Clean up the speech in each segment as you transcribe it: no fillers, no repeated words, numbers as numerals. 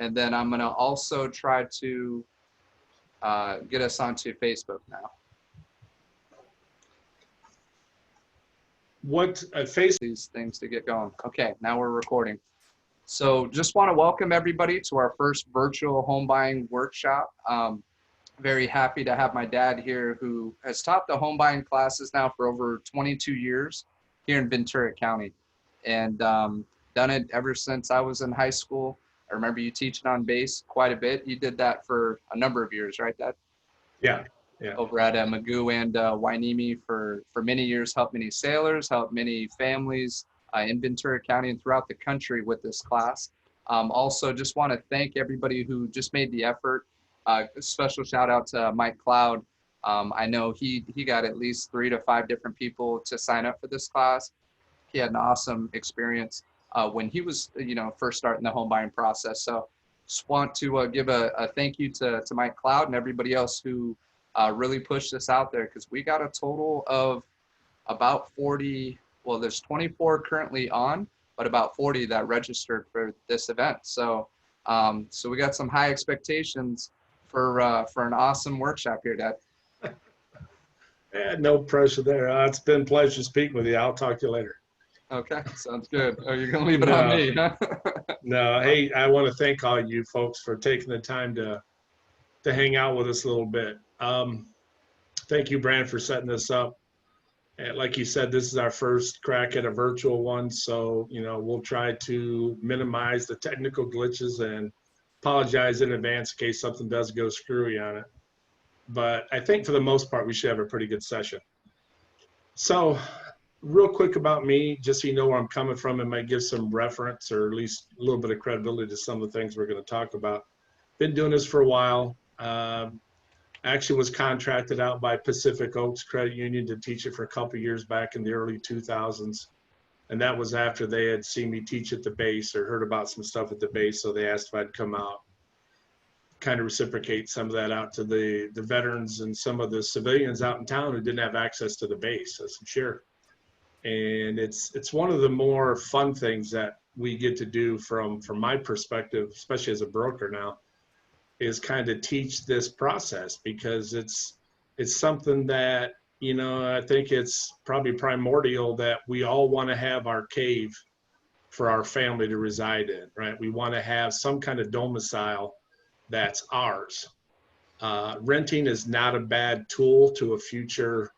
And then I'm going to also try to get us onto Facebook now. What face these things to get going. Okay, now we're recording. So just want to welcome everybody to our first virtual home buying workshop. Very happy to have my dad here, who has taught the home buying classes now for over 22 years here in Ventura County, and done it ever since I was in high school. I remember you teaching on base quite a bit. You did that for a number of years, right, Dad? Yeah. Over at Magoo and Wainimi for many years, helped many sailors, helped many families in Ventura County and throughout the country with this class. Also, just want to thank everybody who just made the effort. Special shout out to Mike Cloud. I know he got at least 3 to 5 different people to sign up for this class. He had an awesome experience when he was, first starting the home buying process. So just want to give a thank you to Mike Cloud and everybody else who really pushed this out there, because we got a total of about 40, well, there's 24 currently on, but about 40 that registered for this event. So so we got some high expectations for an awesome workshop here, Dad. No pressure there. It's been a pleasure speaking with you. I'll talk to you later. Okay, sounds good. Oh, you're going to leave it on me, huh? No, hey, I want to thank all you folks for taking the time to hang out with us a little bit. Thank you, Brand, for setting this up. And like you said, this is our first crack at a virtual one, so we'll try to minimize the technical glitches and apologize in advance in case something does go screwy on it. But I think for the most part, we should have a pretty good session. So real quick about me, just so you know where I'm coming from, and might give some reference or at least a little bit of credibility to some of the things we're going to talk about. Been doing this for a while. Actually was contracted out by Pacific Oaks Credit Union to teach it for a couple of years back in the early 2000s. And that was after they had seen me teach at the base or heard about some stuff at the base. So they asked if I'd come out, kind of reciprocate some of that out to the veterans and some of the civilians out in town who didn't have access to the base. I said, sure. And it's one of the more fun things that we get to do from my perspective, especially as a broker now, is kind of teach this process, because it's something that, I think it's probably primordial that we all want to have our cave for our family to reside in, right? We want to have some kind of domicile that's ours. Renting is not a bad tool to a future,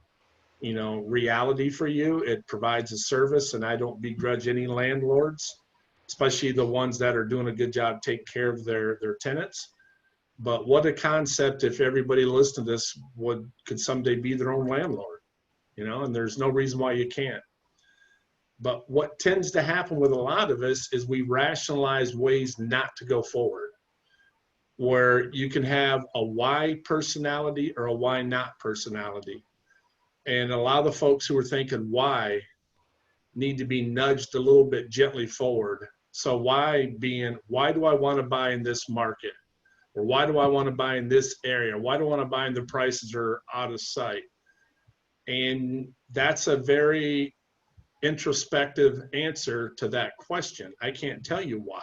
reality for you. It provides a service, and I don't begrudge any landlords, especially the ones that are doing a good job taking care of their tenants. But what a concept if everybody listening to this could someday be their own landlord, and there's no reason why you can't. But what tends to happen with a lot of us is we rationalize ways not to go forward, where you can have a why personality or a why not personality. And a lot of the folks who are thinking why need to be nudged a little bit gently forward. So why being, why do I want to buy in this market? Or why do I want to buy in this area? Why do I want to buy in the prices are out of sight? And that's a very introspective answer to that question. I can't tell you why.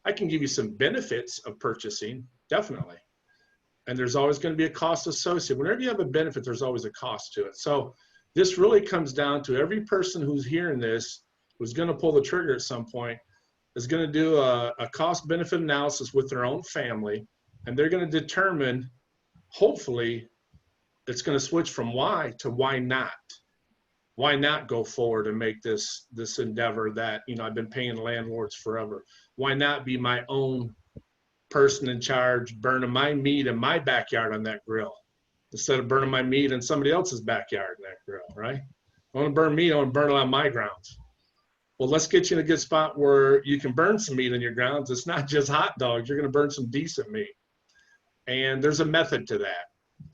I can give you some benefits of purchasing, definitely. And there's always going to be a cost associated. Whenever you have a benefit, there's always a cost to it. So this really comes down to every person who's hearing this, who's going to pull the trigger at some point, is going to do a cost benefit analysis with their own family. And they're going to determine, hopefully, it's going to switch from why to why not. Why not go forward and make this endeavor that, I've been paying landlords forever? Why not be my own person in charge, burning my meat in my backyard on that grill, instead of burning my meat in somebody else's backyard in that grill, right? I want to burn meat, I want to burn it on my grounds. Well, let's get you in a good spot where you can burn some meat on your grounds. It's not just hot dogs. You're going to burn some decent meat. And there's a method to that.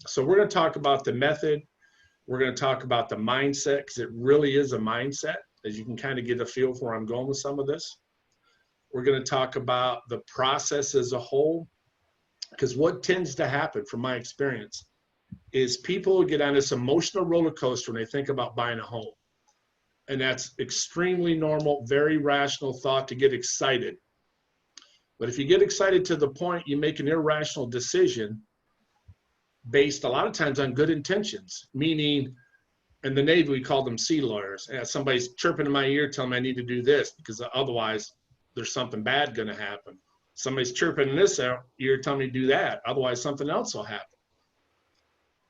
So we're going to talk about the method. We're going to talk about the mindset, because it really is a mindset, as you can kind of get a feel for where I'm going with some of this. We're going to talk about the process as a whole, because what tends to happen from my experience is people get on this emotional roller coaster when they think about buying a home. And that's extremely normal, very rational thought to get excited. But if you get excited to the point you make an irrational decision based a lot of times on good intentions, meaning in the Navy, we call them sea lawyers. And somebody's chirping in my ear telling me I need to do this because otherwise there's something bad going to happen. Somebody's chirping in this ear telling me to do that. Otherwise something else will happen.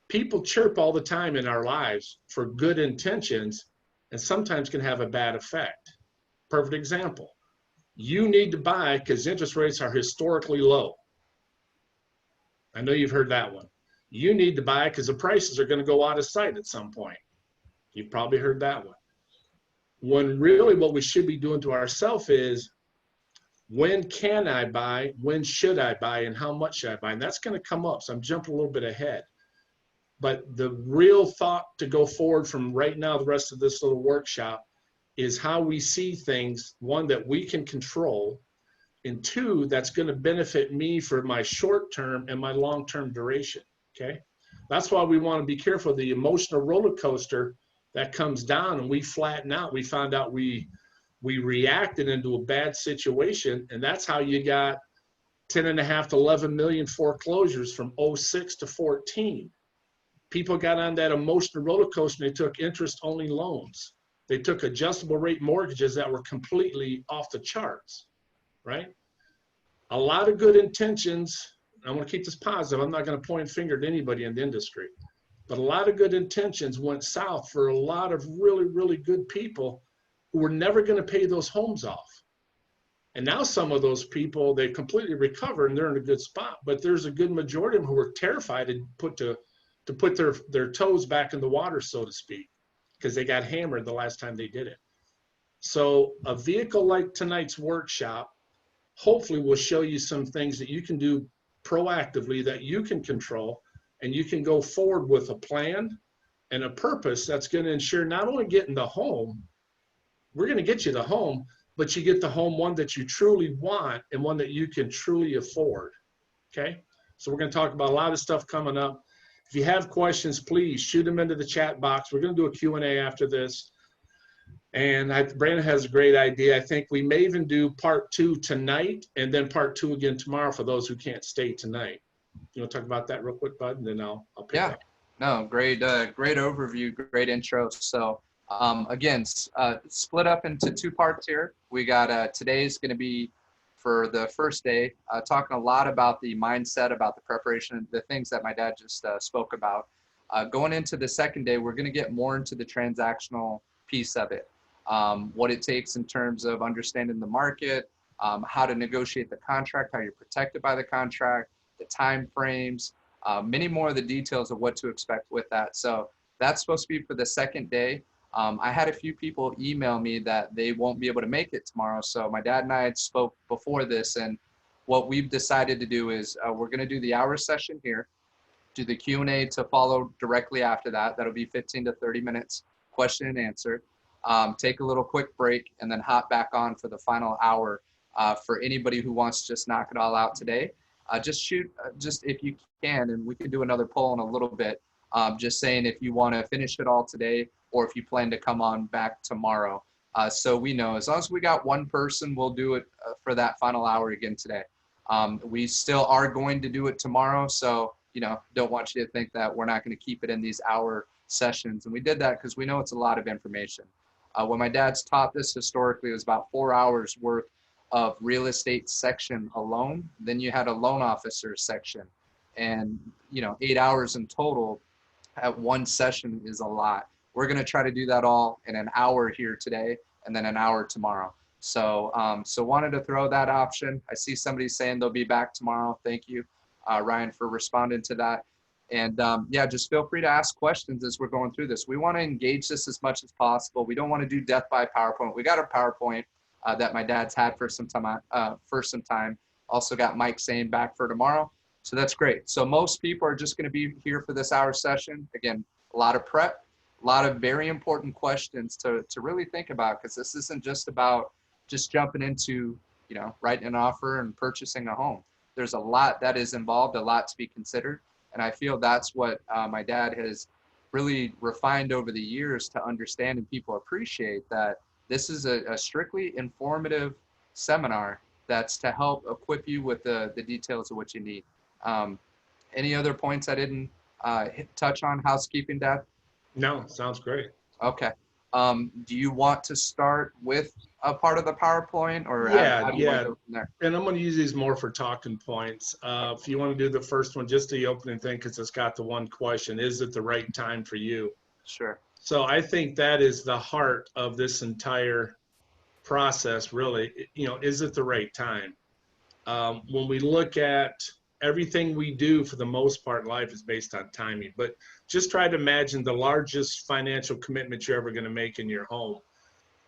People chirp all the time in our lives for good intentions and sometimes can have a bad effect. Perfect example. You need to buy because interest rates are historically low. I know you've heard that one. You need to buy because the prices are going to go out of sight at some point. You've probably heard that one. When really what we should be doing to ourselves is, when can I buy, when should I buy, and how much should I buy? And that's going to come up, so I'm jumping a little bit ahead. But the real thought to go forward from right now, the rest of this little workshop, is how we see things, one, that we can control, and two, that's going to benefit me for my short term and my long term duration, okay? That's why we want to be careful of the emotional roller coaster that comes down and we flatten out. We found out we reacted into a bad situation, and that's how you got 10.5 to 11 million foreclosures from 06 to 14. People got on that emotional roller coaster and they took interest-only loans. They took adjustable rate mortgages that were completely off the charts, right? A lot of good intentions. I want to keep this positive. I'm not going to point a finger at anybody in the industry. But a lot of good intentions went south for a lot of really, really good people who were never going to pay those homes off. And now some of those people, they completely recover and they're in a good spot. But there's a good majority of them who were terrified and put their toes back in the water, so to speak, because they got hammered the last time they did it. So a vehicle like tonight's workshop hopefully will show you some things that you can do proactively that you can control, and you can go forward with a plan and a purpose that's going to ensure not only getting the home, we're going to get you the home, but you get the home, one that you truly want and one that you can truly afford, okay? So we're going to talk about a lot of stuff coming up. If you have questions, please shoot them into the chat box. We're going to do a Q&A after this. And Brandon has a great idea. I think we may even do part 2 tonight and then part 2 again tomorrow for those who can't stay tonight. You want to talk about that real quick, Bud, and then I'll pick up. No, great overview, great intro. So again, split up into 2 parts here. We got today's going to be for the first day, talking a lot about the mindset, about the preparation, the things that my dad just spoke about. Going into the second day, we're going to get more into the transactional piece of it, what it takes in terms of understanding the market, how to negotiate the contract, how you're protected by the contract, the time frames, many more of the details of what to expect with that. So that's supposed to be for the second day. I had a few people email me that they won't be able to make it tomorrow. So my dad and I had spoke before this, and what we've decided to do is we're going to do the hour session here, do the Q&A to follow directly after that. That'll be 15 to 30 minutes, question and answer. Take a little quick break and then hop back on for the final hour. For anybody who wants to just knock it all out today, just shoot, just if you can, and we can do another poll in a little bit, just saying if you want to finish it all today or if you plan to come on back tomorrow. So we know as long as we got one person, we'll do it for that final hour again today. We still are going to do it tomorrow. So, don't want you to think that we're not going to keep it in these hour sessions. And we did that because we know it's a lot of information. When my dad's taught this historically, it was about 4 hours worth of real estate section alone. Then you had a loan officer section, and 8 hours in total at one session is a lot. We're going to try to do that all in an hour here today and then an hour tomorrow. So wanted to throw that option. I see somebody saying they'll be back tomorrow. Thank you, Ryan, for responding to that. And yeah, just feel free to ask questions as we're going through this. We want to engage this as much as possible. We don't want to do death by PowerPoint. We got a PowerPoint that my dad's had for some time. Also got Mike saying back for tomorrow. So that's great. So most people are just going to be here for this hour session. Again, a lot of prep, a lot of very important questions to really think about, because this isn't just about just jumping into, writing an offer and purchasing a home. There's a lot that is involved, a lot to be considered. And I feel that's what my dad has really refined over the years to understand, and people appreciate that this is a strictly informative seminar that's to help equip you with the details of what you need. Any other points I didn't touch on housekeeping, Dad? No, sounds great. Okay. Do you want to start with a part of the PowerPoint, or Yeah, how do you want to yeah. go from there? And I'm going to use these more for talking points. If you want to do the first one, just the opening thing, because it's got the one question, is it the right time for you? Sure. So I think that is the heart of this entire process, really. You know, is it the right time? When we look at everything we do, for the most part, life is based on timing. But just try to imagine the largest financial commitment you're ever going to make in your home,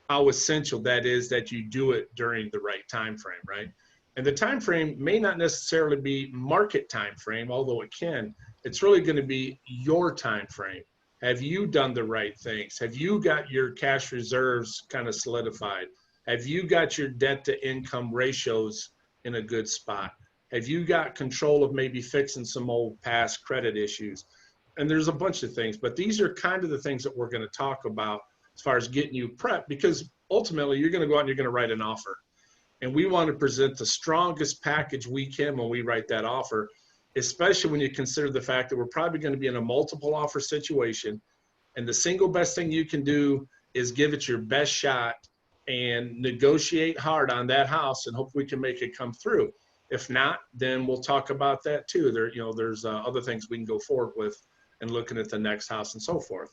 how essential that is that you do it during the right time frame, right? And the time frame may not necessarily be market time frame, although it can. It's really going to be your time frame. Have you done the right things? Have you got your cash reserves kind of solidified? Have you got your debt to income ratios in a good spot? Have you got control of maybe fixing some old past credit issues? And there's a bunch of things, but these are kind of the things that we're going to talk about as far as getting you prepped, because ultimately you're going to go out and you're going to write an offer. And we want to present the strongest package we can when we write that offer, especially when you consider the fact that we're probably going to be in a multiple offer situation. And the single best thing you can do is give it your best shot and negotiate hard on that house and hope we can make it come through. If not, then we'll talk about that too. There's other things we can go forward with and looking at the next house and so forth.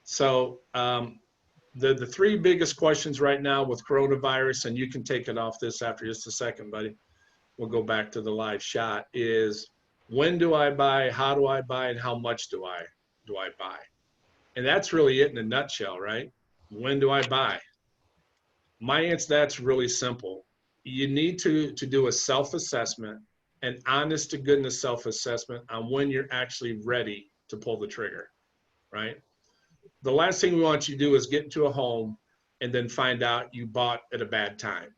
So the three biggest questions right now with coronavirus, and you can take it off this after just a second, buddy. We'll go back to the live shot, is when do I buy, how do I buy, and how much do I buy? And that's really it in a nutshell, right? When do I buy? My answer to that's really simple. You need to do a self-assessment, an honest to goodness self-assessment on when you're actually ready to pull the trigger, right? The last thing we want you to do is get into a home and then find out you bought at a bad time.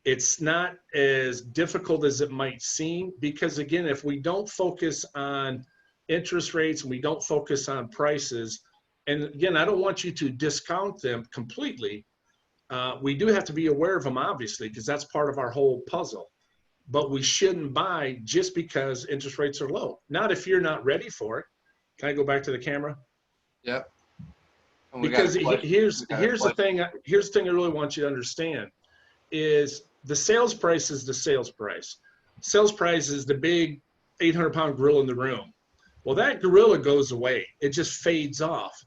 It's not as difficult as it might seem, because again, if we don't focus on interest rates and we don't focus on prices, and again, I don't want you to discount them completely. We do have to be aware of them, obviously, because that's part of our whole puzzle. But we shouldn't buy just because interest rates are low. Not if you're not ready for it. Can I go back to the camera? Yep. Because here's the thing I really want you to understand is the sales price is the sales price. Sales price is the big 800-pound gorilla in the room. Well, that gorilla goes away. It just fades off.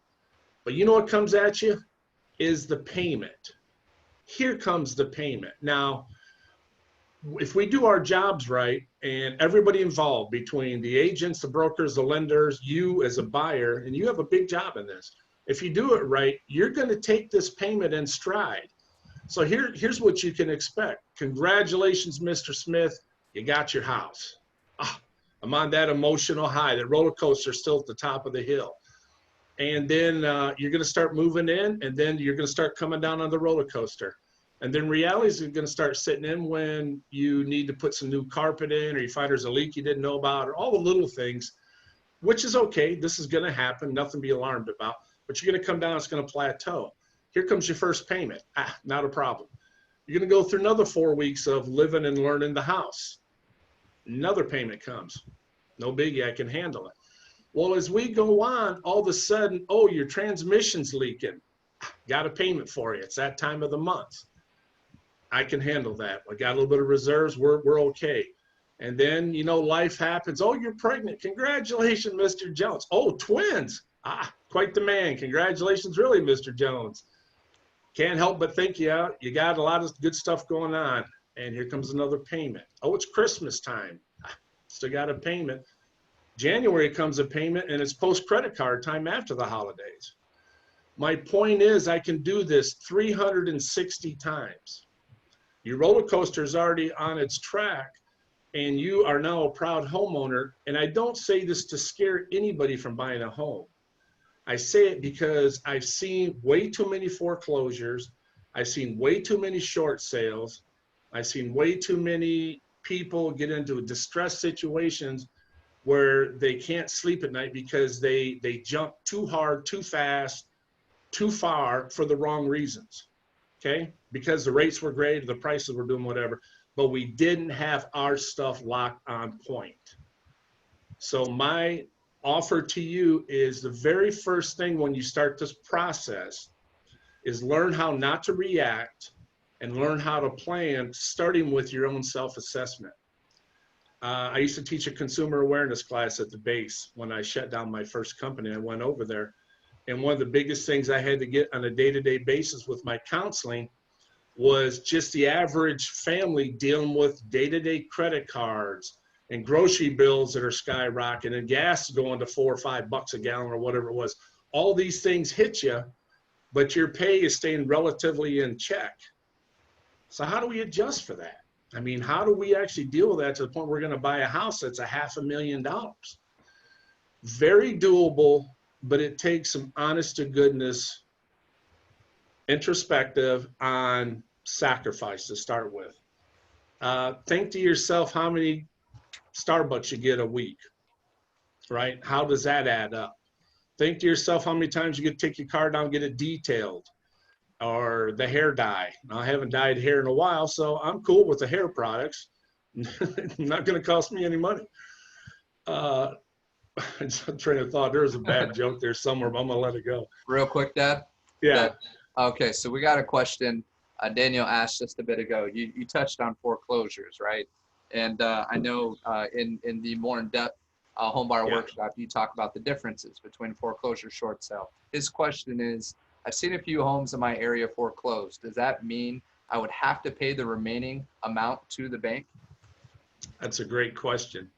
But you know what comes at you is the payment. Here comes the payment. Now, if we do our jobs right, and everybody involved between the agents, the brokers, the lenders, you as a buyer, and you have a big job in this. If you do it right, you're going to take this payment in stride. So here's what you can expect. Congratulations, Mr. Smith. You got your house. I'm on that emotional high, that roller coaster still at the top of the hill. And then you're going to start moving in, and then you're going to start coming down on the roller coaster. And then reality is going to start sitting in when you need to put some new carpet in, or you find there's a leak you didn't know about, or all the little things, which is okay. This is going to happen. Nothing to be alarmed about. But you're going to come down. It's going to plateau. Here comes your first payment. Not a problem. You're going to go through another 4 weeks of living and learning the house. Another payment comes. No biggie. I can handle it. Well, as we go on, all of a sudden, oh, your transmission's leaking. Got a payment for you. It's that time of the month. I can handle that. I got a little bit of reserves. We're okay. And then, life happens. Oh, you're pregnant. Congratulations, Mr. Jones. Oh, twins. Quite the man. Congratulations, really, Mr. Jones. Can't help but think you got a lot of good stuff going on. And here comes another payment. Oh, it's Christmas time. Still got a payment. January comes a payment, and it's post-credit card time after the holidays. My point is I can do this 360 times. Your roller coaster is already on its track, and you are now a proud homeowner. And I don't say this to scare anybody from buying a home. I say it because I've seen way too many foreclosures. I've seen way too many short sales. I've seen way too many people get into distressed situations where they can't sleep at night because they jump too hard, too fast, too far for the wrong reasons. Okay? because the rates were great, the prices were doing whatever, but we didn't have our stuff locked on point. So my offer to you is the very first thing when you start this process is learn how not to react and learn how to plan, starting with your own self-assessment. I used to teach a consumer awareness class at the base when I shut down my first company. I went over there. And one of the biggest things I had to get on a day-to-day basis with my counseling was just the average family dealing with day-to-day credit cards and grocery bills that are skyrocketing and gas going to $4 or $5 a gallon or whatever it was. All these things hit you, but your pay is staying relatively in check. So how do we adjust for that? I mean, how do we actually deal with that to the point we're going to buy a house that's $500,000? Very doable, but it takes some honest to goodness introspective on sacrifice to start with. Think to yourself how many Starbucks you get a week, right? How does that add up? Think to yourself how many times you get to take your car down and get it detailed, or the hair dye. Now, I haven't dyed hair in a while, so I'm cool with the hair products. Not going to cost me any money. Train of thought. There's a bad joke there somewhere, but I'm going to let it go. Real quick, Dad. Yeah. Okay, so we got a question. Daniel asked just a bit ago. You touched on foreclosures, right? And I know in the more in-depth homebuyer workshop, you talk about the differences between foreclosure, short sale. His question is, I've seen a few homes in my area foreclosed. Does that mean I would have to pay the remaining amount to the bank? That's a great question.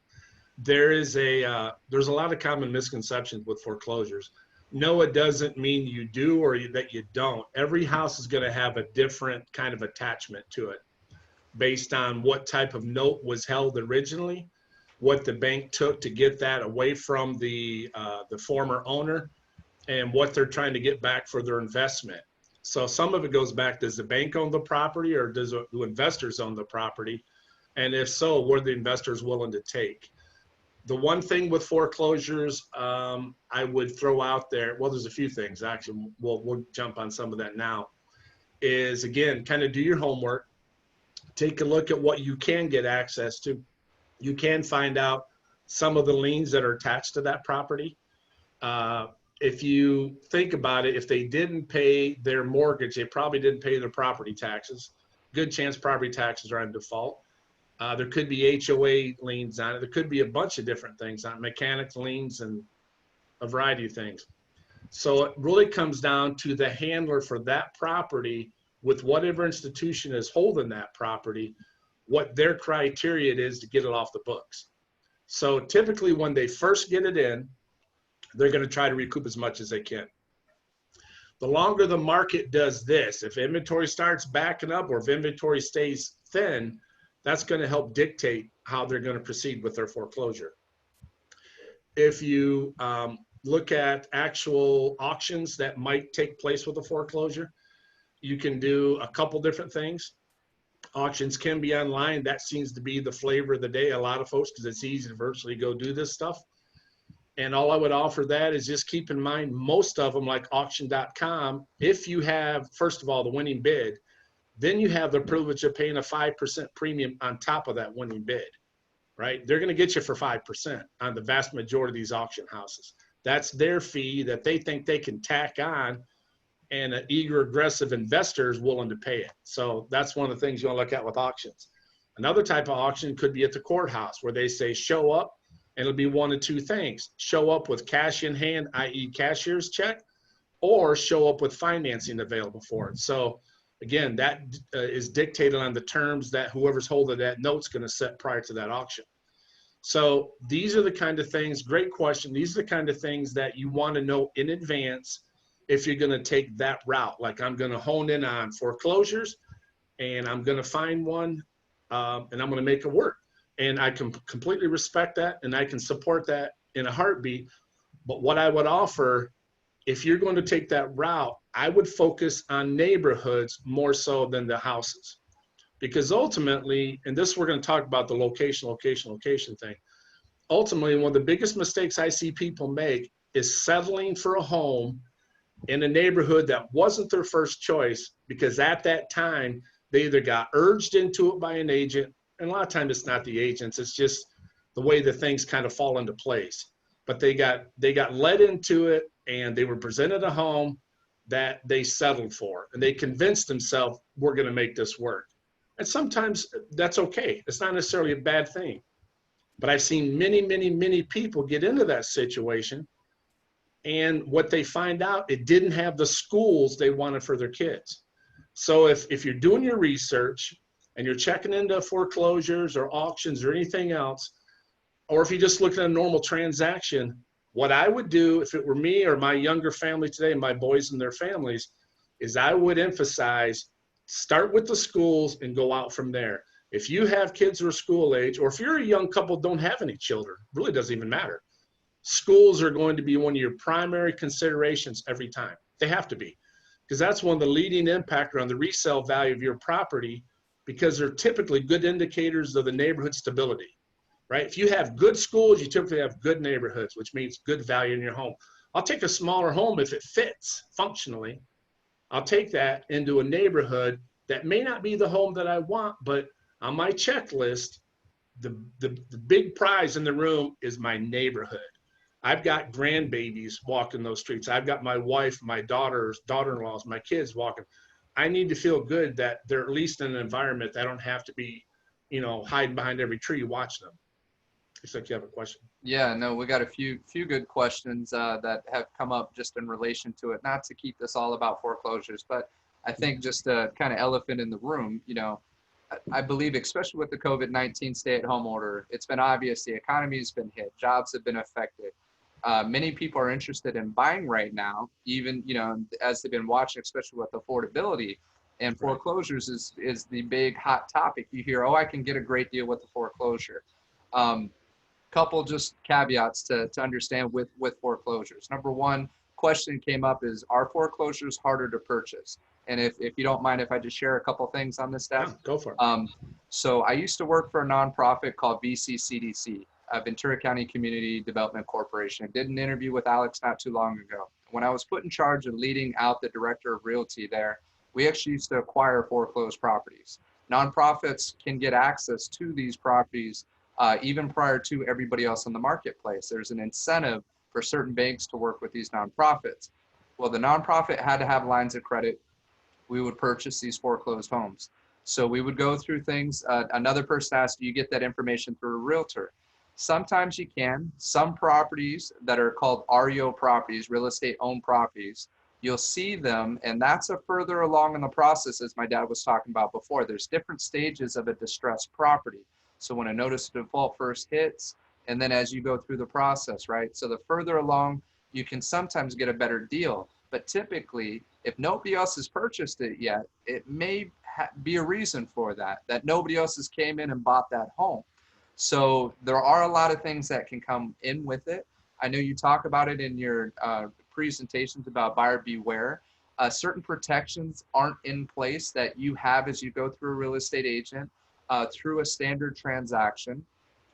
There's a lot of common misconceptions with foreclosures. No, it doesn't mean you do or that you don't. Every house is going to have a different kind of attachment to it based on what type of note was held originally, what the bank took to get that away from the former owner, and what they're trying to get back for their investment. So some of it goes back, does the bank own the property or do investors own the property? And if so, what are the investors willing to take? The one thing with foreclosures I would throw out there, well, there's a few things actually, we'll jump on some of that now, is again, kind of do your homework, take a look at what you can get access to. You can find out some of the liens that are attached to that property. If you think about it, if they didn't pay their mortgage, they probably didn't pay their property taxes. Good chance property taxes are in default. There could be HOA liens on it. There could be a bunch of different things on it, mechanics liens and a variety of things. So it really comes down to the handler for that property with whatever institution is holding that property, what their criteria is to get it off the books. So typically when they first get it in, they're going to try to recoup as much as they can. The longer the market does this, if inventory starts backing up or if inventory stays thin, that's going to help dictate how they're going to proceed with their foreclosure. If you look at actual auctions that might take place with a foreclosure, you can do a couple different things. Auctions can be online. That seems to be the flavor of the day, a lot of folks, because it's easy to virtually go do this stuff. And all I would offer that is just keep in mind, most of them, like auction.com, if you have, first of all, the winning bid, then you have the privilege of paying a 5% premium on top of that winning bid, right? They're going to get you for 5% on the vast majority of these auction houses. That's their fee that they think they can tack on, and an eager, aggressive investor is willing to pay it. So that's one of the things you want to look at with auctions. Another type of auction could be at the courthouse where they say show up, and it'll be one of two things. Show up with cash in hand, i.e. cashier's check, or show up with financing available for it. So again, that is dictated on the terms that whoever's holding that note's going to set prior to that auction. So these are the kind of things, great question. These are the kind of things that you want to know in advance if you're going to take that route. Like I'm going to hone in on foreclosures and I'm going to find one and I'm going to make it work. And I can completely respect that and I can support that in a heartbeat. But what I would offer, if you're going to take that route, I would focus on neighborhoods more so than the houses. Because ultimately, and this we're going to talk about the location thing. Ultimately, one of the biggest mistakes I see people make is settling for a home in a neighborhood that wasn't their first choice, because at that time they either got urged into it by an agent, and a lot of times it's not the agents, it's just the way the things kind of fall into place. But they got led into it, and they were presented a home that they settled for, and they convinced themselves, we're going to make this work. And sometimes that's okay. It's not necessarily a bad thing. But I've seen many, many, many people get into that situation, and what they find out, it didn't have the schools they wanted for their kids. So if you're doing your research and you're checking into foreclosures or auctions or anything else, or if you just look at a normal transaction, what I would do if it were me or my younger family today, my boys and their families, is I would emphasize, start with the schools and go out from there. If you have kids who are school age, or if you're a young couple, don't have any children, really doesn't even matter. Schools are going to be one of your primary considerations every time. They have to be, because that's one of the leading impactors on the resale value of your property, because they're typically good indicators of the neighborhood stability, right? If you have good schools, you typically have good neighborhoods, which means good value in your home. I'll take a smaller home if it fits functionally. I'll take that into a neighborhood that may not be the home that I want, but on my checklist, the big prize in the room is my neighborhood. I've got grandbabies walking those streets. I've got my wife, my daughters, daughter-in-laws, my kids walking. I need to feel good that they're at least in an environment that I don't have to be, hiding behind every tree watching them. Looks like you have a question. Yeah, no, we got a few good questions that have come up just in relation to it. Not to keep this all about foreclosures, but I think just a kind of elephant in the room, I believe, especially with the COVID-19 stay-at-home order, it's been obvious the economy's been hit, jobs have been affected. Many people are interested in buying right now, even, as they've been watching, especially with affordability. And foreclosures is the big hot topic. You hear, oh, I can get a great deal with the foreclosure. Couple just caveats to understand with foreclosures. Number one, question came up is, are foreclosures harder to purchase? And if you don't mind, if I just share a couple things on this, Steph. Yeah, go for it. So I used to work for a nonprofit called VCCDC, Ventura County Community Development Corporation. I did an interview with Alex not too long ago. When I was put in charge of leading out the director of realty there, we actually used to acquire foreclosed properties. Nonprofits can get access to these properties even prior to everybody else in the marketplace. There's an incentive for certain banks to work with these nonprofits. Well, the nonprofit had to have lines of credit. We would purchase these foreclosed homes. So we would go through things. Another person asked, do you get that information through a realtor? Sometimes you can. Some properties that are called REO properties, real estate owned properties, you'll see them, and that's a further along in the process, as my dad was talking about before. There's different stages of a distressed property. So when a notice of default first hits, and then as you go through the process, right? So the further along, you can sometimes get a better deal. But typically, if nobody else has purchased it yet, it may be a reason for that nobody else has came in and bought that home. So there are a lot of things that can come in with it. I know you talk about it in your presentations about buyer beware. Certain protections aren't in place that you have as you go through a real estate agent through a standard transaction.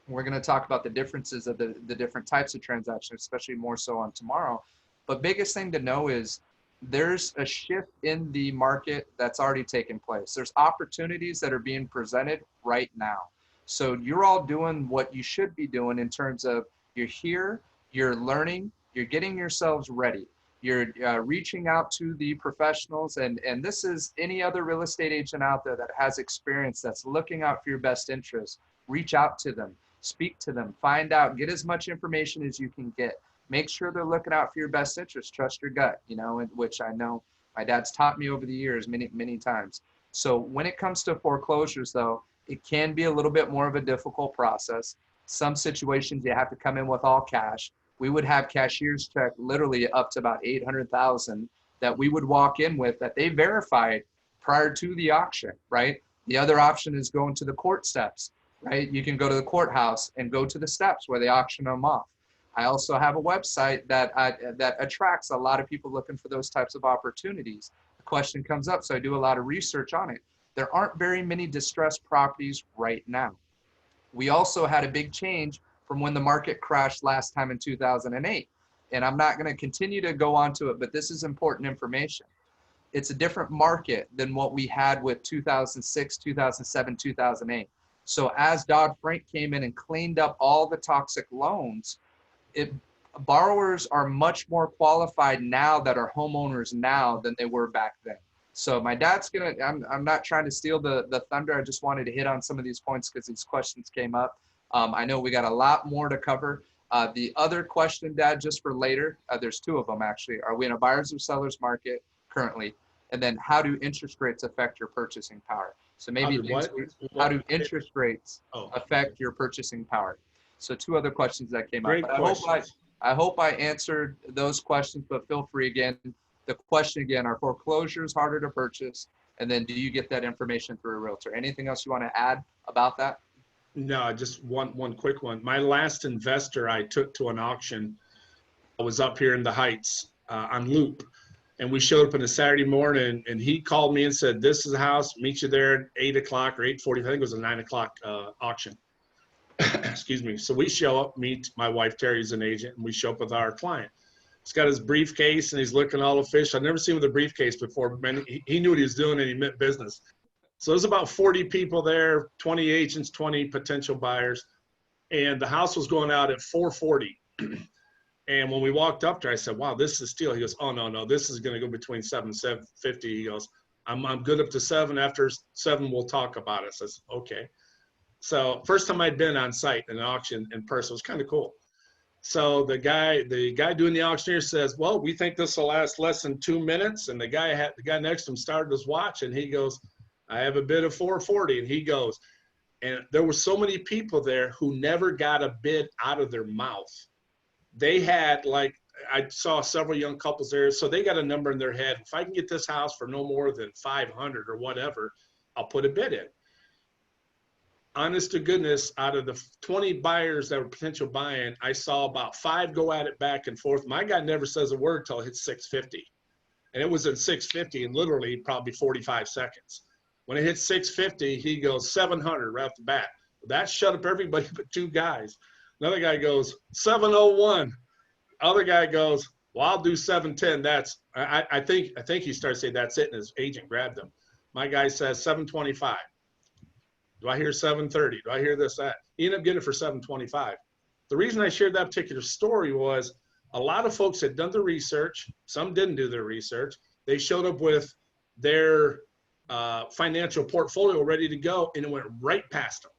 We're going to talk about the differences of the different types of transactions, especially more so on tomorrow. But biggest thing to know is there's a shift in the market that's already taken place. There's opportunities that are being presented right now. So you're all doing what you should be doing in terms of you're here, you're learning, you're getting yourselves ready. You're reaching out to the professionals, and this is any other real estate agent out there that has experience that's looking out for your best interest. Reach out to them, speak to them, find out, get as much information as you can get. Make sure they're looking out for your best interest. Trust your gut, which I know my dad's taught me over the years many, many times. So when it comes to foreclosures, though, it can be a little bit more of a difficult process. Some situations you have to come in with all cash. We would have cashiers check literally up to about $800,000 that we would walk in with that they verified prior to the auction, right? The other option is going to the court steps, right? You can go to the courthouse and go to the steps where they auction them off. I also have a website that attracts a lot of people looking for those types of opportunities. The question comes up, so I do a lot of research on it. There aren't very many distressed properties right now. We also had a big change from when the market crashed last time in 2008. and I'm not going to continue to go on to it, but this is important information. It's a different market than what we had with 2006, 2007, 2008. So as Dodd-Frank came in and cleaned up all the toxic loans, borrowers are much more qualified now that are homeowners now than they were back then. So my dad's gonna, I'm not trying to steal the thunder. I just wanted to hit on some of these points because these questions came up. I know we got a lot more to cover. The other question, Dad, just for later, there's two of them actually. Are we in a buyer's or seller's market currently? And then how do interest rates affect your purchasing power? So maybe how do interest rates affect your purchasing power? So two other questions that came up. I hope I answered those questions, but feel free again. The question again, are foreclosures harder to purchase? And then do you get that information through a realtor? Anything else you want to add about that? No, just one quick one. My last investor I took to an auction, I was up here in the Heights on Loop. And we showed up on a Saturday morning, and he called me and said, this is the house, meet you there at 8 o'clock or 8:40. I think it was a 9 o'clock auction. Excuse me. So we show up, meet my wife, Terry's an agent, and we show up with our client. He's got his briefcase, and he's looking all official. I've never seen him with a briefcase before. Man, he knew what he was doing, and he meant business. So there's about 40 people there, 20 agents, 20 potential buyers. And the house was going out at 4:40. And when we walked up there, I said, wow, this is a steal. He goes, oh, no, this is going to go between 7 and 7:50. He goes, I'm good up to 7. After 7, we'll talk about it. So I said, okay. So first time I'd been on site in an auction in person. It was kind of cool. So the guy doing the auctioneer says, well, we think this will last less than 2 minutes. And the guy next to him started his watch, and he goes, I have a bid of 440. And he goes, and there were so many people there who never got a bid out of their mouth. They had, like, I saw several young couples there, so they got a number in their head. If I can get this house for no more than 500 or whatever, I'll put a bid in. Honest to goodness, out of the 20 buyers that were potential buying, I saw about 5 go at it back and forth. My guy never says a word till it hits 650. And it was at 650 in literally probably 45 seconds. When it hit 650, he goes 700 right off the bat. That shut up everybody but 2 guys. Another guy goes 701. Other guy goes, well, I'll do 710. That's I think he started saying that's it, and his agent grabbed him. My guy says 725. Do I hear 730? Do I hear this, that? He ended up getting it for 725. The reason I shared that particular story was a lot of folks had done the research. Some didn't do their research. They showed up with their financial portfolio ready to go, and it went right past them.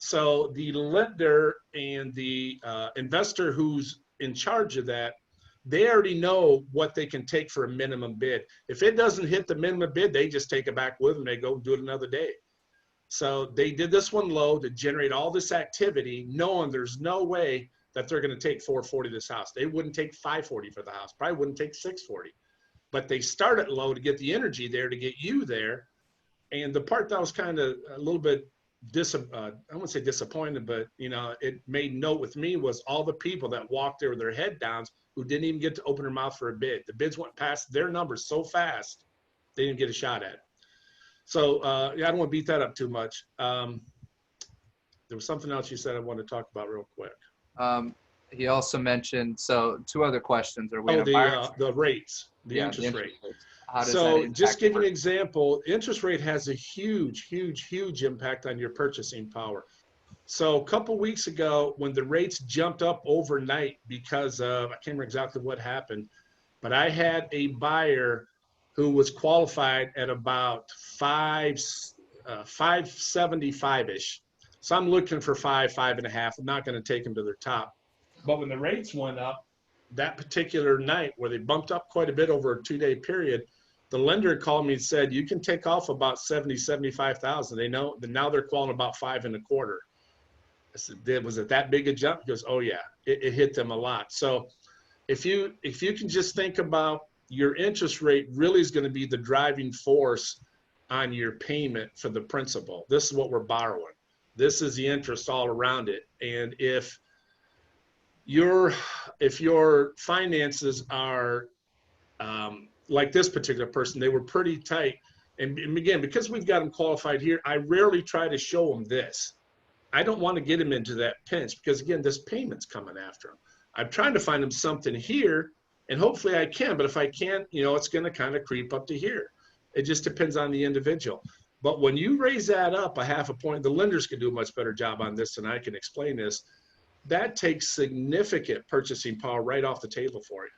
So the lender and the investor who's in charge of that, they already know what they can take for a minimum bid. If it doesn't hit the minimum bid, they just take it back with them. They go do it another day. So they did this one low to generate all this activity, knowing there's no way that they're going to take 440 this house. They wouldn't take 540 for the house, probably wouldn't take 640. But they started low to get the energy there, to get you there. And the part that was kind of a little bit I wouldn't say disappointed, but it made note with me was all the people that walked there with their head down who didn't even get to open their mouth for a bid. The bids went past their numbers so fast they didn't get a shot at it. So I don't want to beat that up too much. There was something else you said I wanted to talk about real quick. He also mentioned, so 2 other questions. Are we the rates, the interest rate. So just give you an example, interest rate has a huge, huge, huge impact on your purchasing power. So a couple weeks ago, when the rates jumped up overnight because of, I can't remember exactly what happened, but I had a buyer who was qualified at about 575-ish. So I'm looking for 5.5. I'm not going to take them to their top. But when the rates went up that particular night, where they bumped up quite a bit over a 2-day period, the lender called me and said, you can take off about 75,000. They know that now they're calling about 5.25. I said, was it that big a jump? He goes, oh yeah, it hit them a lot. So if you can just think about your interest rate really is going to be the driving force on your payment for the principal. This is what we're borrowing. This is the interest all around it. And if your finances are like this particular person, they were pretty tight. And again, because we've got them qualified here, I rarely try to show them this. I don't want to get them into that pinch because, again, this payment's coming after them. I'm trying to find them something here, and hopefully I can, but if I can't, you know, it's going to kind of creep up to here. It just depends on the individual. But when you raise that up a half a point, the lenders can do a much better job on this than I can explain this. That takes significant purchasing power right off the table for you.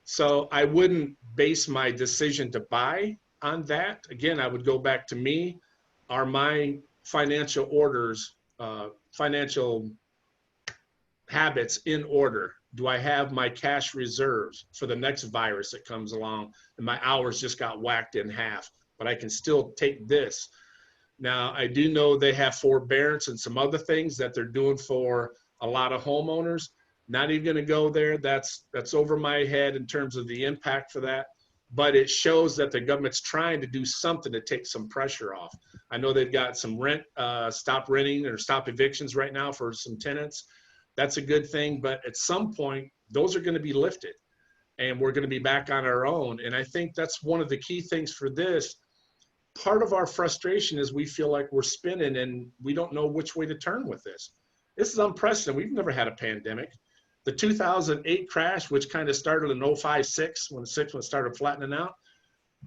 So I wouldn't base my decision to buy on that. Again, I would go back to me. Are my financial orders, financial habits in order? Do I have my cash reserves for the next virus that comes along and my hours just got whacked in half, but I can still take this? Now, I do know they have forbearance and some other things that they're doing for a lot of homeowners. Not even going to go there. That's over my head in terms of the impact for that. But it shows that the government's trying to do something to take some pressure off. I know they've got some stop renting or stop evictions right now for some tenants. That's a good thing. But at some point, those are going to be lifted and we're going to be back on our own. And I think that's one of the key things for this. Part of our frustration is we feel like we're spinning and we don't know which way to turn with this. This is unprecedented. We've never had a pandemic. The 2008 crash, which kind of started in 05-06, when it started flattening out,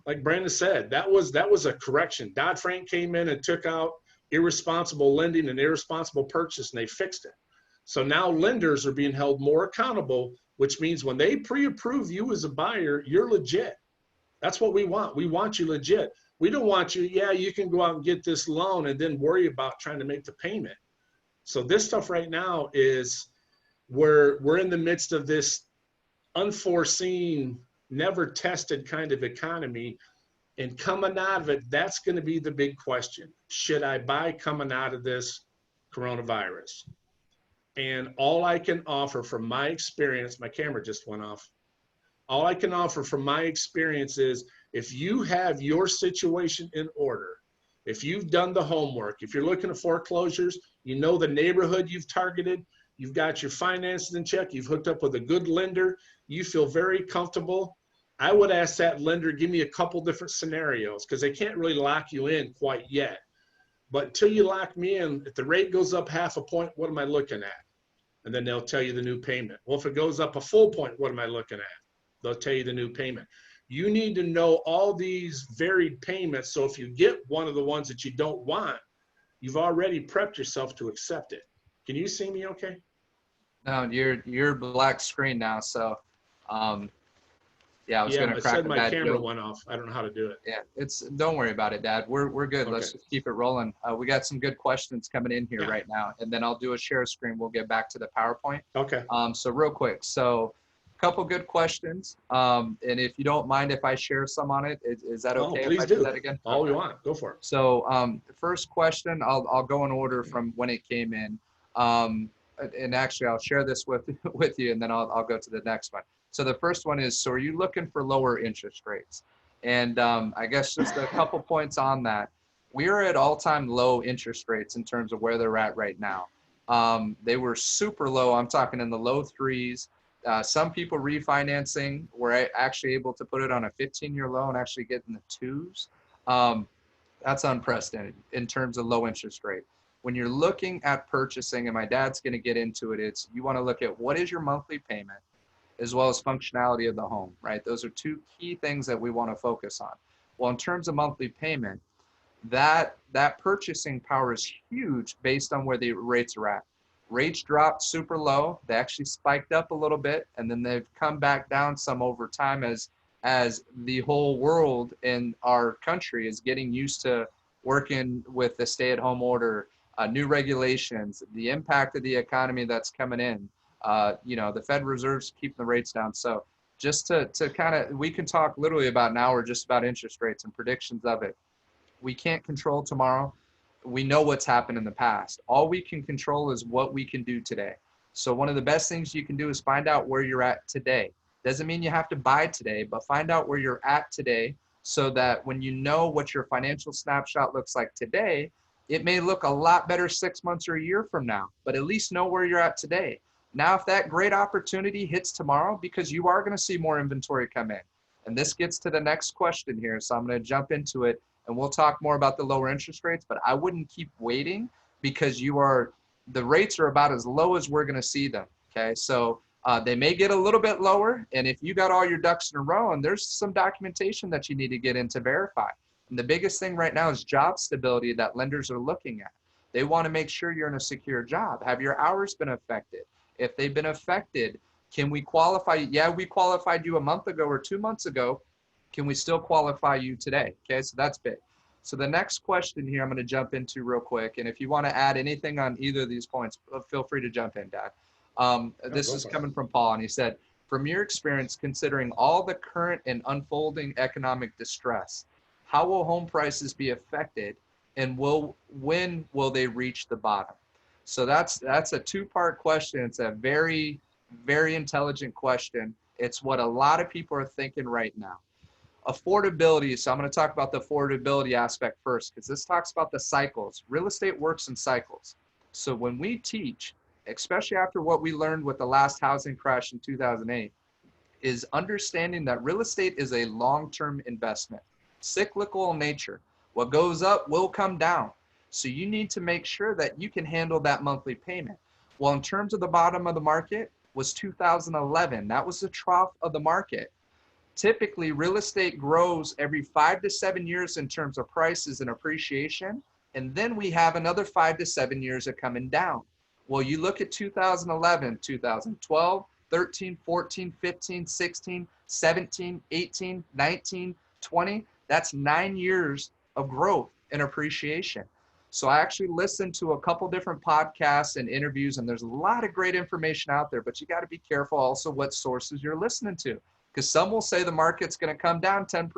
like Brandon said, that was a correction. Dodd-Frank came in and took out irresponsible lending and irresponsible purchase, and they fixed it. So now lenders are being held more accountable, which means when they pre-approve you as a buyer, you're legit. That's what we want. We want you legit. We don't want you, yeah, you can go out and get this loan and then worry about trying to make the payment. So this stuff right now is, we're in the midst of this unforeseen, never tested kind of economy. And coming out of it, that's going to be the big question. Should I buy coming out of this coronavirus? And all I can offer from my experience, my camera just went off. All I can offer from my experience is, if you have your situation in order, if you've done the homework, if you're looking at foreclosures, you know the neighborhood you've targeted, you've got your finances in check, you've hooked up with a good lender, you feel very comfortable, I would ask that lender, give me a couple different scenarios, because they can't really lock you in quite yet. But until you lock me in, if the rate goes up half a point, what am I looking at? And then they'll tell you the new payment. Well, if it goes up a full point, what am I looking at? They'll tell you the new payment. You need to know all these varied payments, so if you get one of the ones that you don't want, you've already prepped yourself to accept it. Can you see me okay? No, you're black screen now, so yeah, I was gonna crack said a my bad camera joke. went off. I don't know how to do it. Yeah, don't worry about it, Dad. We're good. Okay. Let's just keep it rolling. We got some good questions coming in here Yeah. right now, and then I'll do a share screen. We'll get back to the PowerPoint. Okay. So real quick, so a couple good questions. And if you don't mind if I share some on it, is that okay? Please if I do that again? all we want. Go for it. So the first question, I'll go in order from when it came in. And actually, I'll share this with you, and then I'll go to the next one. So the first one is, so are you looking for lower interest rates? And I guess just a couple points on that. We are at all-time low interest rates in terms of where they're at right now. They were super low. I'm talking in the low threes. Some people refinancing were actually able to put it on a 15-year loan, actually get in the twos. That's unprecedented in terms of low interest rate. When you're looking at purchasing, and my dad's going to get into it, it's you want to look at what is your monthly payment as well as functionality of the home, right? Those are two key things that we want to focus on. Well, in terms of monthly payment, that purchasing power is huge based on where the rates are at. Rates dropped super low. They actually spiked up a little bit, and then they've come back down some over time as the whole world in our country is getting used to working with the stay-at-home order, new regulations, the impact of the economy that's coming in. The Fed Reserve's keeping the rates down. So just to kind of, we can talk literally about an hour just about interest rates and predictions of it. We can't control tomorrow. We know what's happened in the past. All we can control is what we can do today. So one of the best things you can do is find out where you're at today. Doesn't mean you have to buy today, but find out where you're at today so that when you know what your financial snapshot looks like today, it may look a lot better 6 months or a year from now, but at least know where you're at today. Now, if that great opportunity hits tomorrow, because you are going to see more inventory come in, and this gets to the next question here, so I'm going to jump into it, and we'll talk more about the lower interest rates, but I wouldn't keep waiting because the rates are about as low as we're going to see them, okay? So They may get a little bit lower, and if you got all your ducks in a row, and there's some documentation that you need to get in to verify. And the biggest thing right now is job stability that lenders are looking at. They want to make sure you're in a secure job. Have your hours been affected? If they've been affected, can we qualify? Yeah, we qualified you a month ago or 2 months ago. Can we still qualify you today? Okay, so that's big. So the next question here I'm going to jump into real quick. And if you want to add anything on either of these points, feel free to jump in, Dad. This is coming from Paul, and he said, from your experience, considering all the current and unfolding economic distress, how will home prices be affected, and when will they reach the bottom? So that's a two-part question. It's a very, very intelligent question. It's what a lot of people are thinking right now. Affordability. So I'm going to talk about the affordability aspect first, because this talks about the cycles. Real estate works in cycles. So when we teach, especially after what we learned with the last housing crash in 2008, is understanding that real estate is a long-term investment, cyclical in nature. What goes up will come down. So you need to make sure that you can handle that monthly payment. Well, in terms of the bottom of the market was 2011. That was the trough of the market. Typically, real estate grows every 5 to 7 years in terms of prices and appreciation. And then we have another 5 to 7 years of coming down. Well, you look at 2011, 2012, 13, 14, 15, 16, 17, 18, 19, 20. That's 9 years of growth and appreciation. So I actually listened to a couple different podcasts and interviews, and there's a lot of great information out there, but you got to be careful also what sources you're listening to, because some will say the market's going to come down 10%,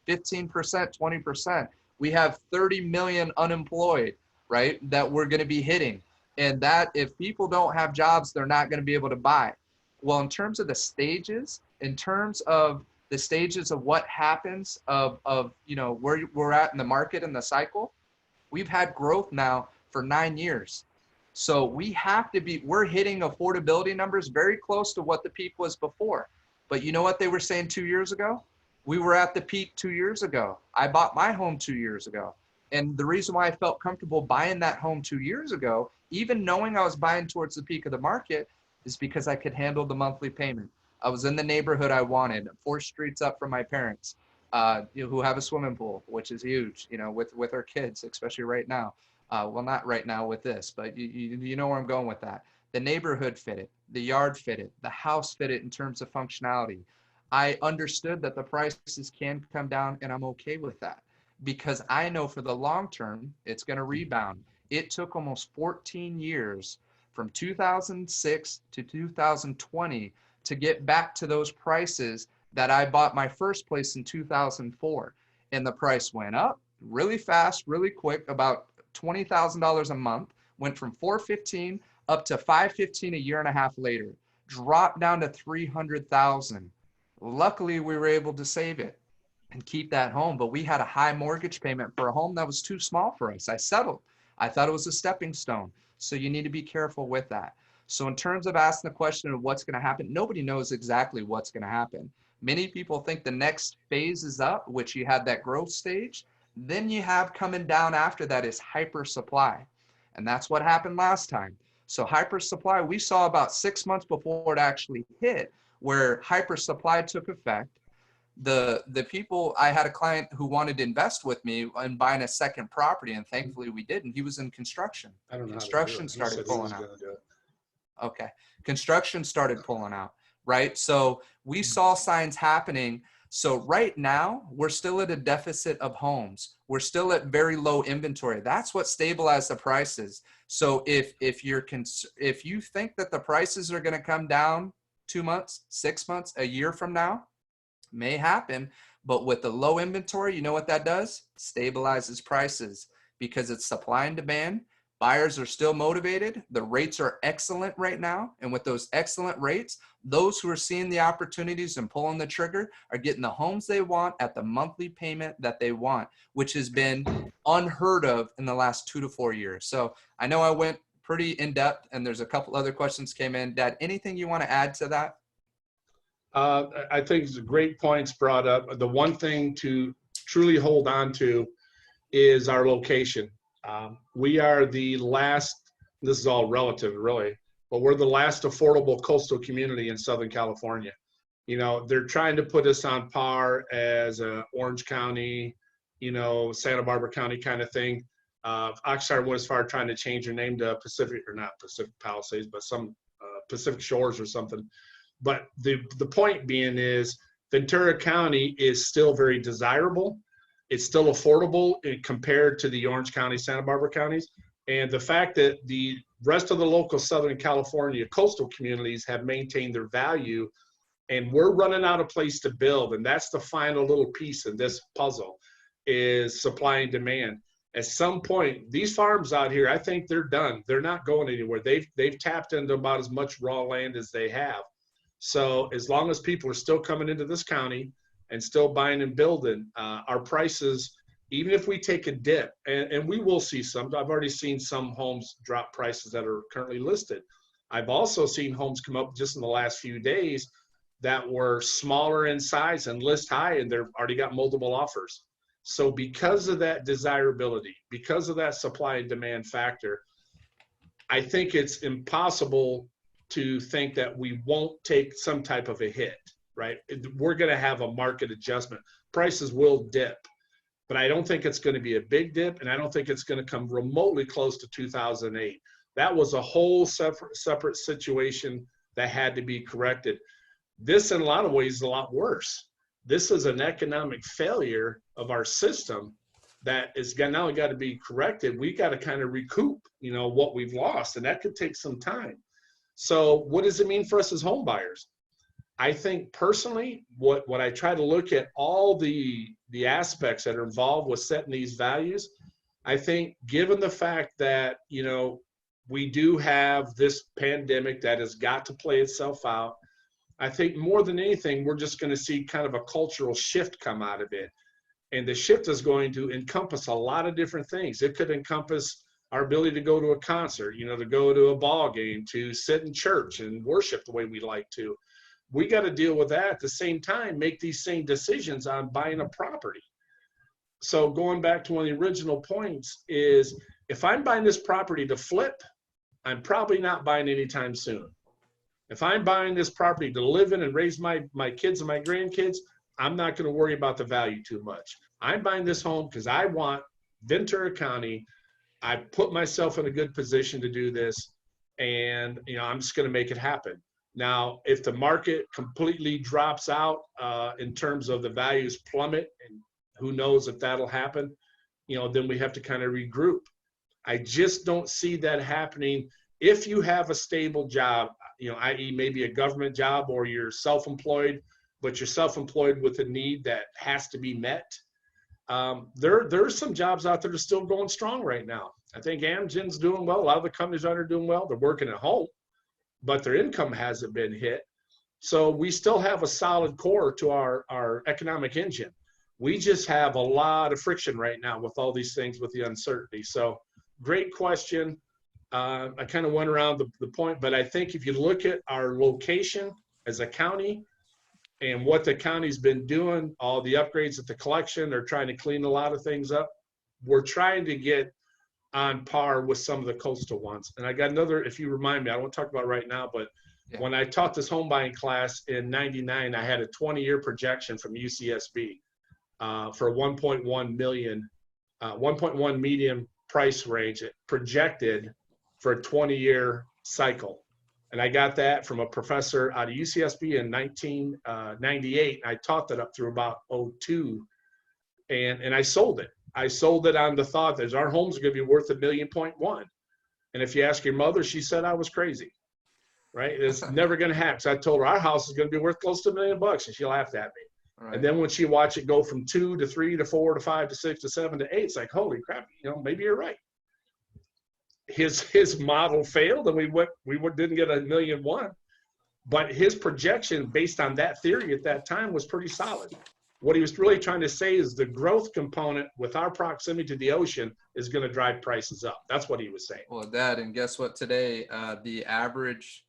15%, 20%. We have 30 million unemployed, right, that we're going to be hitting. And that if people don't have jobs, they're not going to be able to buy. Well, in terms of the stages, in terms of the stages of what happens of you know, where we're at in the market and the cycle, we've had growth now for 9 years. So we have to be, we're hitting affordability numbers very close to what the peak was before. But you know what they were saying 2 years ago? We were at the peak 2 years ago. I bought my home 2 years ago. And the reason why I felt comfortable buying that home 2 years ago, even knowing I was buying towards the peak of the market, is because I could handle the monthly payment. I was in the neighborhood I wanted, 4 streets up from my parents, who have a swimming pool, which is huge, you know, with our kids, especially right now. Well, not right now with this, but you know where I'm going with that. The neighborhood fit it, the yard fit it, the house fit it in terms of functionality. I understood that the prices can come down, and I'm okay with that, because I know for the long term, it's going to rebound. It took almost 14 years from 2006 to 2020 to get back to those prices that I bought my first place in 2004. And the price went up really fast, really quick, about $20,000 a month, went from $415 up to $515 a year and a half later, dropped down to $300,000. Luckily, we were able to save it and keep that home, but we had a high mortgage payment for a home that was too small for us. I settled. I thought it was a stepping stone. So you need to be careful with that. So in terms of asking the question of what's going to happen, nobody knows exactly what's going to happen. Many people think the next phase is up, which you had that growth stage. Then you have coming down after that is hyper supply. And that's what happened last time. So hyper supply, we saw about 6 months before it actually hit, where hyper supply took effect. The people, I had a client who wanted to invest with me in buying a second property, and thankfully we did, and he was in construction. I don't know Construction started pulling out. Do it. Okay. Construction started pulling out, right? So we saw signs happening. So right now, we're still at a deficit of homes. We're still at very low inventory. That's what stabilized the prices. So if you think that the prices are going to come down 2 months, 6 months, a year from now, may happen. But with the low inventory, you know what that does? Stabilizes prices, because it's supply and demand. Buyers are still motivated. The rates are excellent right now. And with those excellent rates, those who are seeing the opportunities and pulling the trigger are getting the homes they want at the monthly payment that they want, which has been unheard of in the last 2 to 4 years. So I know I went pretty in depth, and there's a couple other questions came in. Dad, anything you want to add to that? I think it's great points brought up. The one thing to truly hold on to is our location. We are the last, this is all relative really, but we're the last affordable coastal community in Southern California. You know, they're trying to put us on par as Orange County, you know, Santa Barbara County kind of thing. Oxnard went as far trying to change their name to Pacific, or not Pacific Palisades, but some Pacific Shores or something. But the point being is Ventura County is still very desirable. It's still affordable compared to the Orange County, Santa Barbara counties. And the fact that the rest of the local Southern California coastal communities have maintained their value, and we're running out of place to build. And that's the final little piece in this puzzle, is supply and demand. At some point, these farms out here, I think they're done. They're not going anywhere. They've tapped into about as much raw land as they have. So as long as people are still coming into this county and still buying and building, our prices, even if we take a dip, and we will see some, I've already seen some homes drop prices that are currently listed. I've also seen homes come up just in the last few days that were smaller in size and list high, and they've already got multiple offers. So because of that desirability, because of that supply and demand factor, I think it's impossible to think that we won't take some type of a hit, right? We're going to have a market adjustment. Prices will dip, but I don't think it's going to be a big dip, and I don't think it's going to come remotely close to 2008. That was a whole separate situation that had to be corrected. This, in a lot of ways, is a lot worse. This is an economic failure of our system that is not only got to be corrected, we got to kind of recoup, you know, what we've lost, and that could take some time. So what does it mean for us as home buyers? I think personally, what I try to look at all the aspects that are involved with setting these values. I think given the fact that, you know, we do have this pandemic that has got to play itself out, I think more than anything, we're just going to see kind of a cultural shift come out of it. And the shift is going to encompass a lot of different things. It could encompass our ability to go to a concert, you know, to go to a ball game, to sit in church and worship the way we like to. We got to deal with that at the same time, make these same decisions on buying a property. So going back to one of the original points is, if I'm buying this property to flip, I'm probably not buying anytime soon. If I'm buying this property to live in and raise my kids and my grandkids, I'm not going to worry about the value too much. I'm buying this home because I want Ventura County. I put myself in a good position to do this, and you know, I'm just going to make it happen. Now, if the market completely drops out in terms of the values plummet, and who knows if that'll happen, you know, then we have to kind of regroup. I just don't see that happening. If you have a stable job, you know, i.e. maybe a government job, or you're self-employed, but you're self-employed with a need that has to be met. There's some jobs out there that are still going strong right now. I think Amgen's doing well. A lot of the companies out there are doing well. They're working at home, but their income hasn't been hit. So we still have a solid core to our economic engine. We just have a lot of friction right now with all these things, with the uncertainty. So great question. I kind of went around the point, but I think if you look at our location as a county and what the county's been doing, all the upgrades at the collection, they're trying to clean a lot of things up. We're trying to get on par with some of the coastal ones. And I got another, if you remind me, I don't want to talk about it right now, but yeah, when I taught this home buying class in '99, I had a 20-year projection from UCSB for 1.1 million, 1.1 median price range projected for a 20-year cycle. And I got that from a professor out of UCSB in 1998. I taught that up through about 02, and I sold it. I sold it on the thought that our homes are going to be worth $1.1 million. And if you ask your mother, she said I was crazy, right? It's never going to happen. So I told her our house is going to be worth close to $1 million, and she laughed at me. Right. And then when she watched it go from 2 to 3 to 4 to 5 to 6 to 7 to 8, it's like, holy crap, you know, maybe you're right. His model failed, and we didn't get $1.1 million, but his projection based on that theory at that time was pretty solid. What he was really trying to say is the growth component with our proximity to the ocean is going to drive prices up. That's what he was saying. Well, Dad, and guess what? Today, the average,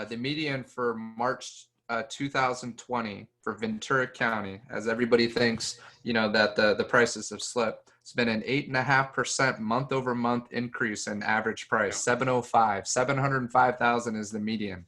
the median for March 2020 for Ventura County, as everybody thinks, you know, that the prices have slipped. It's been an 8.5% month over month increase in average price. 705, 705,000 is the median.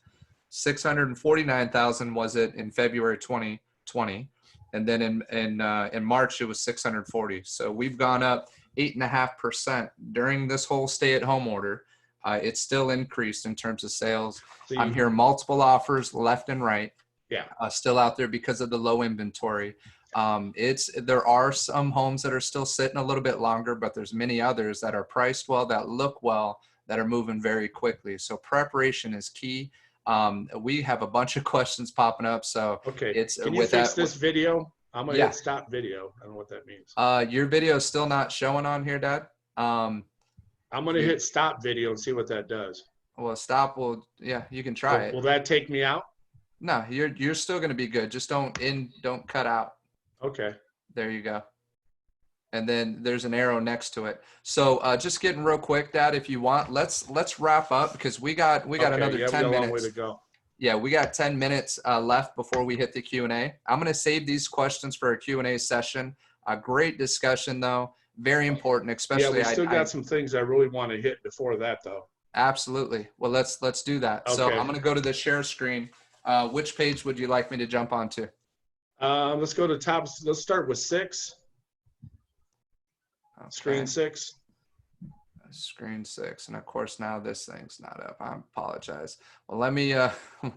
649,000 was it in February 2020, and then in March it was 640. So we've gone up 8.5% during this whole stay-at-home order. It's still increased in terms of sales. I'm hearing multiple offers left and right. Still out there because of the low inventory. There are some homes that are still sitting a little bit longer, but there's many others that are priced well, that look well, that are moving very quickly. So preparation is key. We have a bunch of questions popping up. So can you fix this video? I'm gonna hit stop video. I don't know what that means. Your video is still not showing on here, Dad. I'm gonna hit stop video and see what that does. Well, stop will, you can try it. Will that take me out? No, you're still gonna be good. Just don't cut out. Okay. There you go. And then there's an arrow next to it. So just getting real quick, Dad, if you want, let's wrap up because we got another 10 minutes. A long way to go. Yeah, we got 10 minutes left before we hit the Q&A. I'm going to save these questions for a Q&A session. A great discussion, though. Very important, especially. Yeah, we still got some things I really want to hit before that, though. Absolutely. Well, let's do that. Okay. So I'm going to go to the share screen. Which page would you like me to jump onto? Let's go to top. Let's start with 6. Okay. Screen 6. Screen 6, and of course now this thing's not up. I apologize. Well, let me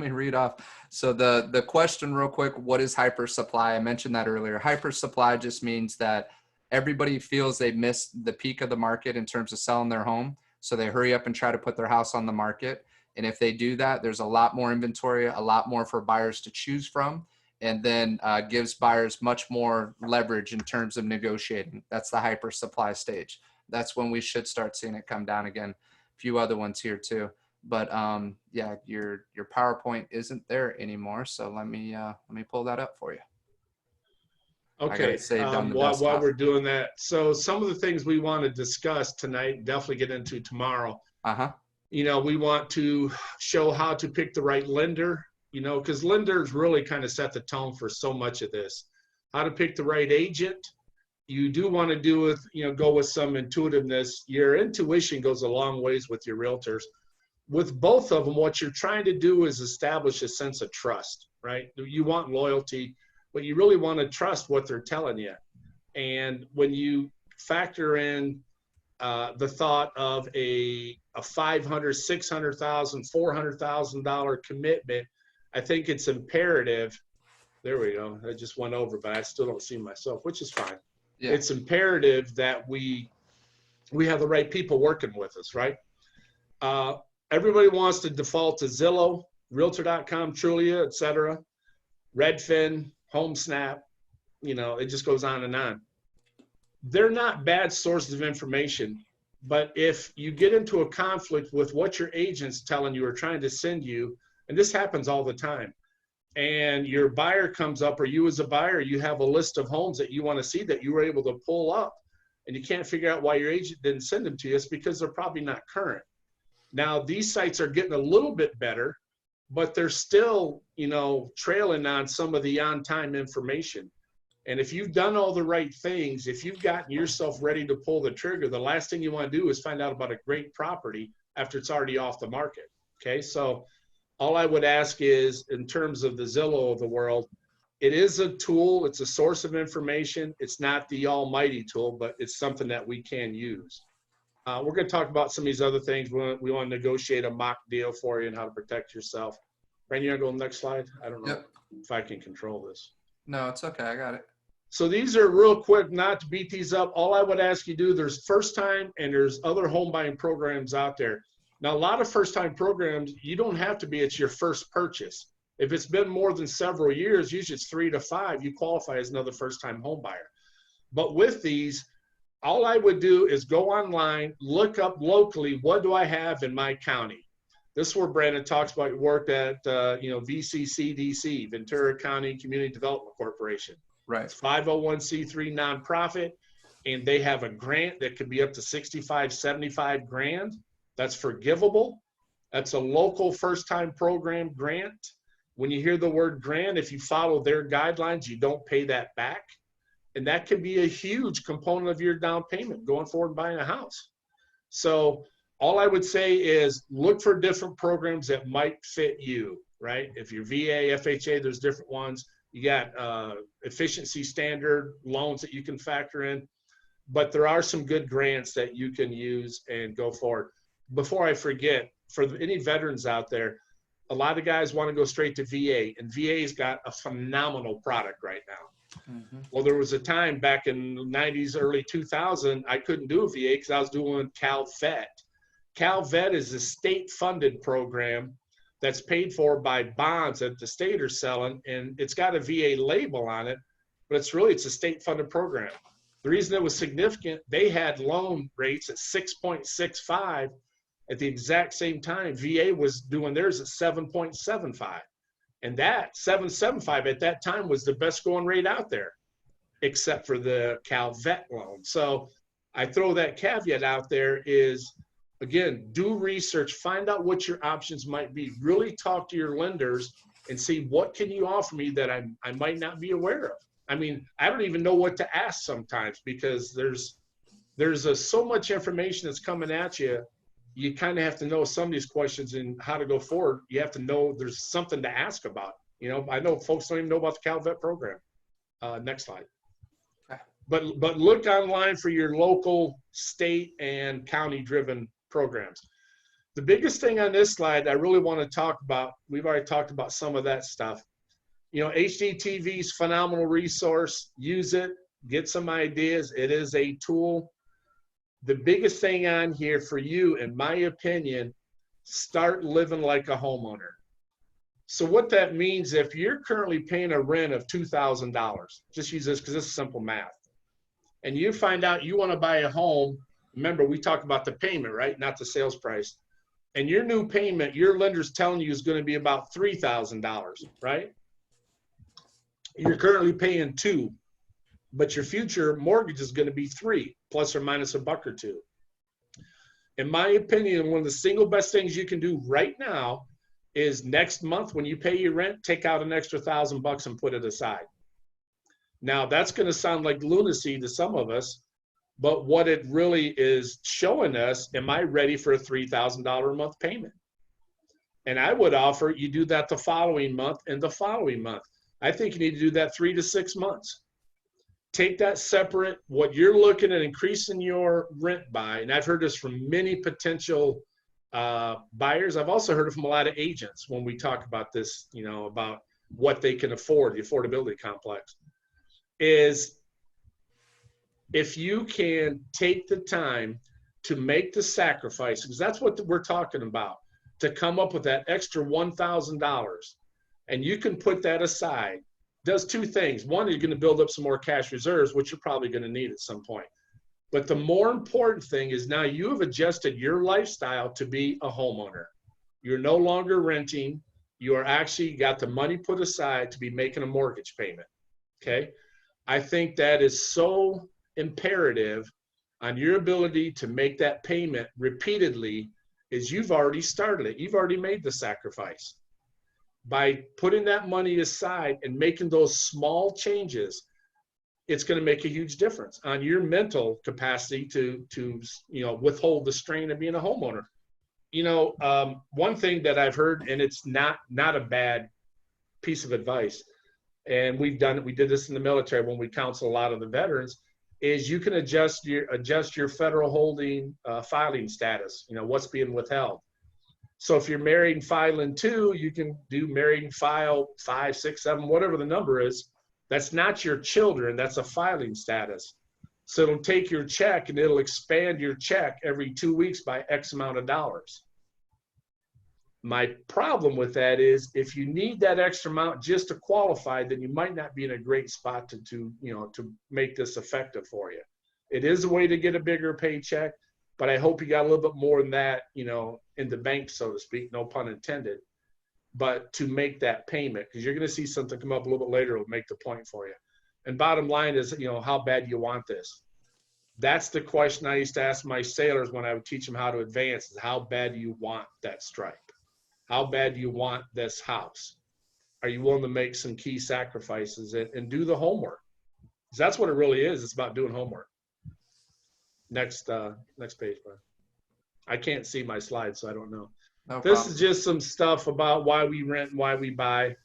read off. So the question real quick: what is hyper supply? I mentioned that earlier. Hyper supply just means that everybody feels they missed the peak of the market in terms of selling their home, so they hurry up and try to put their house on the market. And if they do that, there's a lot more inventory, a lot more for buyers to choose from, and then gives buyers much more leverage in terms of negotiating. That's the hyper supply stage. That's when we should start seeing it come down again. A few other ones here too. But yeah, your PowerPoint isn't there anymore. So let me pull that up for you. Okay. While we're doing that, so some of the things we want to discuss tonight, definitely get into tomorrow. You know, we want to show how to pick the right lender. You know, because lenders really kind of set the tone for so much of this. How to pick the right agent. You do want to do with, go with some intuitiveness. Your intuition goes a long ways with your realtors. With both of them, what you're trying to do is establish a sense of trust, right? You want loyalty, but you really want to trust what they're telling you. And when you factor in the thought of a $500,000, $600,000, $400,000 commitment, I think it's imperative. There we go. I just went over, but I still don't see myself, which is fine. Yeah. It's imperative that we have the right people working with us, right? Everybody wants to default to Zillow, Realtor.com, Trulia, etc., Redfin, HomeSnap. It just goes on and on. They're not bad sources of information, but if you get into a conflict with what your agent's telling you or trying to send you, and this happens all the time, and your buyer comes up, or you as a buyer, you have a list of homes that you want to see that you were able to pull up, and you can't figure out why your agent didn't send them to you. It's because they're probably not current. Now, these sites are getting a little bit better, but they're still, trailing on some of the on-time information. And if you've done all the right things, if you've gotten yourself ready to pull the trigger, the last thing you want to do is find out about a great property after it's already off the market. Okay, so all I would ask is, in terms of the Zillow of the world, it is a tool. It's a source of information. It's not the almighty tool, but it's something that we can use. We're going to talk about some of these other things. We want to negotiate a mock deal for you and how to protect yourself. Brandon, you want to go to the next slide? I don't know if I can control this. No, it's okay. I got it. So these are real quick, not to beat these up. All I would ask you to do, there's first time and there's other home buying programs out there. Now, a lot of first-time programs, you don't have to be, it's your first purchase. If it's been more than several years, usually it's 3 to 5, you qualify as another first-time home buyer. But with these, all I would do is go online, look up locally, what do I have in my county? This is where Brandon talks about, worked at, VCCDC, Ventura County Community Development Corporation. Right. It's 501c3 nonprofit, and they have a grant that could be up to 65, 75 grand. That's forgivable. That's a local first-time program grant. When you hear the word grant, if you follow their guidelines, you don't pay that back. And that can be a huge component of your down payment going forward and buying a house. So all I would say is look for different programs that might fit you, right? If you're VA, FHA, there's different ones. You got efficiency standard loans that you can factor in, but there are some good grants that you can use and go forward. Before I forget, for any veterans out there, a lot of guys want to go straight to VA, and VA's got a phenomenal product right now. Mm-hmm. Well, there was a time back in the 90s, early 2000, I couldn't do a VA because I was doing CalVet. CalVet is a state-funded program that's paid for by bonds that the state are selling, and it's got a VA label on it, but it's a state-funded program. The reason it was significant, they had loan rates at 6.65. At the exact same time, VA was doing theirs at 7.75. And that 7.75 at that time was the best going rate out there, except for the CalVet loan. So I throw that caveat out there is, again, do research, find out what your options might be. Really talk to your lenders and see what can you offer me that I might not be aware of. I mean, I don't even know what to ask sometimes because there's so much information that's coming at you. You kind of have to know some of these questions and how to go forward. You have to know there's something to ask about. You know, I know folks don't even know about the CalVet program. Next slide. Okay. But look online for your local, state, and county-driven programs. The biggest thing on this slide I really want to talk about, we've already talked about some of that stuff. You know, HDTV's phenomenal resource. Use it. Get some ideas. It is a tool. The biggest thing on here for you, in my opinion, start living like a homeowner. So what that means, if you're currently paying a rent of $2,000, just use this because this is simple math, and you find out you want to buy a home, remember we talked about the payment, right? Not the sales price. And your new payment, your lender's telling you is going to be about $3,000, right? You're currently paying $2,000. But your future mortgage is going to be $3,000 plus or minus $1 or $2. In my opinion, one of the single best things you can do right now is next month when you pay your rent, take out an extra $1,000 and put it aside. Now that's going to sound like lunacy to some of us, but what it really is showing us, am I ready for a $3,000 a month payment? And I would offer you do that the following month and the following month. I think you need to do that 3 to 6 months. Take that separate, what you're looking at increasing your rent by, and I've heard this from many potential buyers. I've also heard it from a lot of agents when we talk about this, you know, about what they can afford, the affordability complex, is if you can take the time to make the sacrifice, because that's what we're talking about, to come up with that extra $1,000, and you can put that aside, does two things. One, you're going to build up some more cash reserves, which you're probably going to need at some point. But the more important thing is now you have adjusted your lifestyle to be a homeowner. You're no longer renting. You are actually got the money put aside to be making a mortgage payment. Okay. I think that is so imperative on your ability to make that payment repeatedly is you've already started it. You've already made the sacrifice. By putting that money aside and making those small changes, it's going to make a huge difference on your mental capacity to you know, withhold the strain of being a homeowner. You know, one thing that I've heard, and it's not a bad piece of advice, and we did this in the military when we counsel a lot of the veterans, is you can adjust your federal holding filing status, you know, what's being withheld. So if you're married and filing 2, you can do married and file 5, 6, 7, whatever the number is. That's not your children. That's a filing status. So it'll take your check and it'll expand your check every 2 weeks by X amount of dollars. My problem with that is if you need that extra amount just to qualify, then you might not be in a great spot to make this effective for you. It is a way to get a bigger paycheck, but I hope you got a little bit more than that, you know, in the bank, so to speak, no pun intended, but to make that payment, because you're going to see something come up a little bit later will make the point for you. And bottom line is, you know, how bad do you want this? That's the question I used to ask my sailors when I would teach them how to advance is how bad do you want that stripe? How bad do you want this house? Are you willing to make some key sacrifices and do the homework? That's what it really is. It's about doing homework. Next page, bud. I can't see my slides, so I don't know. No This problem. is just some stuff about why we rent and why we buy.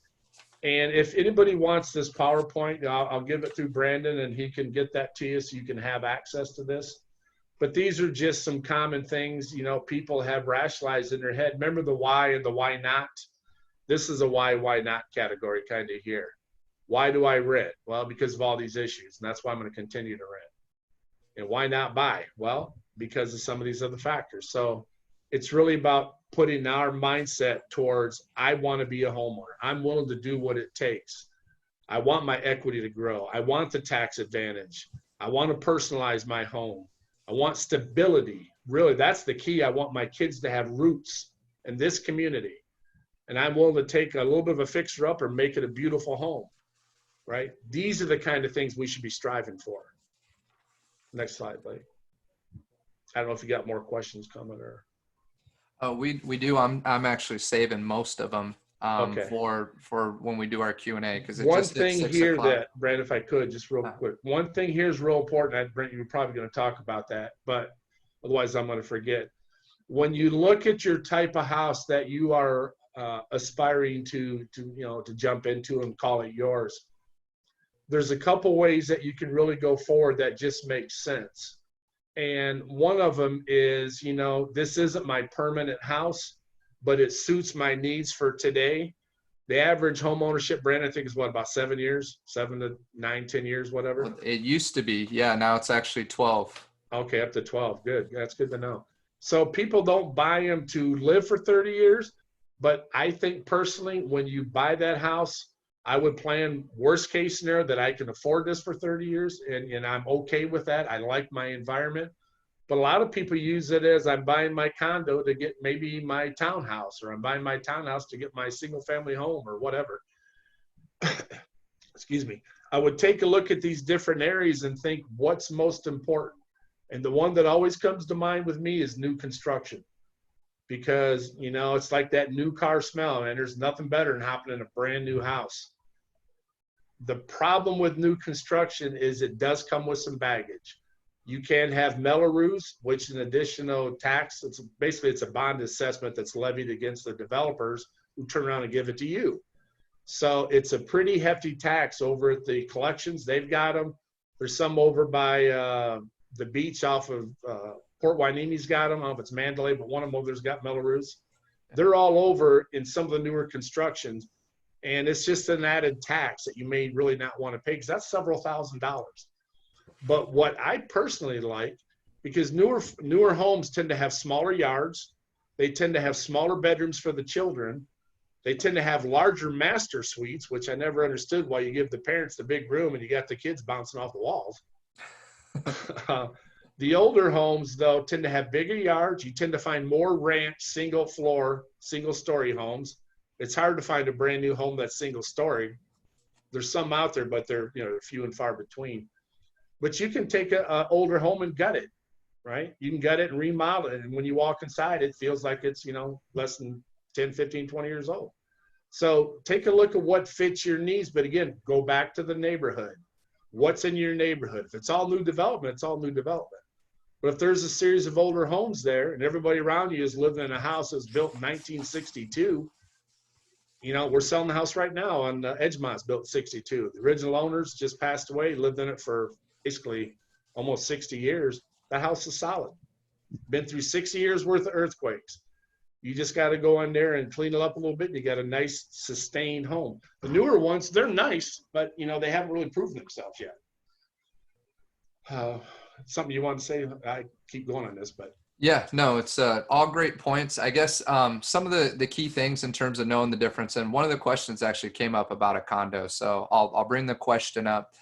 And if anybody wants this PowerPoint, I'll give it through Brandon and he can get that to you so you can have access to this. But these are just some common things, you know, people have rationalized in their head. Remember the why and the why not? This is a why not category kind of here. Why do I rent? Well, because of all these issues, and that's why I'm going to continue to rent. And why not buy? Well, because of some of these other factors. So it's really about putting our mindset towards, I want to be a homeowner. I'm willing to do what it takes. I want my equity to grow. I want the tax advantage. I want to personalize my home. I want stability. Really, that's the key. I want my kids to have roots in this community. And I'm willing to take a little bit of a fixer-upper, make it a beautiful home, right? These are the kind of things we should be striving for. Next slide, buddy. I don't know if you got more questions coming or. Oh, we do. I'm actually saving most of them Okay. for when we do our Q&A, because One thing here that, Brad, if I could, just real quick, one thing here is real important. Brent, you're probably going to talk about that, but otherwise I'm going to forget. When you look at your type of house that you are aspiring to jump into and call it yours, there's a couple ways that you can really go forward that just makes sense. And one of them is, you know, this isn't my permanent house, but it suits my needs for today. The average home ownership, Brandon, I think is what, about 7 years, 7 to 9, 10 years, whatever. It used to be, yeah. Now it's actually 12. Okay, up to 12. Good. That's good to know. So people don't buy them to live for 30 years, but I think personally, when you buy that house, I would plan worst case scenario that I can afford this for 30 years, and I'm okay with that. I like my environment. But a lot of people use it as, I'm buying my condo to get maybe my townhouse, or I'm buying my townhouse to get my single family home or whatever. Excuse me. I would take a look at these different areas and think what's most important. And the one that always comes to mind with me is new construction. Because, you know, it's like that new car smell, and there's nothing better than hopping in a brand new house. The problem with new construction is it does come with some baggage. You can have Melrose, which is an additional tax. It's a bond assessment that's levied against the developers who turn around and give it to you. So it's a pretty hefty tax over at the collections. They've got them. There's some over by the beach off of Port Huenemi's got them. I don't know if it's Mandalay, but one of them over there's got Melrose. They're all over in some of the newer constructions. And it's just an added tax that you may really not want to pay, because that's several $1,000s. But what I personally like, because newer homes tend to have smaller yards, they tend to have smaller bedrooms for the children, they tend to have larger master suites, which I never understood why you give the parents the big room and you got the kids bouncing off the walls. The older homes, though, tend to have bigger yards. You tend to find more ranch, single story homes. It's hard to find a brand new home that's single story. There's some out there, but they're few and far between. But you can take an older home and gut it, right? You can gut it and remodel it. And when you walk inside, it feels like it's, less than 10, 15, 20 years old. So take a look at what fits your needs. But again, go back to the neighborhood. What's in your neighborhood? If it's all new development, it's all new development. But if there's a series of older homes there and everybody around you is living in a house that was built in 1962, we're selling the house right now on Edgemont's built in 62. The original owners just passed away, lived in it for basically almost 60 years. That house is solid. Been through 60 years worth of earthquakes. You just got to go in there and clean it up a little bit, and you got a nice, sustained home. The newer ones, they're nice, but, they haven't really proven themselves yet. Something you want to say? I keep going on this, but. Yeah, no, it's all great points. I guess some of the key things in terms of knowing the difference, and one of the questions actually came up about a condo. So I'll bring the question up.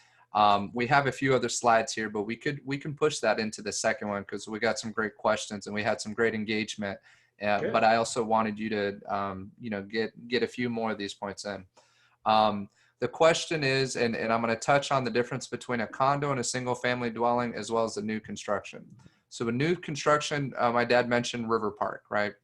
We have a few other slides here, but we can push that into the second one because we got some great questions and we had some great engagement. Okay. But I also wanted you to get a few more of these points in. The question is, and I'm going to touch on the difference between a condo and a single family dwelling, as well as the new construction. So with new construction, my dad mentioned River Park, right?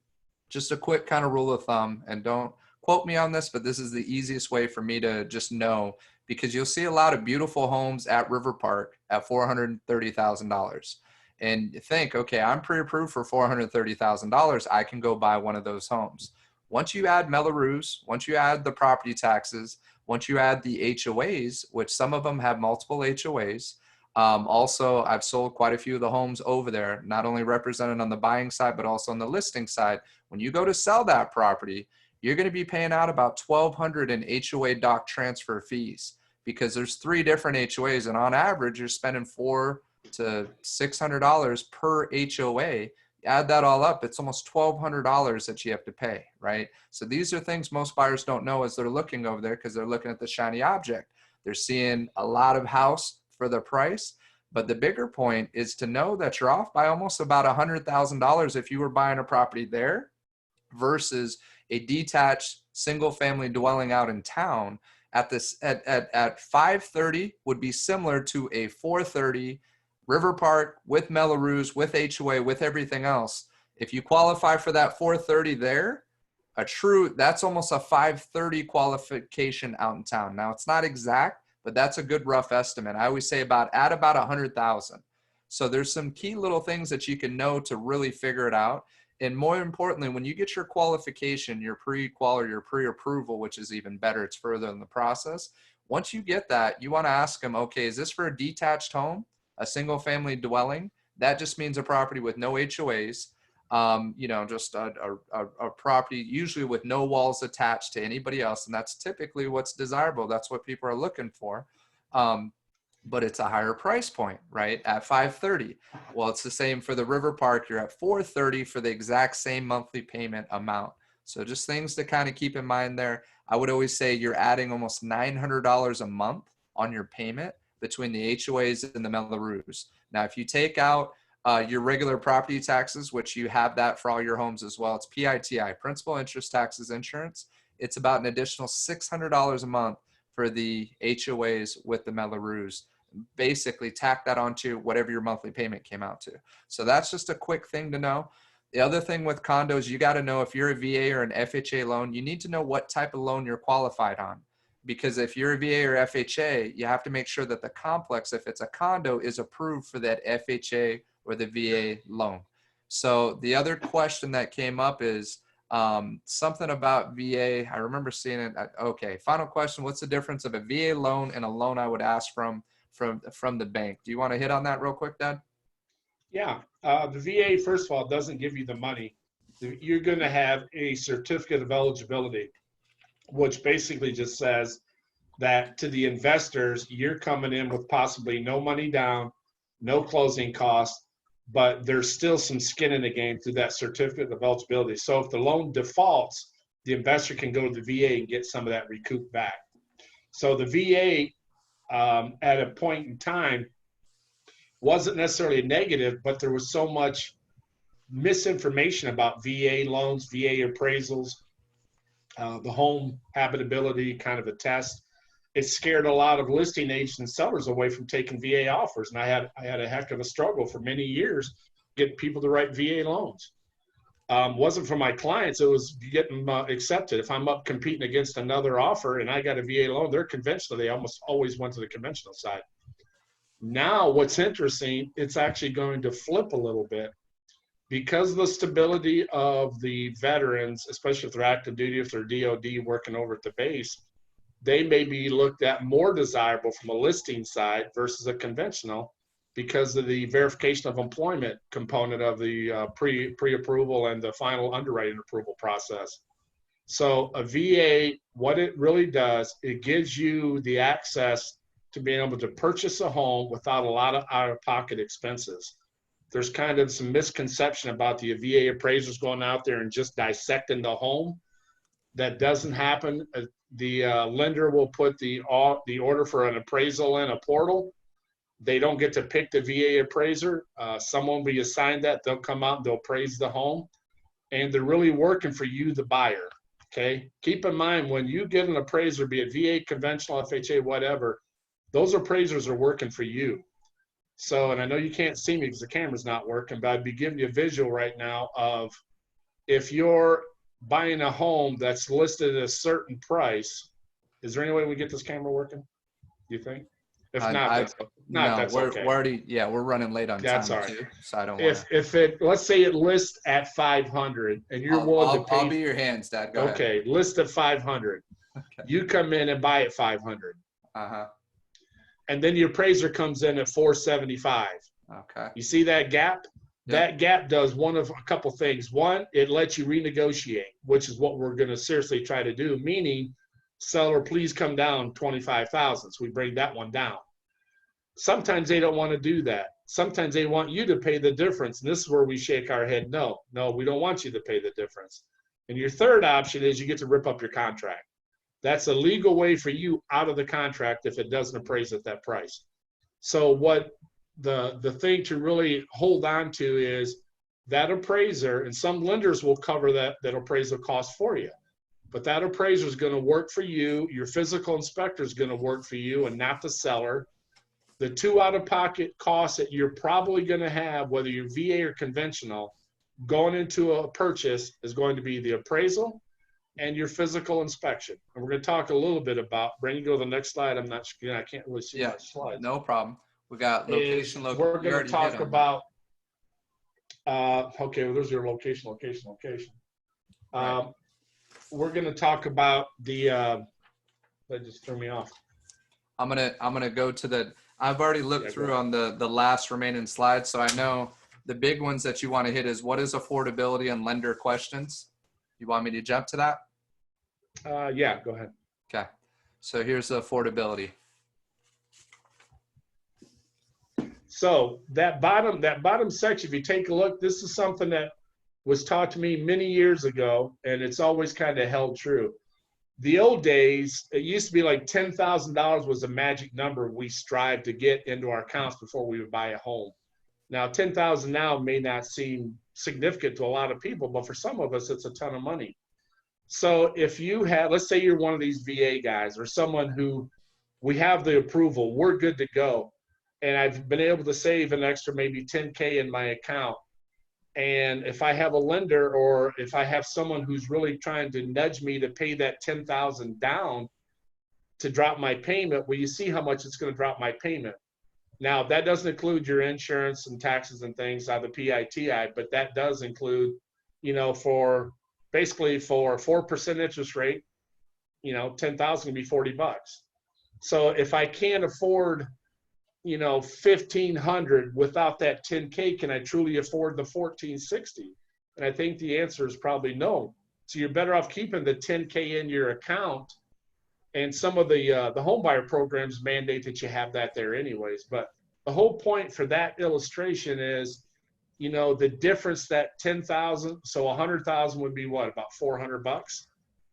Just a quick kind of rule of thumb, and don't quote me on this, but this is the easiest way for me to just know, because you'll see a lot of beautiful homes at River Park at $430,000. And you think, okay, I'm pre-approved for $430,000. I can go buy one of those homes. Once you add Melrose, once you add the property taxes, once you add the HOAs, which some of them have multiple HOAs. Also, I've sold quite a few of the homes over there, not only represented on the buying side, but also on the listing side. When you go to sell that property, you're going to be paying out about $1,200 in HOA doc transfer fees, because there's 3 different HOAs, and on average, you're spending $400 to $600 per HOA. Add that all up, it's almost $1,200 that you have to pay, right? So these are things most buyers don't know as they're looking over there, because they're looking at the shiny object. They're seeing a lot of house for the price, but the bigger point is to know that you're off by almost about $100,000 if you were buying a property there versus a detached single family dwelling out in town. At 530 would be similar to a 430 River Park with Melrose, with HOA, with everything else. If you qualify for that 430 there, that's almost a 530 qualification out in town. Now, it's not exact, but that's a good rough estimate. I always say about 100,000. So there's some key little things that you can know to really figure it out. And more importantly, when you get your qualification, your pre-qual or your pre-approval, which is even better, it's further in the process. Once you get that, you want to ask them, okay, is this for a detached home, a single family dwelling? That just means a property with no HOAs, just a property usually with no walls attached to anybody else. And that's typically what's desirable. That's what people are looking for. But it's a higher price point, right? At 530. Well, it's the same for the River Park. You're at 430 for the exact same monthly payment amount. So just things to kind of keep in mind there. I would always say you're adding almost $900 a month on your payment between the HOAs and the Melrose. Now, if you take out your regular property taxes, which you have that for all your homes as well, it's PITI, principal, interest, taxes, insurance. It's about an additional $600 a month for the HOAs with the Melrose. Basically tack that onto whatever your monthly payment came out to. So that's just a quick thing to know. The other thing with condos, you got to know if you're a VA or an FHA loan, you need to know what type of loan you're qualified on. Because if you're a VA or FHA, you have to make sure that the complex, if it's a condo, is approved for that FHA or the VA loan. So the other question that came up is something about VA. I remember seeing it. Okay, final question. What's the difference of a VA loan and a loan I would ask from the bank? Do you want to hit on that real quick, Dad? Yeah, the VA, first of all, doesn't give you the money. You're going to have a certificate of eligibility, which basically just says that to the investors, you're coming in with possibly no money down, no closing costs, but there's still some skin in the game through that certificate of eligibility. So if the loan defaults, the investor can go to the VA and get some of that recouped back. So the VA, at a point in time, wasn't necessarily negative, but there was so much misinformation about VA loans, VA appraisals, the home habitability kind of a test. It scared a lot of listing agents and sellers away from taking VA offers. And I had a heck of a struggle for many years getting people to write VA loans. Wasn't for my clients, it was getting accepted. If I'm up competing against another offer and I got a VA loan, they're conventional. They almost always went to the conventional side. Now, what's interesting, it's actually going to flip a little bit because of the stability of the veterans, especially if they're active duty, if they're DOD working over at the base, they may be looked at more desirable from a listing side versus a conventional because of the verification of employment component of the pre-approval and the final underwriting approval process. So a VA, what it really does, it gives you the access to being able to purchase a home without a lot of out-of-pocket expenses. There's kind of some misconception about the VA appraisers going out there and just dissecting the home. That doesn't happen. The lender will put the order for an appraisal in a portal. They don't get to pick the VA appraiser. Someone will be assigned that. They'll come out and they'll appraise the home. And they're really working for you, the buyer. Okay? Keep in mind, when you get an appraiser, be it VA, conventional, FHA, whatever, those appraisers are working for you. So, and I know you can't see me because the camera's not working, but I'd be giving you a visual right now of if you're buying a home that's listed at a certain price. Is there any way we get this camera working? Do you think? If not, No, that's we're okay. already, yeah, we're running late on That's time all right. too, so I don't want to. If it, let's say it lists at 500 and you're willing to I'll pay, be your hands, Dad. Go ahead. okay, list at 500. Okay. You come in and buy at 500. Uh-huh. And then the appraiser comes in at 475. Okay. You see that gap? Yep. That gap does one of a couple things. One, it lets you renegotiate, which is what we're going to seriously try to do, meaning, seller, please come down 25,000. So we bring that one down. Sometimes they don't want to do that. Sometimes they want you to pay the difference. And this is where we shake our head. No, we don't want you to pay the difference. And your third option is you get to rip up your contract. That's a legal way for you out of the contract if it doesn't appraise at that price. So what the thing to really hold on to is that appraiser, and some lenders will cover that appraisal cost for you. But that appraiser is going to work for you. Your physical inspector is going to work for you and not the seller. The two out-of-pocket costs that you're probably going to have, whether you're VA or conventional, going into a purchase is going to be the appraisal and your physical inspection. And we're going to talk a little bit about, Brandon, go to the next slide. I'm not, I can't really see my slides. No problem. We got location. We're going to talk about, okay, well, there's your location. Right. We're going to talk about the, that just threw me off. I'm gonna go to the, I've already looked through on the last remaining slides, so I know the big ones that you want to hit is what is affordability and lender questions. You want me to jump to that? Yeah, go ahead. Okay, so here's the affordability. So that bottom section, if you take a look, this is something that was taught to me many years ago, and it's always kind of held true. The old days, it used to be like $10,000 was a magic number we strive to get into our accounts before we would buy a home. Now, $10,000 now may not seem significant to a lot of people, but for some of us, it's a ton of money. So if you have, let's say you're one of these VA guys or someone who we have the approval, we're good to go. And I've been able to save an extra maybe 10K in my account. And if I have a lender or if I have someone who's really trying to nudge me to pay that 10,000 down to drop my payment, well, you see how much it's going to drop my payment. Now, that doesn't include your insurance and taxes and things out of the PITI, but that does include, for basically for 4% interest rate, 10,000 can be $40. So if I can't afford 1,500 without that 10K, can I truly afford the 1,460? And I think the answer is probably no. So you're better off keeping the 10K in your account. And some of the home buyer programs mandate that you have that there anyways. But the whole point for that illustration is, the difference that 10,000, so 100,000 would be what, about $400?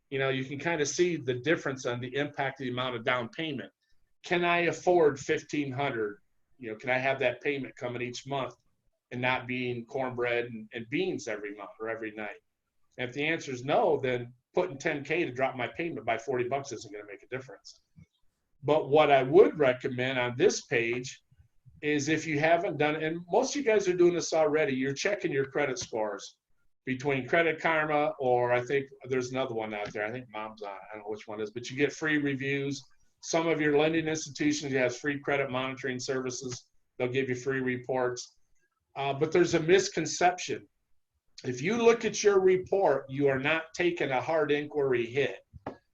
You can kind of see the difference on the impact of the amount of down payment. Can I afford 1,500? Can I have that payment coming each month and not being cornbread and beans every month or every night? And if the answer is no, then putting 10K to drop my payment by $40 isn't going to make a difference. But what I would recommend on this page is if you haven't done it, and most of you guys are doing this already, you're checking your credit scores between Credit Karma, or I think there's another one out there. I think Mom's on, I don't know which one it is, but you get free reviews. Some of your lending institutions have free credit monitoring services. They'll give you free reports. But there's a misconception. If you look at your report, you are not taking a hard inquiry hit.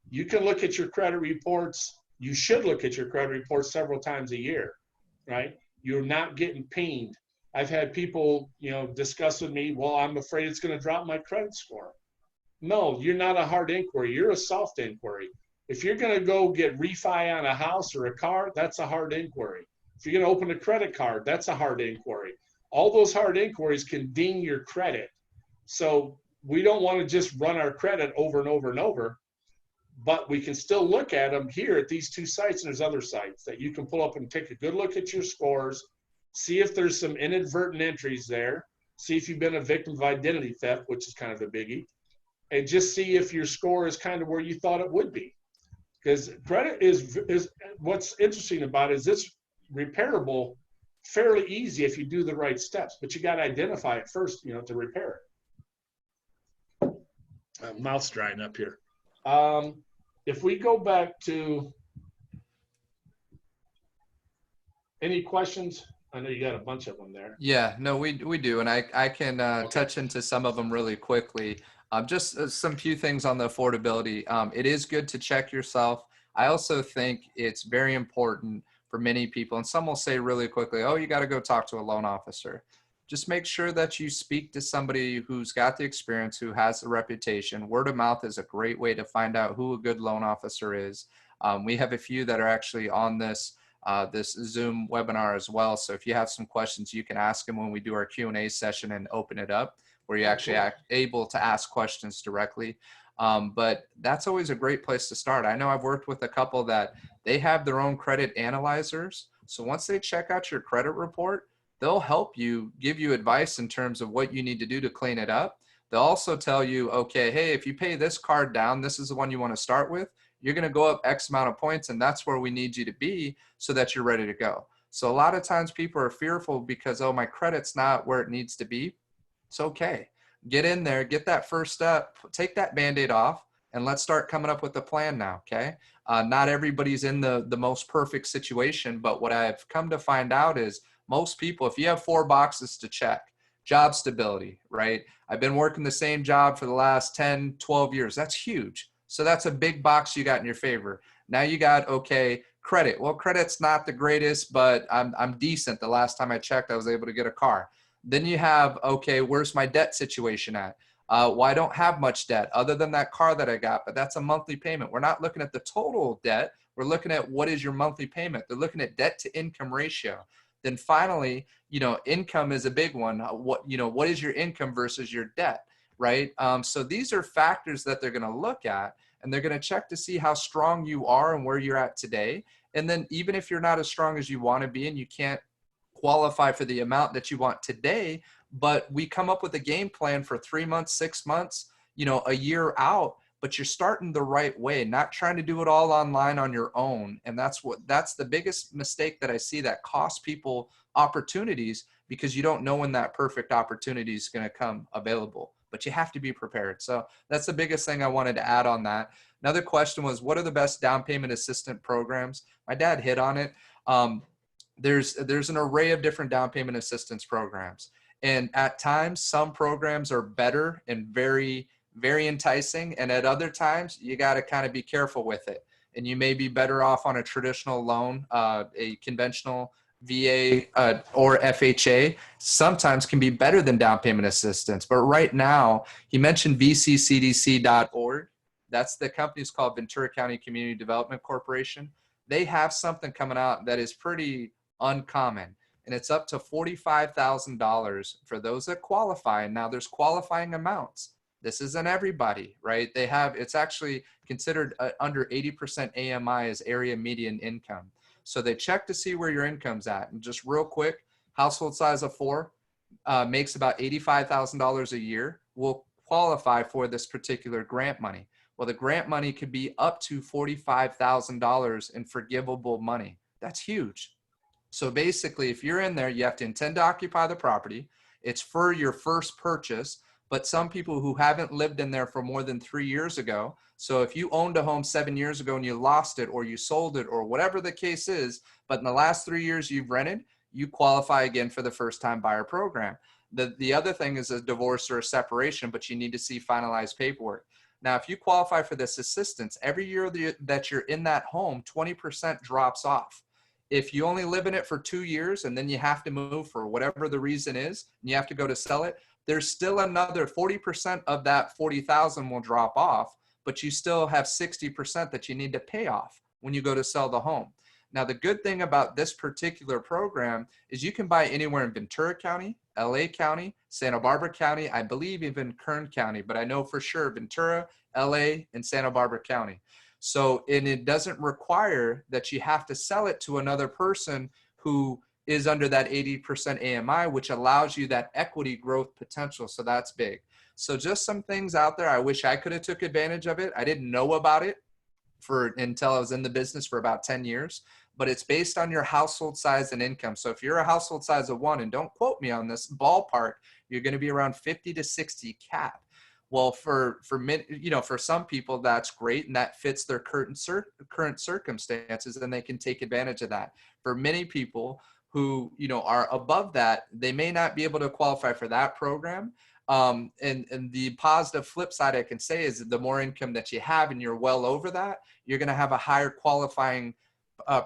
You can look at your credit reports. You should look at your credit reports several times a year, right? You're not getting pinged. I've had people, discuss with me, well, I'm afraid it's going to drop my credit score. No, you're not a hard inquiry. You're a soft inquiry. If you're going to go get refi on a house or a car, that's a hard inquiry. If you're going to open a credit card, that's a hard inquiry. All those hard inquiries can ding your credit. So we don't want to just run our credit over and over and over, but we can still look at them here at these two sites, and there's other sites that you can pull up and take a good look at your scores, see if there's some inadvertent entries there, see if you've been a victim of identity theft, which is kind of a biggie, and just see if your score is kind of where you thought it would be. Because credit is what's interesting about it is it's repairable fairly easy if you do the right steps, but you got to identify it first, to repair it. Mouth's drying up here. If we go back to any questions, I know you got a bunch of them there. Yeah, no, we do, and I can Okay. touch into some of them really quickly. Just some few things on the affordability. It is good to check yourself. I also think it's very important for many people, and some will say really quickly, "Oh, you got to go talk to a loan officer." Just make sure that you speak to somebody who's got the experience, who has the reputation. Word of mouth is a great way to find out who a good loan officer is. We have a few that are actually on this Zoom webinar as well. So if you have some questions, you can ask them when we do our Q&A session and open it up, where you actually able to ask questions directly. But that's always a great place to start. I know I've worked with a couple that they have their own credit analyzers. So once they check out your credit report, they'll help you, give you advice in terms of what you need to do to clean it up. They'll also tell you, okay, hey, if you pay this card down, this is the one you want to start with. You're going to go up X amount of points, and that's where we need you to be so that you're ready to go. So a lot of times people are fearful because, oh, my credit's not where it needs to be. It's okay. Get in there, get that first step, take that Band-Aid off, and let's start coming up with a plan now, okay? Not everybody's in the most perfect situation, but what I've come to find out is most people, if you have 4 boxes to check, job stability, right? I've been working the same job for the last 10, 12 years. That's huge. So that's a big box you got in your favor. Now you got, okay, credit. Well, credit's not the greatest, but I'm decent. The last time I checked, I was able to get a car. Then you have, okay, where's my debt situation at? Well, I don't have much debt other than that car that I got, but that's a monthly payment. We're not looking at the total debt. We're looking at what is your monthly payment. They're looking at debt to income ratio. Then finally, income is a big one. What is your income versus your debt, right? So these are factors that they're going to look at, and they're going to check to see how strong you are and where you're at today. And then even if you're not as strong as you want to be and you can't qualify for the amount that you want today, but we come up with a game plan for 3 months, 6 months, a year out, but you're starting the right way, not trying to do it all online on your own. And that's the biggest mistake that I see that costs people opportunities, because you don't know when that perfect opportunity is going to come available, but you have to be prepared. So that's the biggest thing I wanted to add on that. Another question was, what are the best down payment assistant programs? My dad hit on it. There's an array of different down payment assistance programs. And at times, some programs are better and very, very enticing. And at other times, you got to kind of be careful with it. And you may be better off on a traditional loan, a conventional VA or FHA sometimes can be better than down payment assistance. But right now, he mentioned vccdc.org. That's the company's called Ventura County Community Development Corporation. They have something coming out that is pretty uncommon, and it's up to $45,000 for those that qualify. And now there's qualifying amounts. This isn't everybody, right? It's actually considered under 80% AMI as area median income. So they check to see where your income's at. And just real quick, household size of 4 makes about $85,000 a year, will qualify for this particular grant money. Well, the grant money could be up to $45,000 in forgivable money. That's huge. So basically, if you're in there, you have to intend to occupy the property. It's for your first purchase, but some people who haven't lived in there for more than 3 years ago. So if you owned a home 7 years ago and you lost it, or you sold it, or whatever the case is, but in the last 3 years you've rented, you qualify again for the first time buyer program. The other thing is a divorce or a separation, but you need to see finalized paperwork. Now, if you qualify for this assistance, every year that you're in that home, 20% drops off. If you only live in it for 2 years and then you have to move for whatever the reason is, and you have to go to sell it, there's still another 40% of that 40,000 will drop off, but you still have 60% that you need to pay off when you go to sell the home. Now, the good thing about this particular program is you can buy anywhere in Ventura County, LA County, Santa Barbara County, I believe even Kern County, but I know for sure Ventura, LA, and Santa Barbara County. So, and it doesn't require that you have to sell it to another person who is under that 80% AMI, which allows you that equity growth potential. So that's big. So just some things out there. I wish I could have took advantage of it. I didn't know about it until I was in the business for about 10 years, but it's based on your household size and income. So if you're a household size of 1, and don't quote me on this, ballpark, you're going to be around 50 to 60 cap. Well, for many, for some people that's great and that fits their current circumstances, and they can take advantage of that. For many people who are above that, they may not be able to qualify for that program. And the positive flip side I can say is the more income that you have and you're well over that, you're going to have a higher qualifying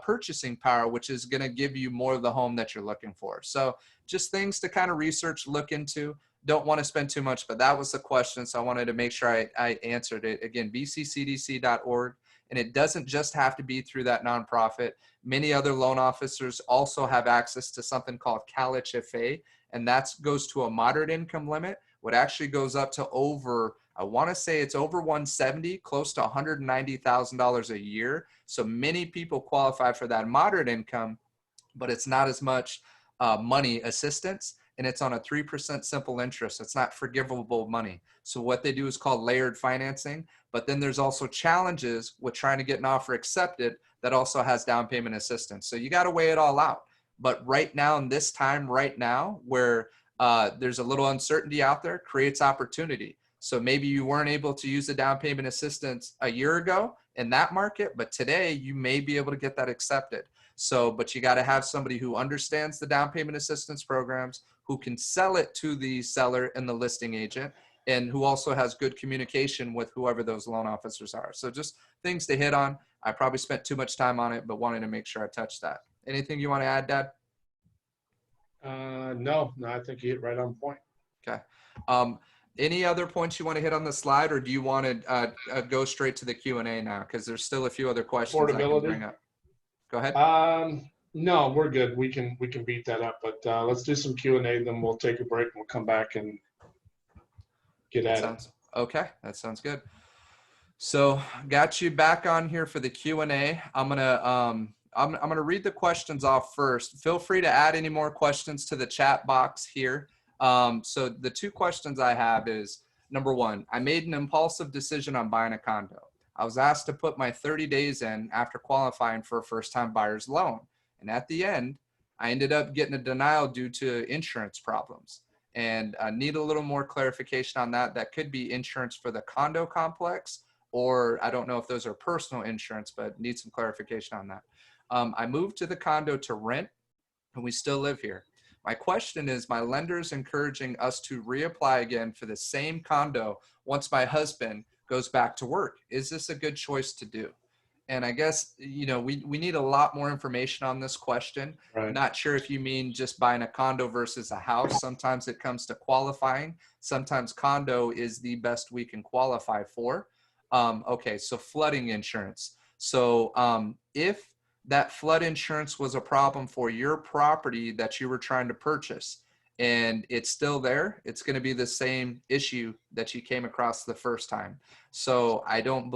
purchasing power, which is going to give you more of the home that you're looking for. So just things to kind of research, look into. Don't want to spend too much, but that was the question. So I wanted to make sure I answered it. Again, bccdc.org. And it doesn't just have to be through that nonprofit. Many other loan officers also have access to something called CalHFA, and that goes to a moderate income limit, what actually goes up to over, I want to say it's over 170, close to $190,000 a year. So many people qualify for that moderate income, but it's not as much money assistance, and it's on a 3% simple interest. It's not forgivable money. So what they do is called layered financing, but then there's also challenges with trying to get an offer accepted that also has down payment assistance. So you got to weigh it all out. But right now, in this time right now, where there's a little uncertainty out there, creates opportunity. So maybe you weren't able to use the down payment assistance a year ago in that market, but today you may be able to get that accepted. So, but you got to have somebody who understands the down payment assistance programs, who can sell it to the seller and the listing agent, and who also has good communication with whoever those loan officers are. So just things to hit on. I probably spent too much time on it, but wanted to make sure I touched that. Anything you want to add, Dad? No, I think you hit right on point. Okay. Any other points you want to hit on the slide, or do you want to go straight to the Q&A now? Because there's still a few other questions I can bring up. Go ahead. No, we're good. We can beat that up, but let's do some Q&A, then we'll take a break and we'll come back and get at it. Okay, that sounds good. So got you back on here for the Q&A. I'm gonna read the questions off first. Feel free to add any more questions to the chat box here. So the two questions I have is, number one, I made an impulsive decision on buying a condo. I was asked to put my 30 days in after qualifying for a first-time buyer's loan. And at the end, I ended up getting a denial due to insurance problems. And I need a little more clarification on that. That could be insurance for the condo complex, or I don't know if those are personal insurance, but need some clarification on that. I moved to the condo to rent, and we still live here. My question is, my lender is encouraging us to reapply again for the same condo once my husband goes back to work. Is this a good choice to do? And I guess, we need a lot more information on this question. Right. I'm not sure if you mean just buying a condo versus a house. Sometimes it comes to qualifying. Sometimes condo is the best we can qualify for. Okay, so flooding insurance. So if that flood insurance was a problem for your property that you were trying to purchase, and it's still there, it's going to be the same issue that you came across the first time. So I don't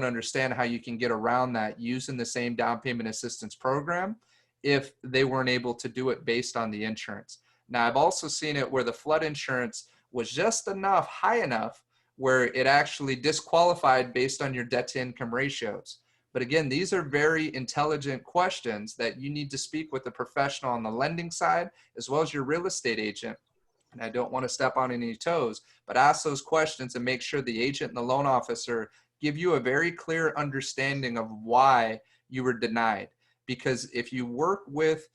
understand how you can get around that using the same down payment assistance program if they weren't able to do it based on the insurance. Now, I've also seen it where the flood insurance was just high enough where it actually disqualified based on your debt to income ratios. But again, these are very intelligent questions that you need to speak with a professional on the lending side, as well as your real estate agent. And I don't want to step on any toes, but ask those questions and make sure the agent and the loan officer give you a very clear understanding of why you were denied. Because if you work with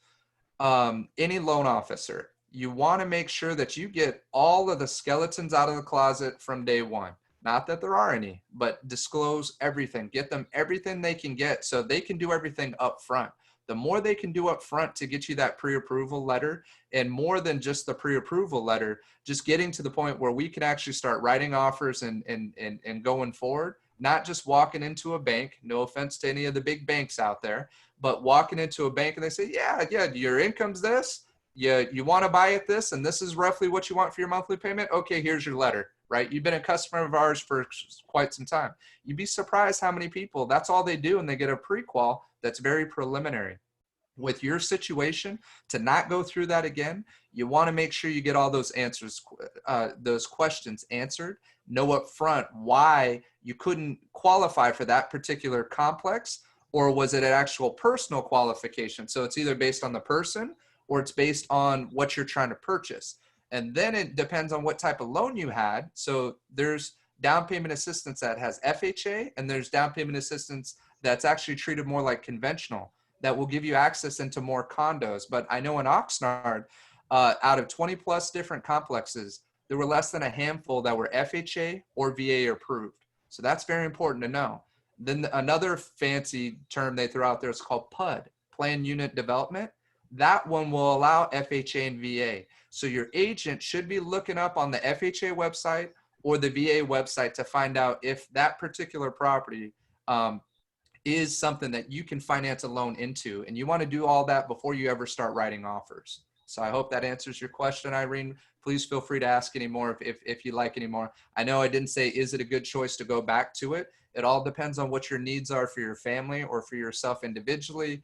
any loan officer, you want to make sure that you get all of the skeletons out of the closet from day one. Not that there are any, but disclose everything. Get them everything they can get so they can do everything up front. The more they can do up front to get you that pre-approval letter, and more than just the pre-approval letter, just getting to the point where we can actually start writing offers and going forward, not just walking into a bank, no offense to any of the big banks out there, but walking into a bank and they say, yeah, your income's this, you want to buy it this, and this is roughly what you want for your monthly payment. Okay, here's your letter. Right? You've been a customer of ours for quite some time. You'd be surprised how many people, that's all they do, and they get a pre-qual that's very preliminary. With your situation, to not go through that again, you want to make sure you get all those answers, those questions answered. Know up front why you couldn't qualify for that particular complex, or was it an actual personal qualification? So it's either based on the person or it's based on what you're trying to purchase. And then it depends on what type of loan you had. So there's down payment assistance that has FHA, and there's down payment assistance that's actually treated more like conventional, that will give you access into more condos. But I know in Oxnard, out of 20 plus different complexes, there were less than a handful that were FHA or VA approved. So that's very important to know. Then another fancy term they throw out there is called PUD, Plan Unit Development. That one will allow FHA and VA. So your agent should be looking up on the FHA website or the VA website to find out if that particular property is something that you can finance a loan into. And you want to do all that before you ever start writing offers. So I hope that answers your question, Irene. Please feel free to ask any more if you like any more. I know I didn't say, is it a good choice to go back to it? It all depends on what your needs are for your family or for yourself individually.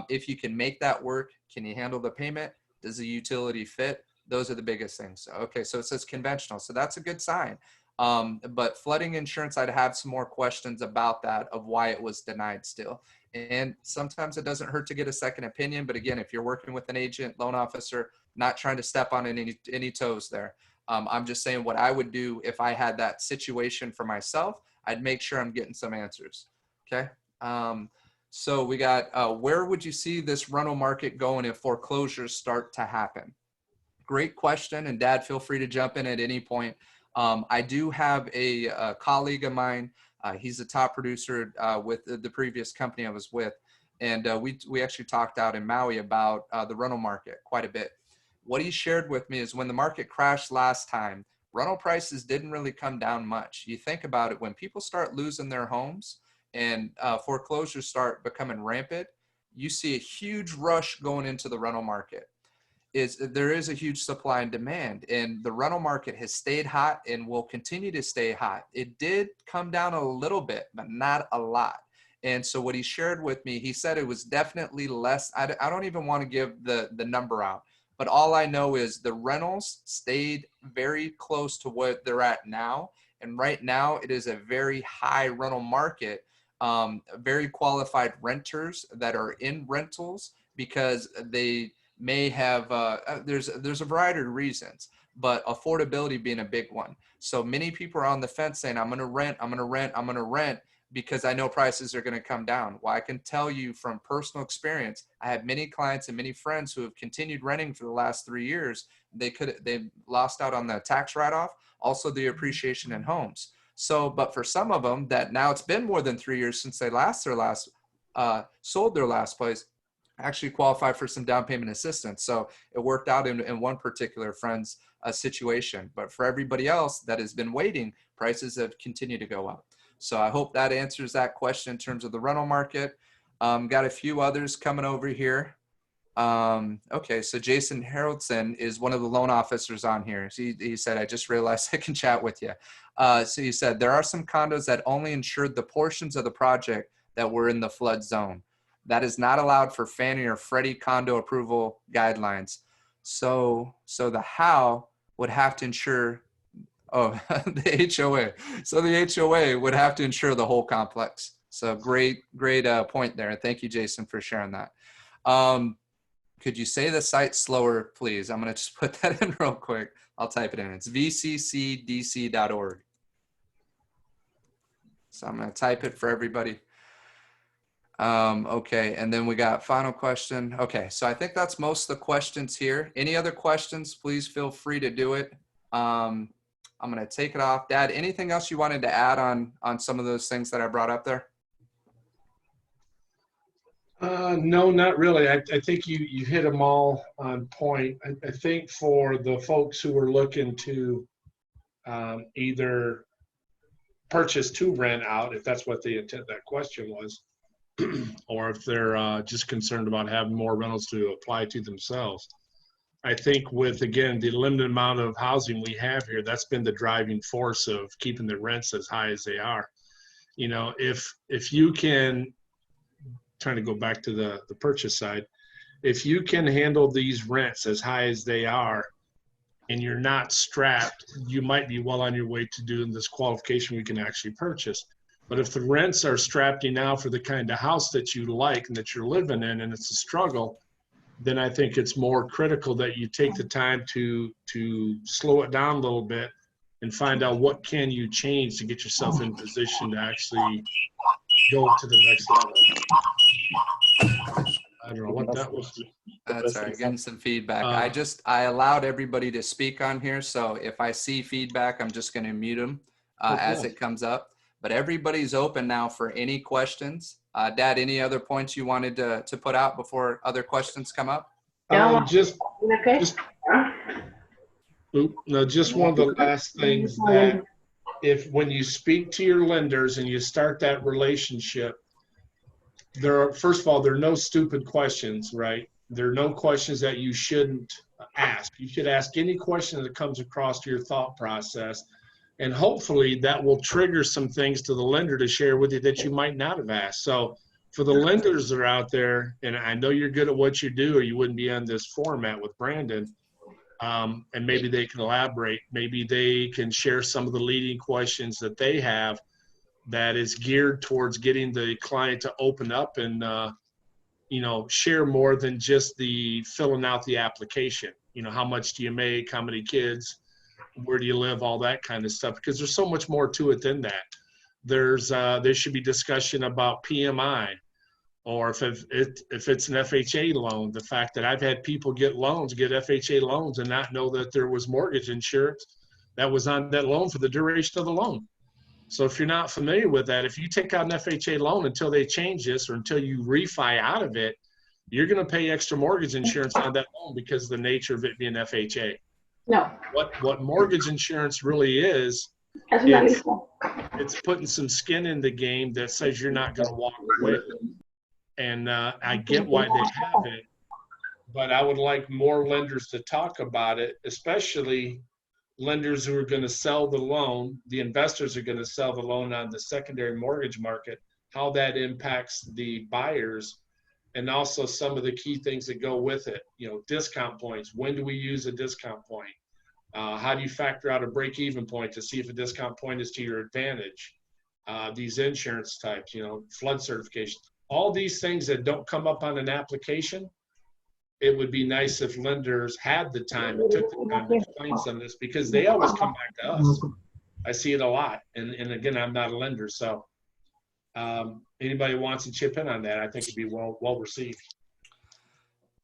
If you can make that work, can you handle the payment? Does the utility fit? Those are the biggest things. Okay, so it says conventional. So that's a good sign. But flooding insurance, I'd have some more questions about that, of why it was denied still. And sometimes it doesn't hurt to get a second opinion. But again, if you're working with an agent, loan officer, not trying to step on any toes there. I'm just saying what I would do if I had that situation for myself. I'd make sure I'm getting some answers. Okay. So we got, where would you see this rental market going if foreclosures start to happen? Great question. And Dad, feel free to jump in at any point. I do have a colleague of mine. He's a top producer with the previous company I was with. And we actually talked out in Maui about the rental market quite a bit. What he shared with me is when the market crashed last time, rental prices didn't really come down much. You think about it, when people start losing their homes and foreclosures start becoming rampant, you see a huge rush going into the rental market. There is a huge supply and demand, and the rental market has stayed hot and will continue to stay hot. It did come down a little bit, but not a lot. And so what he shared with me, he said it was definitely less. I don't even want to give the number out, but all I know is the rentals stayed very close to what they're at now. And right now it is a very high rental market, very qualified renters that are in rentals because they may have, there's a variety of reasons, but affordability being a big one. So many people are on the fence saying, I'm going to rent, I'm going to rent, I'm going to rent because I know prices are going to come down. Well, I can tell you from personal experience, I have many clients and many friends who have continued renting for the last 3 years. They lost out on the tax write-off, also the appreciation in homes. So, but for some of them that now it's been more than 3 years since they sold their last place, actually qualify for some down payment assistance. So it worked out in one particular friend's situation. But for everybody else that has been waiting, prices have continued to go up. So I hope that answers that question in terms of the rental market. Got a few others coming over here. Okay, so Jason Haroldson is one of the loan officers on here. So he said, I just realized I can chat with you. So he said, there are some condos that only insured the portions of the project that were in the flood zone. That is not allowed for Fannie or Freddie condo approval guidelines. So the how would have to insure, the HOA. So the HOA would have to insure the whole complex. So great point there. Thank you, Jason, for sharing that. Could you say the site slower, please? I'm going to just put that in real quick. I'll type it in. It's vccdc.org. So I'm going to type it for everybody. Okay, and then we got final question. Okay, so I think that's most of the questions here. Any other questions, please feel free to do it. I'm going to take it off. Dad, anything else you wanted to add on some of those things that I brought up there? No, not really. I think you hit them all on point. I think for the folks who are looking to either purchase to rent out, if that's what the intent of that question was, or if they're just concerned about having more rentals to apply to themselves. I think with, again, the limited amount of housing we have here, that's been the driving force of keeping the rents as high as they are. You know, if you can, trying to go back to the purchase side, if you can handle these rents as high as they are and you're not strapped, you might be well on your way to doing this qualification we can actually purchase. But if the rents are strapped you now for the kind of house that you like and that you're living in and it's a struggle, then I think it's more critical that you take the time to slow it down a little bit and find out what can you change to get yourself in position to actually go to the next level. I don't know what that was. That's all right, getting some feedback. I allowed everybody to speak on here, so if I see feedback, I'm just going to mute them as it comes up. But everybody's open now for any questions. Dad, any other points you wanted to put out before other questions come up? Just one of the last things that when you speak to your lenders and you start that relationship, first of all, there are no stupid questions, right? There are no questions that you shouldn't ask. You should ask any question that comes across to your thought process. And hopefully that will trigger some things to the lender to share with you that you might not have asked. So for the lenders that are out there, and I know you're good at what you do or you wouldn't be on this format with Brandon, and maybe they can elaborate. Maybe they can share some of the leading questions that they have that is geared towards getting the client to open up and, share more than just the filling out the application. How much do you make? How many kids? Where do you live? All that kind of stuff, because there's so much more to it than that. There should be discussion about PMI, or if it's an FHA loan, the fact that I've had people get FHA loans and not know that there was mortgage insurance that was on that loan for the duration of the loan. So if you're not familiar with that, if you take out an FHA loan until they change this or until you refi out of it, you're going to pay extra mortgage insurance on that loan because of the nature of it being FHA. No. What mortgage insurance really is, it's putting some skin in the game that says you're not going to walk away. And I get why they have it, but I would like more lenders to talk about it, especially lenders who are going to sell the loan. The investors are going to sell the loan on the secondary mortgage market, how that impacts the buyers, and also some of the key things that go with it. Discount points. When do we use a discount point? How do you factor out a break-even point to see if a discount point is to your advantage? These insurance types, flood certification, all these things that don't come up on an application. It would be nice if lenders had the time and took the time to explain some of this, because they always come back to us. I see it a lot. And again, I'm not a lender. So anybody wants to chip in on that, I think it'd be well received.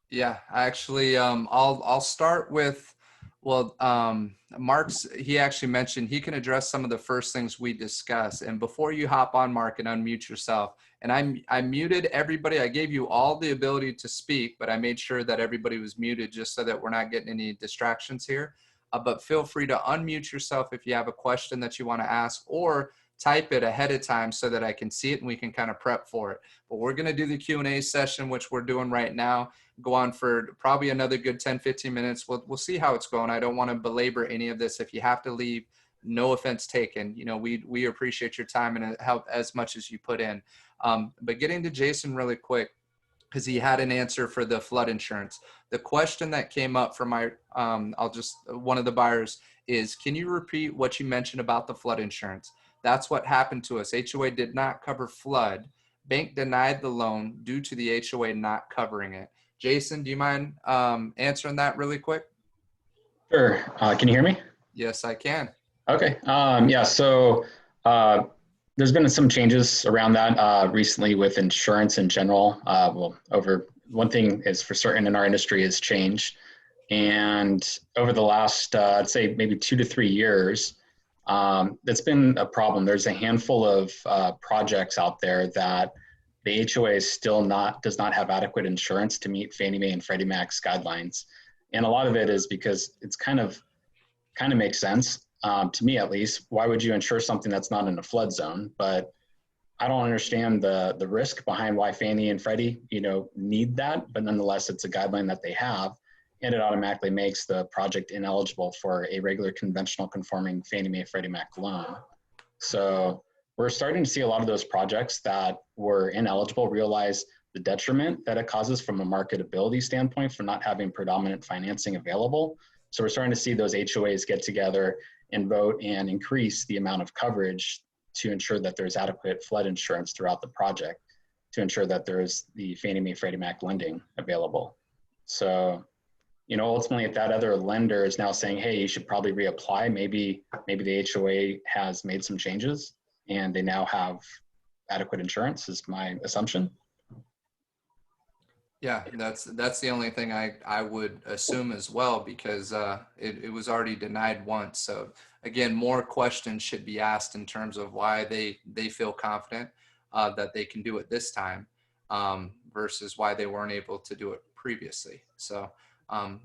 Yeah, actually, I'll start with, he actually mentioned he can address some of the first things we discuss. And before you hop on, Mark, and unmute yourself, and I muted everybody. I gave you all the ability to speak, but I made sure that everybody was muted just so that we're not getting any distractions here. But feel free to unmute yourself if you have a question that you want to ask, or type it ahead of time so that I can see it and we can kind of prep for it. But we're going to do the Q&A session, which we're doing right now, go on for probably another good 10-15 minutes. We'll see how it's going. I don't want to belabor any of this. If you have to leave, no offense taken. We appreciate your time and help as much as you put in. But getting to Jason really quick, because he had an answer for the flood insurance. The question that came up from one of the buyers is, can you repeat what you mentioned about the flood insurance? That's what happened to us. HOA did not cover flood. Bank denied the loan due to the HOA not covering it. Jason, do you mind answering that really quick? Sure. Can you hear me? Yes, I can. Okay. So there's been some changes around that recently with insurance in general. One thing is for certain in our industry is change. And over the last, I'd say maybe 2 to 3 years, that's been a problem. There's a handful of projects out there that the HOA does not have adequate insurance to meet Fannie Mae and Freddie Mac's guidelines. And a lot of it is because it's kind of makes sense, to me at least. Why would you insure something that's not in a flood zone? But I don't understand the risk behind why Fannie and Freddie, need that, but nonetheless, it's a guideline that they have, and it automatically makes the project ineligible for a regular conventional conforming Fannie Mae Freddie Mac loan. So we're starting to see a lot of those projects that were ineligible realize the detriment that it causes from a marketability standpoint for not having predominant financing available. So we're starting to see those HOAs get together and vote and increase the amount of coverage to ensure that there's adequate flood insurance throughout the project, to ensure that there's the Fannie Mae Freddie Mac lending available. So, ultimately, if that other lender is now saying, hey, you should probably reapply, maybe the HOA has made some changes and they now have adequate insurance, is my assumption. Yeah, that's the only thing I would assume as well, because it was already denied once. So again, more questions should be asked in terms of why they feel confident that they can do it this time, versus why they weren't able to do it previously. So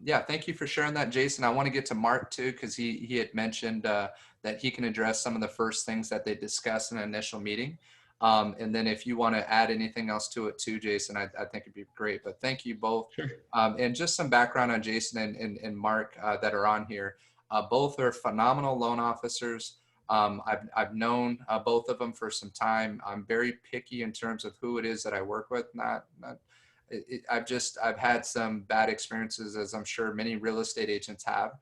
yeah, thank you for sharing that, Jason. I want to get to Mark too, because he had mentioned that he can address some of the first things that they discussed in an initial meeting. And then if you want to add anything else to it too, Jason, I think it'd be great. But thank you both. Sure. And just some background on Jason and Mark that are on here. Both are phenomenal loan officers. I've known both of them for some time. I'm very picky in terms of who it is that I work with. I've had some bad experiences, as I'm sure many real estate agents have,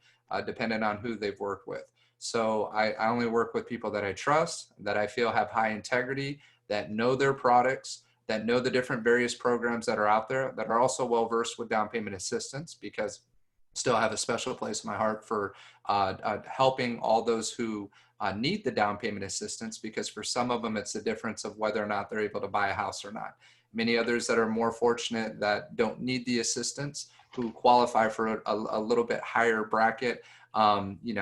depending on who they've worked with. So I only work with people that I trust, that I feel have high integrity, that know their products, that know the different various programs that are out there, that are also well-versed with down payment assistance, because still have a special place in my heart for helping all those who need the down payment assistance, because for some of them, it's the difference of whether or not they're able to buy a house or not. Many others that are more fortunate that don't need the assistance, who qualify for a little bit higher bracket, you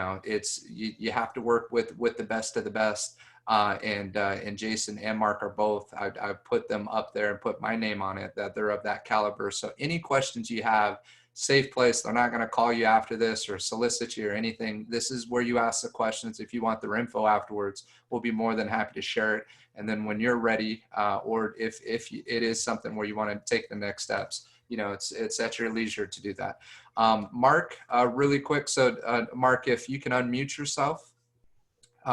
have to work with the best of the best. And Jason and Mark are both, I've put them up there and put my name on it, that they're of that caliber. So any questions you have, safe place. They're not going to call you after this or solicit you or anything. This is where you ask the questions. If you want their info afterwards, we'll be more than happy to share it. And then when you're ready, or if it is something where you want to take the next steps, it's at your leisure to do that. Mark, really quick. So Mark, if you can unmute yourself.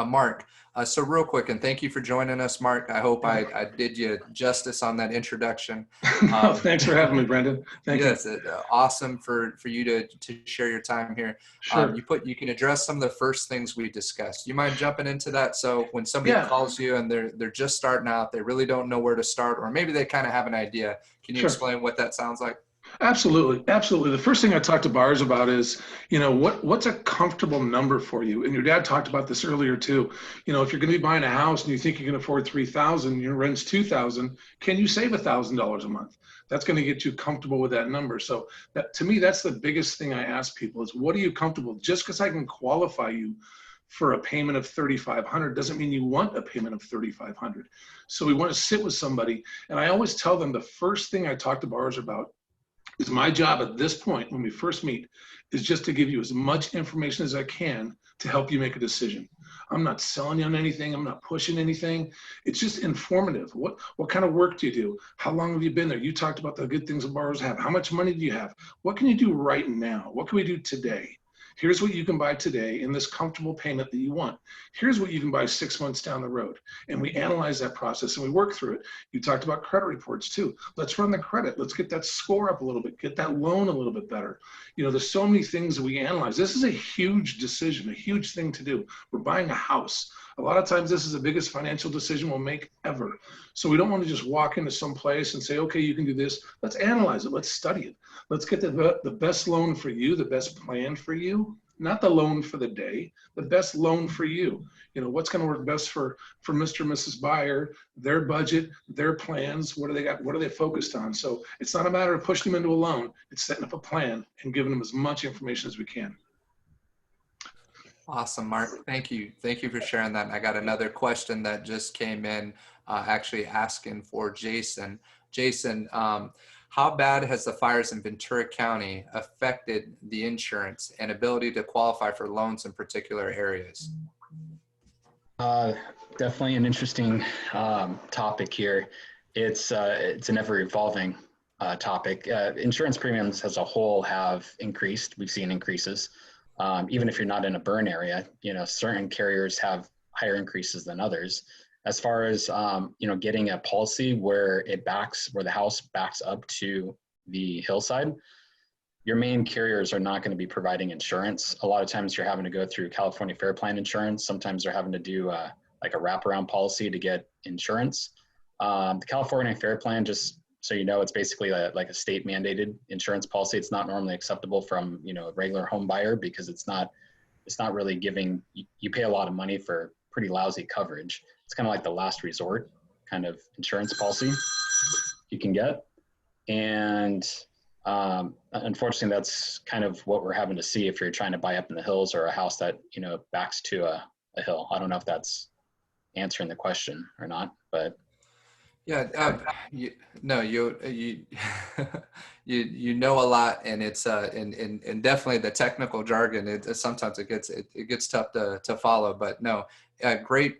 Mark, so real quick, and thank you for joining us, Mark. I hope I did you justice on that introduction. Thanks for having me, Brendan. Thank you. Yes, awesome for you to share your time here. Sure. You can address some of the first things we discussed. You mind jumping into that? So when somebody calls you and they're just starting out, they really don't know where to start, or maybe they kind of have an idea. Can you explain what that sounds like? Absolutely. Absolutely. The first thing I talk to buyers about is, what's a comfortable number for you? And your dad talked about this earlier too. If you're going to be buying a house and you think you can afford $3,000, your rent's $2,000, can you save $1,000 a month? That's going to get you comfortable with that number. So that, to me, that's the biggest thing I ask people is, what are you comfortable? Just because I can qualify you for a payment of $3,500 doesn't mean you want a payment of $3,500. So we want to sit with somebody. And I always tell them the first thing I talk to buyers about is, my job at this point when we first meet is just to give you as much information as I can to help you make a decision. I'm not selling you on anything. I'm not pushing anything. It's just informative. What kind of work do you do? How long have you been there? You talked about the good things that borrowers have. How much money do you have? What can you do right now? What can we do today? Here's what you can buy today in this comfortable payment that you want. Here's what you can buy 6 months down the road. And we analyze that process and we work through it. You talked about credit reports too. Let's run the credit. Let's get that score up a little bit, get that loan a little bit better. There's so many things that we analyze. This is a huge decision, a huge thing to do. We're buying a house. A lot of times this is the biggest financial decision we'll make ever. So we don't want to just walk into some place and say, okay, you can do this. Let's analyze it. Let's study it. Let's get the best loan for you, the best plan for you, not the loan for the day, the best loan for you. What's going to work best for Mr. and Mrs. Buyer, their budget, their plans, what do they got, what are they focused on? So it's not a matter of pushing them into a loan. It's setting up a plan and giving them as much information as we can. Awesome, Mark. Thank you. Thank you for sharing that. And I got another question that just came in, actually asking for Jason. Jason, how bad has the fires in Ventura County affected the insurance and ability to qualify for loans in particular areas? Definitely an interesting topic here. It's an ever-evolving topic. Insurance premiums as a whole have increased. We've seen increases. Even if you're not in a burn area, certain carriers have higher increases than others. As far as, getting a policy where the house backs up to the hillside, your main carriers are not going to be providing insurance. A lot of times you're having to go through California Fair Plan insurance. Sometimes they're having to do like a wraparound policy to get insurance. The California Fair Plan just So, it's basically like a state mandated insurance policy. It's not normally acceptable from, a regular home buyer because it's not really giving, you pay a lot of money for pretty lousy coverage. It's kind of like the last resort kind of insurance policy you can get. And unfortunately, that's kind of what we're having to see if you're trying to buy up in the hills or a house that, backs to a hill. I don't know if that's answering the question or not, but. Yeah, no, you know a lot, and it's and definitely the technical jargon. Sometimes it gets tough to follow, but no, great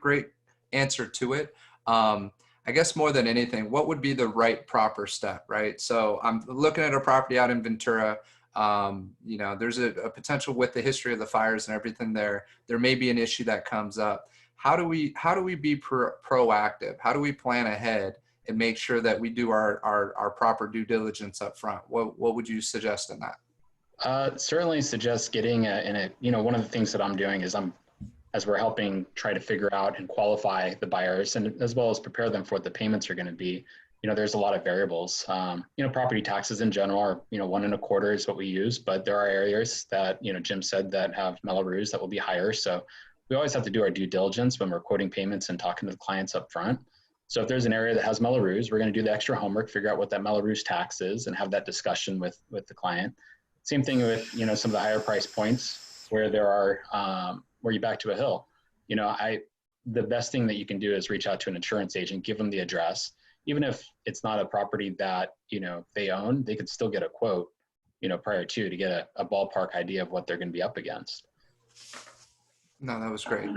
answer to it. I guess more than anything, what would be the right proper step, right? So I'm looking at a property out in Ventura. There's a potential with the history of the fires and everything there. There may be an issue that comes up. How do we be proactive? How do we plan ahead and make sure that we do our proper due diligence up front? What would you suggest in that? Certainly suggest getting one of the things that I'm doing is as we're helping try to figure out and qualify the buyers and as well as prepare them for what the payments are going to be. There's a lot of variables. Property taxes in general are, 1.25% is what we use, but there are areas that, Jim said that have Mello-Roos that will be higher. So we always have to do our due diligence when we're quoting payments and talking to the clients up front. So if there's an area that has Mello-Roos, we're going to do the extra homework, figure out what that Mello-Roos tax is and have that discussion with the client. Same thing with, some of the higher price points where there are, where you back to a hill. The best thing that you can do is reach out to an insurance agent, give them the address. Even if it's not a property that, they own, they could still get a quote, prior to get a ballpark idea of what they're going to be up against. No, that was great.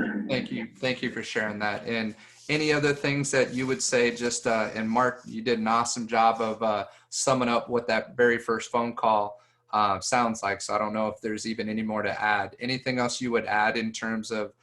Thank you for sharing that. And any other things that you would say, just, and Mark, you did an awesome job of summing up what that very first phone call sounds like. So I don't know if there's even any more to add. Anything else you would add in terms of,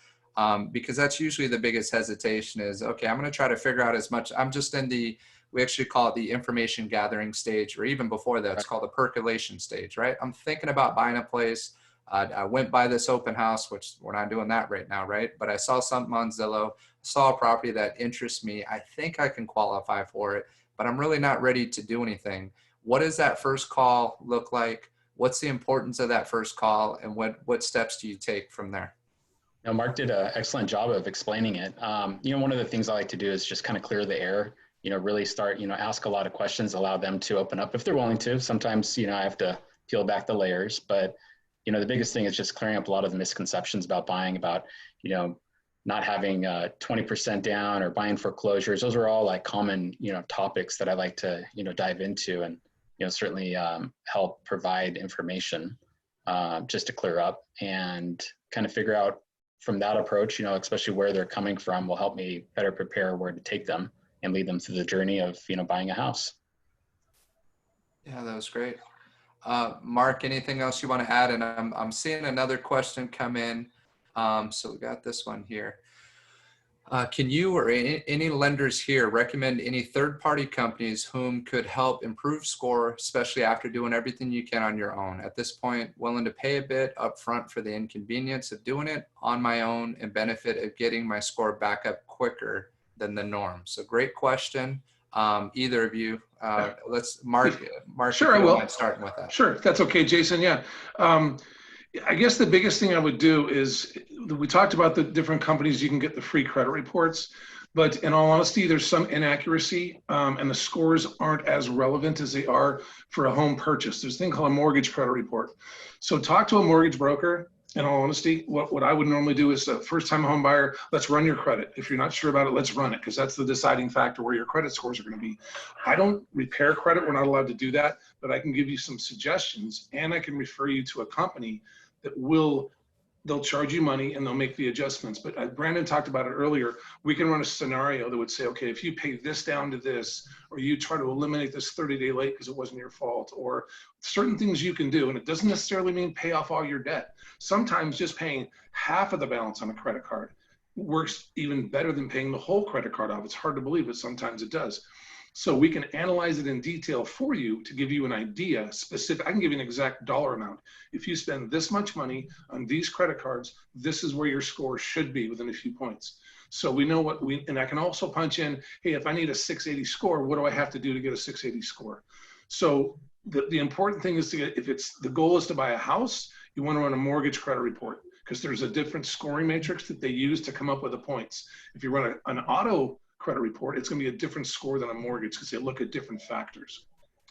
because that's usually the biggest hesitation is, okay, I'm going to try to figure out as much. I'm just in we actually call it the information gathering stage, or even before that, it's called the percolation stage, right? I'm thinking about buying a place. I went by this open house, which we're not doing that right now, right? But I saw something on Zillow, saw a property that interests me. I think I can qualify for it, but I'm really not ready to do anything. What does that first call look like? What's the importance of that first call, and what steps do you take from there? Mark did an excellent job of explaining it. One of the things I like to do is just kind of clear the air, really start, ask a lot of questions, allow them to open up if they're willing to. Sometimes, I have to peel back the layers, but the biggest thing is just clearing up a lot of the misconceptions about buying, about, not having 20% down or buying foreclosures. Those are all like common, topics that I like to, dive into and, certainly help provide information just to clear up and kind of figure out from that approach, especially where they're coming from, will help me better prepare where to take them and lead them through the journey of, buying a house. Yeah, that was great. Mark, anything else you want to add? And I'm seeing another question come in. So we got this one here. Can you or any lenders here recommend any third-party companies whom could help improve score, especially after doing everything you can on your own? At this point, willing to pay a bit upfront for the inconvenience of doing it on my own and benefit of getting my score back up quicker than the norm. So great question. Either of you, let's Mark. Sure, I will. Starting with that. Sure, that's okay, Jason. Yeah. I guess the biggest thing I would do is, we talked about the different companies you can get the free credit reports, but in all honesty, there's some inaccuracy and the scores aren't as relevant as they are for a home purchase. There's a thing called a mortgage credit report. So talk to a mortgage broker. In all honesty, what I would normally do is, first time home buyer, let's run your credit. If you're not sure about it, let's run it, because that's the deciding factor where your credit scores are going to be. I don't repair credit. We're not allowed to do that, but I can give you some suggestions, and I can refer you to a company that they'll charge you money and they'll make the adjustments. But Brandon talked about it earlier. We can run a scenario that would say, okay, if you pay this down to this, or you try to eliminate this 30-day late because it wasn't your fault, or certain things you can do. And it doesn't necessarily mean pay off all your debt. Sometimes just paying half of the balance on a credit card works even better than paying the whole credit card off. It's hard to believe, but sometimes it does. So we can analyze it in detail for you to give you an idea specific. I can give you an exact dollar amount. If you spend this much money on these credit cards, this is where your score should be within a few points. So we know and I can also punch in, hey, if I need a 680 score, what do I have to do to get a 680 score? So the important thing is to get, if the goal is to buy a house, you want to run a mortgage credit report, because there's a different scoring matrix that they use to come up with the points. If you run an auto credit report, it's going to be a different score than a mortgage, because they look at different factors.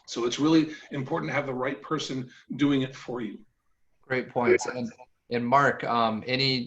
So it's really important to have the right person doing it for you. Great points. And Mark,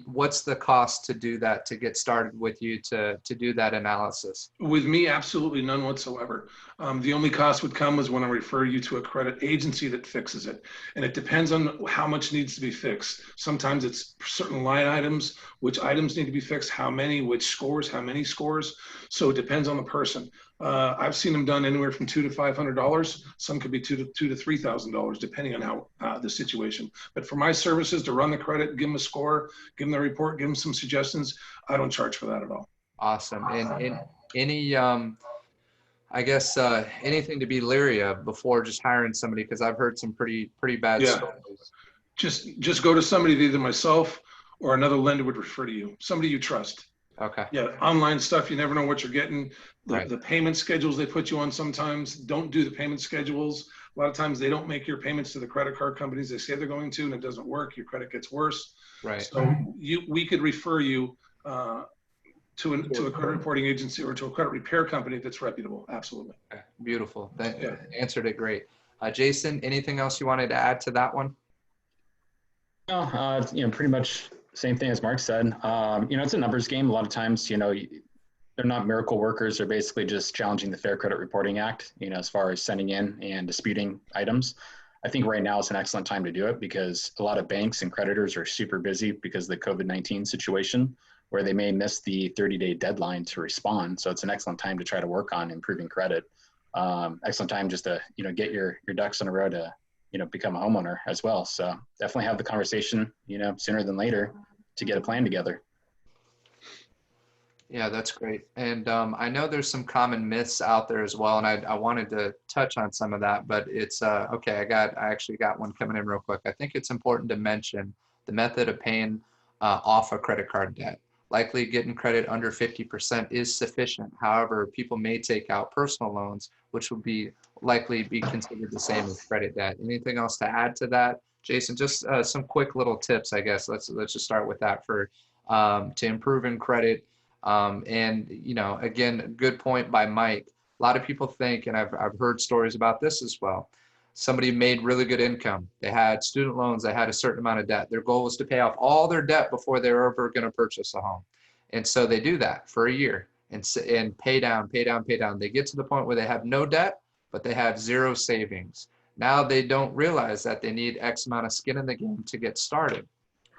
what's the cost to do that, to get started with you to do that analysis? With me, absolutely none whatsoever. The only cost would come is when I refer you to a credit agency that fixes it. And it depends on how much needs to be fixed. Sometimes it's certain line items, which items need to be fixed, how many, which scores, how many scores. So it depends on the person. I've seen them done anywhere from $200 to $500. Some could be $2,000 to $3,000, depending on how the situation. But for my services to run the credit, give them a score, give them the report, give them some suggestions, I don't charge for that at all. Awesome. And any, I guess, anything to be leery of before just hiring somebody? Because I've heard some pretty bad stories. Just go to somebody that either myself or another lender would refer to you, somebody you trust. Okay. Yeah, online stuff, you never know what you're getting. Right. The payment schedules they put you on sometimes, don't do the payment schedules. A lot of times they don't make your payments to the credit card companies they say they're going to, and it doesn't work. Your credit gets worse. Right. So we could refer you to a credit reporting agency or to a credit repair company that's reputable. Absolutely. Okay. Beautiful. That answered it great. Jason, anything else you wanted to add to that one? No, pretty much same thing as Mark said. It's a numbers game. A lot of times, they're not miracle workers. They're basically just challenging the Fair Credit Reporting Act, as far as sending in and disputing items. I think right now is an excellent time to do it, because a lot of banks and creditors are super busy because of the COVID-19 situation, where they may miss the 30-day deadline to respond. So it's an excellent time to try to work on improving credit. Excellent time just to, get your ducks in a row to, become a homeowner as well. So definitely have the conversation, sooner than later to get a plan together. Yeah, that's great. And I know there's some common myths out there as well, and I wanted to touch on some of that, but it's okay. I actually got one coming in real quick. I think it's important to mention the method of paying off a credit card debt. Likely getting credit under 50% is sufficient. However, people may take out personal loans, which would likely be considered the same as credit debt. Anything else to add to that, Jason? Just some quick little tips, I guess. Let's just start with that for to improving credit. And again, good point by Mike. A lot of people think, and I've heard stories about this as well. Somebody made really good income. They had student loans. They had a certain amount of debt. Their goal was to pay off all their debt before they were ever going to purchase a home. And so they do that for a year and pay down, pay down, pay down. They get to the point where they have no debt, but they have zero savings. Now they don't realize that they need X amount of skin in the game to get started.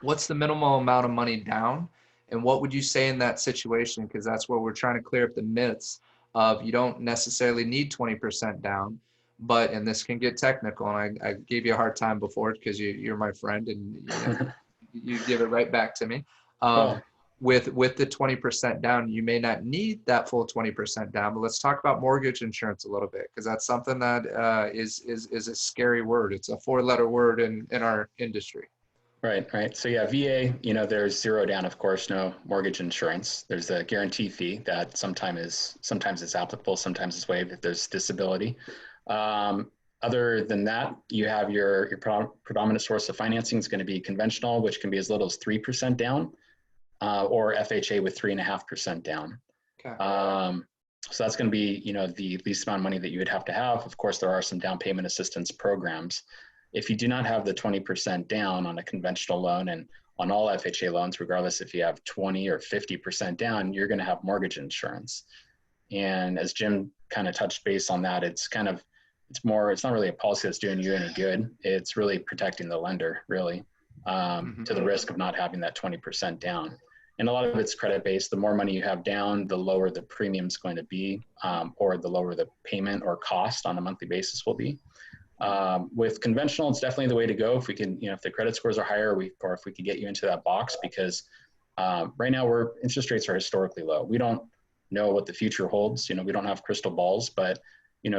What's the minimal amount of money down? And what would you say in that situation? Because that's where we're trying to clear up the myths of you don't necessarily need 20% down. But, and this can get technical, and I gave you a hard time before because you're my friend and you give it right back to me. With the 20% down, you may not need that full 20% down, but let's talk about mortgage insurance a little bit, because that's something that is a scary word. It's a 4-letter word in our industry. Right. So yeah, VA, there's zero down, of course, no mortgage insurance. There's a guarantee fee that sometimes it's applicable, sometimes it's waived if there's disability. Other than that, you have your predominant source of financing is going to be conventional, which can be as little as 3% down, or FHA with 3.5% down. Okay. So that's going to be, the least amount of money that you would have to have. Of course, there are some down payment assistance programs. If you do not have the 20% down on a conventional loan, and on all FHA loans, regardless if you have 20 or 50% down, you're going to have mortgage insurance. And as Jim kind of touched base on that, it's not really a policy that's doing you any good. It's really protecting the lender, really, to the risk of not having that 20% down. And a lot of it's credit based. The more money you have down, the lower the premium is going to be, or the lower the payment or cost on a monthly basis will be. With conventional, it's definitely the way to go. If we can, if the credit scores are higher, or if we could get you into that box, because right now interest rates are historically low. We don't know what the future holds. We don't have crystal balls, but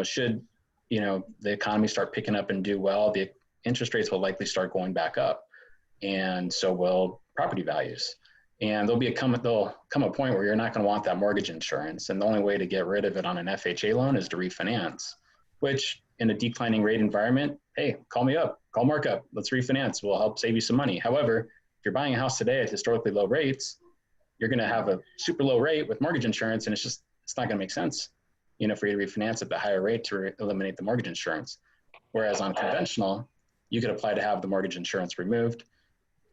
should the economy start picking up and do well, the interest rates will likely start going back up, and so will property values. And there'll come a point where you're not going to want that mortgage insurance. And the only way to get rid of it on an FHA loan is to refinance, which in a declining rate environment, hey, call me up, call Mark up, let's refinance. We'll help save you some money. However, if you're buying a house today at historically low rates, you're going to have a super low rate with mortgage insurance, and it's not going to make sense, for you to refinance at the higher rate to eliminate the mortgage insurance. Whereas on conventional, you could apply to have the mortgage insurance removed.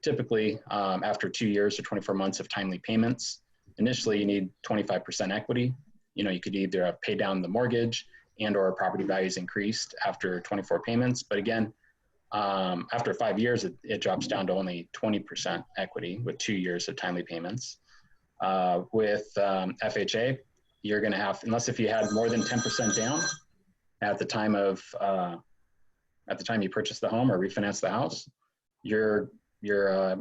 Typically, after 2 years or 24 months of timely payments, initially you need 25% equity. You could either pay down the mortgage and or property values increased after 24 payments. But again, after 5 years, it drops down to only 20% equity with 2 years of timely payments. With FHA, you're going to have, unless if you had more than 10% down at the time you purchase the home or refinance the house, you're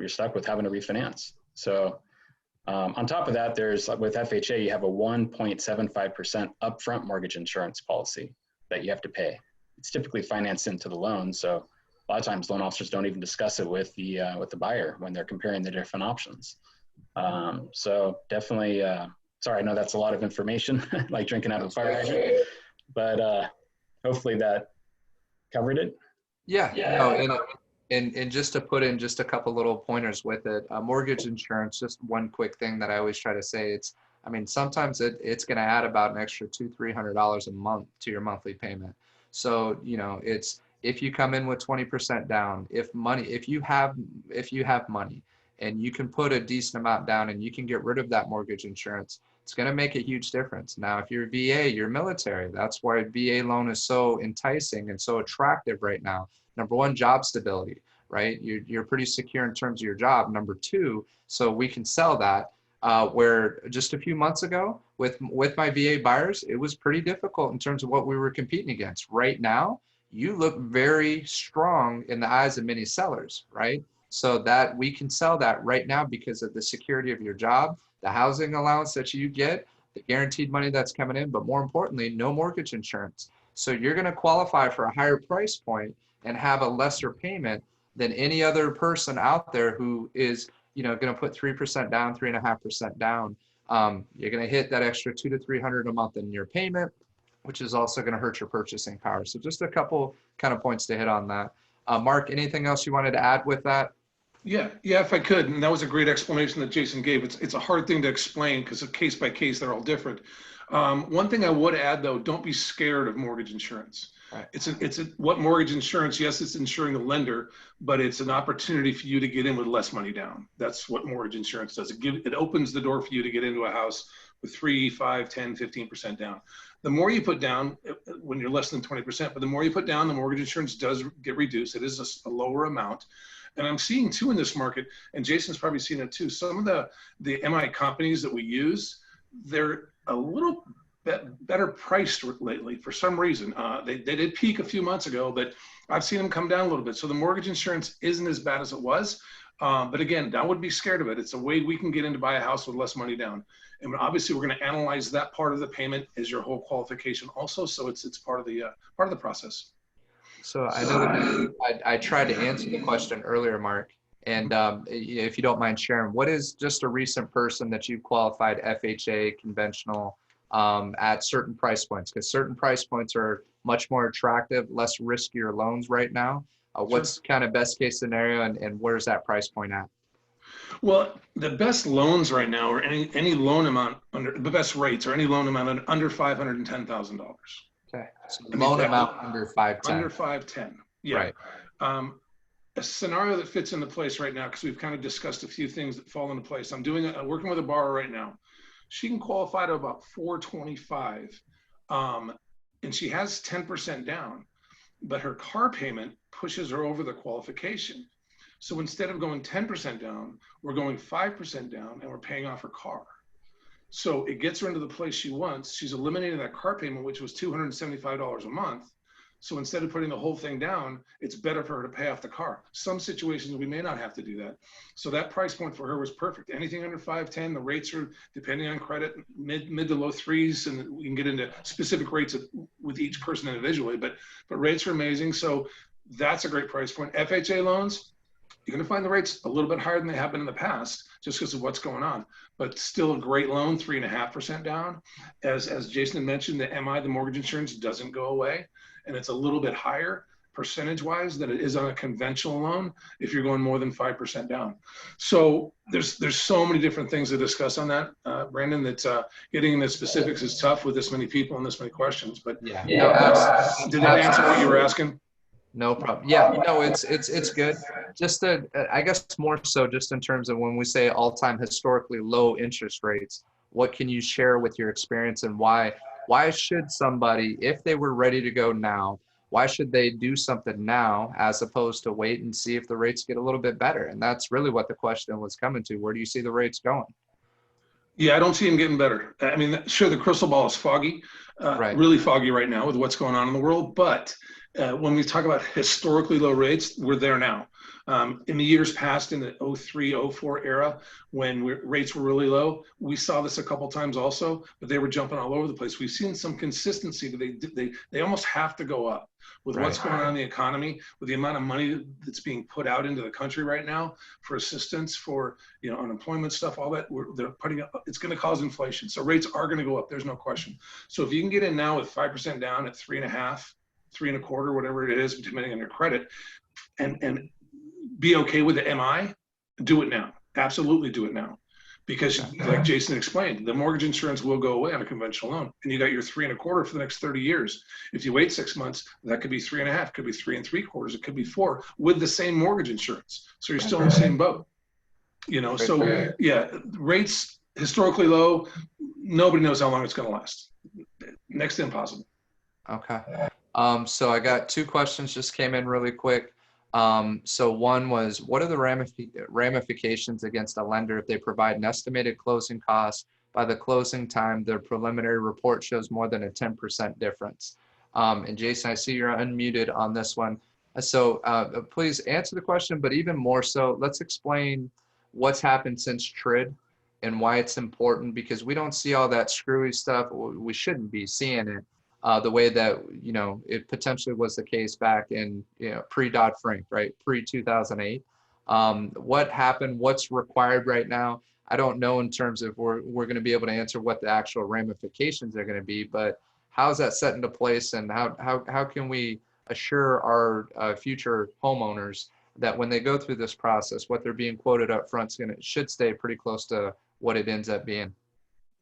stuck with having to refinance. So on top of that, with FHA, you have a 1.75% upfront mortgage insurance policy that you have to pay. It's typically financed into the loan, so a lot of times loan officers don't even discuss it with the buyer when they're comparing the different options. So definitely, sorry, I know that's a lot of information, like drinking out of a fire hydrant, but hopefully that covered it. Yeah. No, and just to put in just a couple little pointers with it, mortgage insurance, just one quick thing that I always try to say, sometimes it's going to add about an extra $200-300 a month to your monthly payment. So, if you come in with 20% down, if you have money and you can put a decent amount down and you can get rid of that mortgage insurance, it's going to make a huge difference. Now, if you're VA, you're military, that's why VA loan is so enticing and so attractive right now. Number one, job stability, right? You're pretty secure in terms of your job. Number two, so we can sell that. Where just a few months ago with my VA buyers, it was pretty difficult in terms of what we were competing against. Right now, you look very strong in the eyes of many sellers, right? So that we can sell that right now because of the security of your job, the housing allowance that you get, the guaranteed money that's coming in, but more importantly, no mortgage insurance. So you're going to qualify for a higher price point and have a lesser payment than any other person out there who is, going to put 3% down, 3.5% down. You're going to hit that extra $200-300 a month in your payment, which is also going to hurt your purchasing power. So just a couple kind of points to hit on that. Mark, anything else you wanted to add with that? Yeah, if I could, and that was a great explanation that Jason gave. It's a hard thing to explain because case by case, they're all different. One thing I would add though, don't be scared of mortgage insurance. Right. What mortgage insurance, yes, it's insuring the lender, but it's an opportunity for you to get in with less money down. That's what mortgage insurance does. It opens the door for you to get into a house with 3, 5, 10, 15% down. The more you put down when you're less than 20%, but the more you put down, the mortgage insurance does get reduced. It is a lower amount. And I'm seeing too in this market, and Jason's probably seen it too, some of the MI companies that we use, they're a little bit better priced lately for some reason. They did peak a few months ago, but I've seen them come down a little bit. So the mortgage insurance isn't as bad as it was. But again, I would be scared of it. It's a way we can get in to buy a house with less money down. And obviously we're going to analyze that part of the payment as your whole qualification also. So it's part of the process. So I know that I tried to answer the question earlier, Mark, and if you don't mind sharing, what is just a recent person that you've qualified FHA conventional at certain price points? Because certain price points are much more attractive, less riskier loans right now. What's kind of best case scenario and where's that price point at? Well, the best loans right now are any loan amount the best rates or any loan amount under $510,000. Okay. So loan amount under 510. Under 510. Yeah. Right. A scenario that fits into place right now, because we've kind of discussed a few things that fall into place. I'm working with a borrower right now. She can qualify to about 425, and she has 10% down, but her car payment pushes her over the qualification. So instead of going 10% down, we're going 5% down, and we're paying off her car. So it gets her into the place she wants. She's eliminating that car payment, which was $275 a month. So instead of putting the whole thing down, it's better for her to pay off the car. Some situations we may not have to do that. So that price point for her was perfect. Anything under 510, the rates are, depending on credit, mid to low threes, and we can get into specific rates with each person individually, but rates are amazing. So that's a great price point. FHA loans, You're going to find the rates a little bit higher than they have been in the past, just because of what's going on. But still a great loan, 3.5% down. As Jason mentioned, the MI, the mortgage insurance, doesn't go away, and it's a little bit higher percentage-wise than it is on a conventional loan if you're going more than 5% down. So there's so many different things to discuss on that, Brandon. That getting into specifics is tough with this many people and this many questions. But Yeah. did that answer what you were asking? No problem. Yeah, no, it's good. Just to, I guess more so just in terms of when we say all-time historically low interest rates, what can you share with your experience, and why should somebody, if they were ready to go now, why should they do something now as opposed to wait and see if the rates get a little bit better? And that's really what the question was coming to. Where do you see the rates going? Yeah, I don't see them getting better. I mean, sure, the crystal ball is foggy, Right. really foggy right now with what's going on in the world. But when we talk about historically low rates, we're there now. In the years past, in the 03, 04 era, when rates were really low, we saw this a couple times also, but they were jumping all over the place. We've seen some consistency, but they almost have to go up with what's going on in the economy, with the amount of money that's being put out into the country right now for assistance, for unemployment stuff, all that. They're putting up. It's going to cause inflation, so rates are going to go up. There's no question. So if you can get in now with 5% down at 3.5, 3.25, whatever it is, depending on your credit, and be okay with the MI, do it now. Absolutely do it now. Because like Jason explained, the mortgage insurance will go away on a conventional loan, and you got your 3.25 for the next 30 years. If you wait 6 months, that could be 3.5, could be 3.75, it could be 4 with the same mortgage insurance. So you're still in the same boat. So yeah, rates historically low. Nobody knows how long it's going to last. Next to impossible. Okay. So I got 2 questions just came in really quick. So one was, what are the ramifications against a lender if they provide an estimated closing cost by the closing time their preliminary report shows more than a 10% difference? And Jason, I see you're unmuted on this one. So please answer the question, but even more so, let's explain what's happened since TRID and why it's important, because we don't see all that screwy stuff. We shouldn't be seeing it. The way that, it potentially was the case back in, pre-Dodd-Frank, right? Pre-2008. What happened? What's required right now? I don't know in terms of we're going to be able to answer what the actual ramifications are going to be, but how's that set into place, and how can we assure our future homeowners that when they go through this process, what they're being quoted up front should stay pretty close to what it ends up being?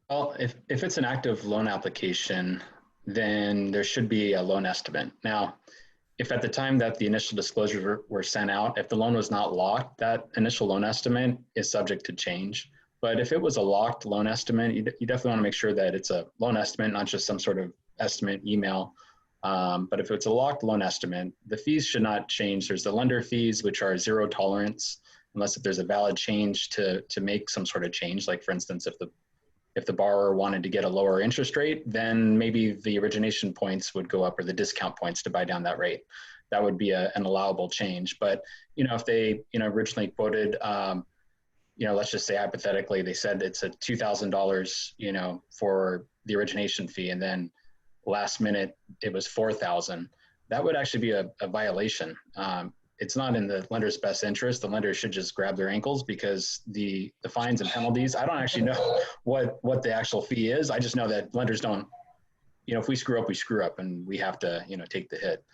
Well, if it's an active loan application, then there should be a loan estimate. Now, if at the time that the initial disclosures were sent out, if the loan was not locked, that initial loan estimate is subject to change. But if it was a locked loan estimate, you definitely want to make sure that it's a loan estimate, not just some sort of estimate email. But if it's a locked loan estimate, the fees should not change. There's the lender fees, which are 0 tolerance, unless if there's a valid change to make some sort of change. Like for instance, if the borrower wanted to get a lower interest rate, then maybe the origination points would go up, or the discount points to buy down that rate. That would be an allowable change. But, if they, originally quoted, let's just say hypothetically, they said it's a $2,000, for the origination fee, and then last minute it was $4,000, that would actually be a violation. It's not in the lender's best interest. The lender should just grab their ankles, because the fines and penalties, I don't actually know what the actual fee is. I just know that lenders don't, if we screw up, we screw up, and we have to, take the hit.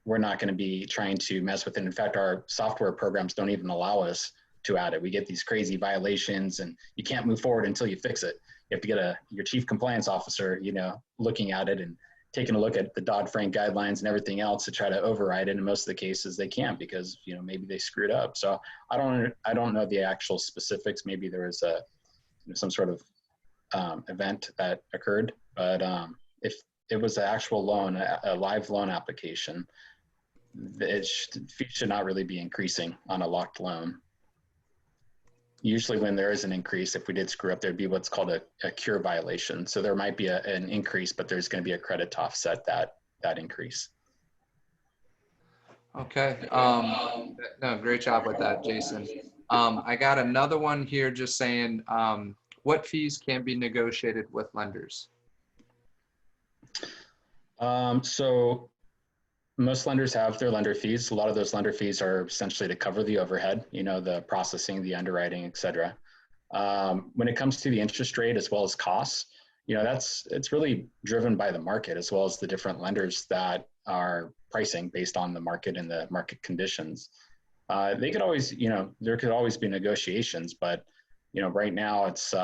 We're not going to be trying to mess with it. In fact, our software programs don't even allow us to add it. We get these crazy violations, and you can't move forward until you fix it. You have to get your chief compliance officer, looking at it and taking a look at the Dodd-Frank guidelines and everything else to try to override it. In most of the cases, they can't, because maybe they screwed up. So I don't know the actual specifics. Maybe there was some sort of event that occurred, but if it was an actual loan, a live loan application, fees should not really be increasing on a locked loan. Usually when there is an increase, if we did screw up, there'd be what's called a cure violation. So there might be an increase, but there's going to be a credit to offset that increase. Okay. No, great job with that, Jason. I got another one here just saying, what fees can be negotiated with lenders? So Most lenders have their lender fees. A lot of those lender fees are essentially to cover the overhead, the processing, the underwriting, et cetera. When it comes to the interest rate as well as costs, it's really driven by the market as well as the different lenders that are pricing based on the market and the market conditions. They could always, there could always be negotiations, but right now it's,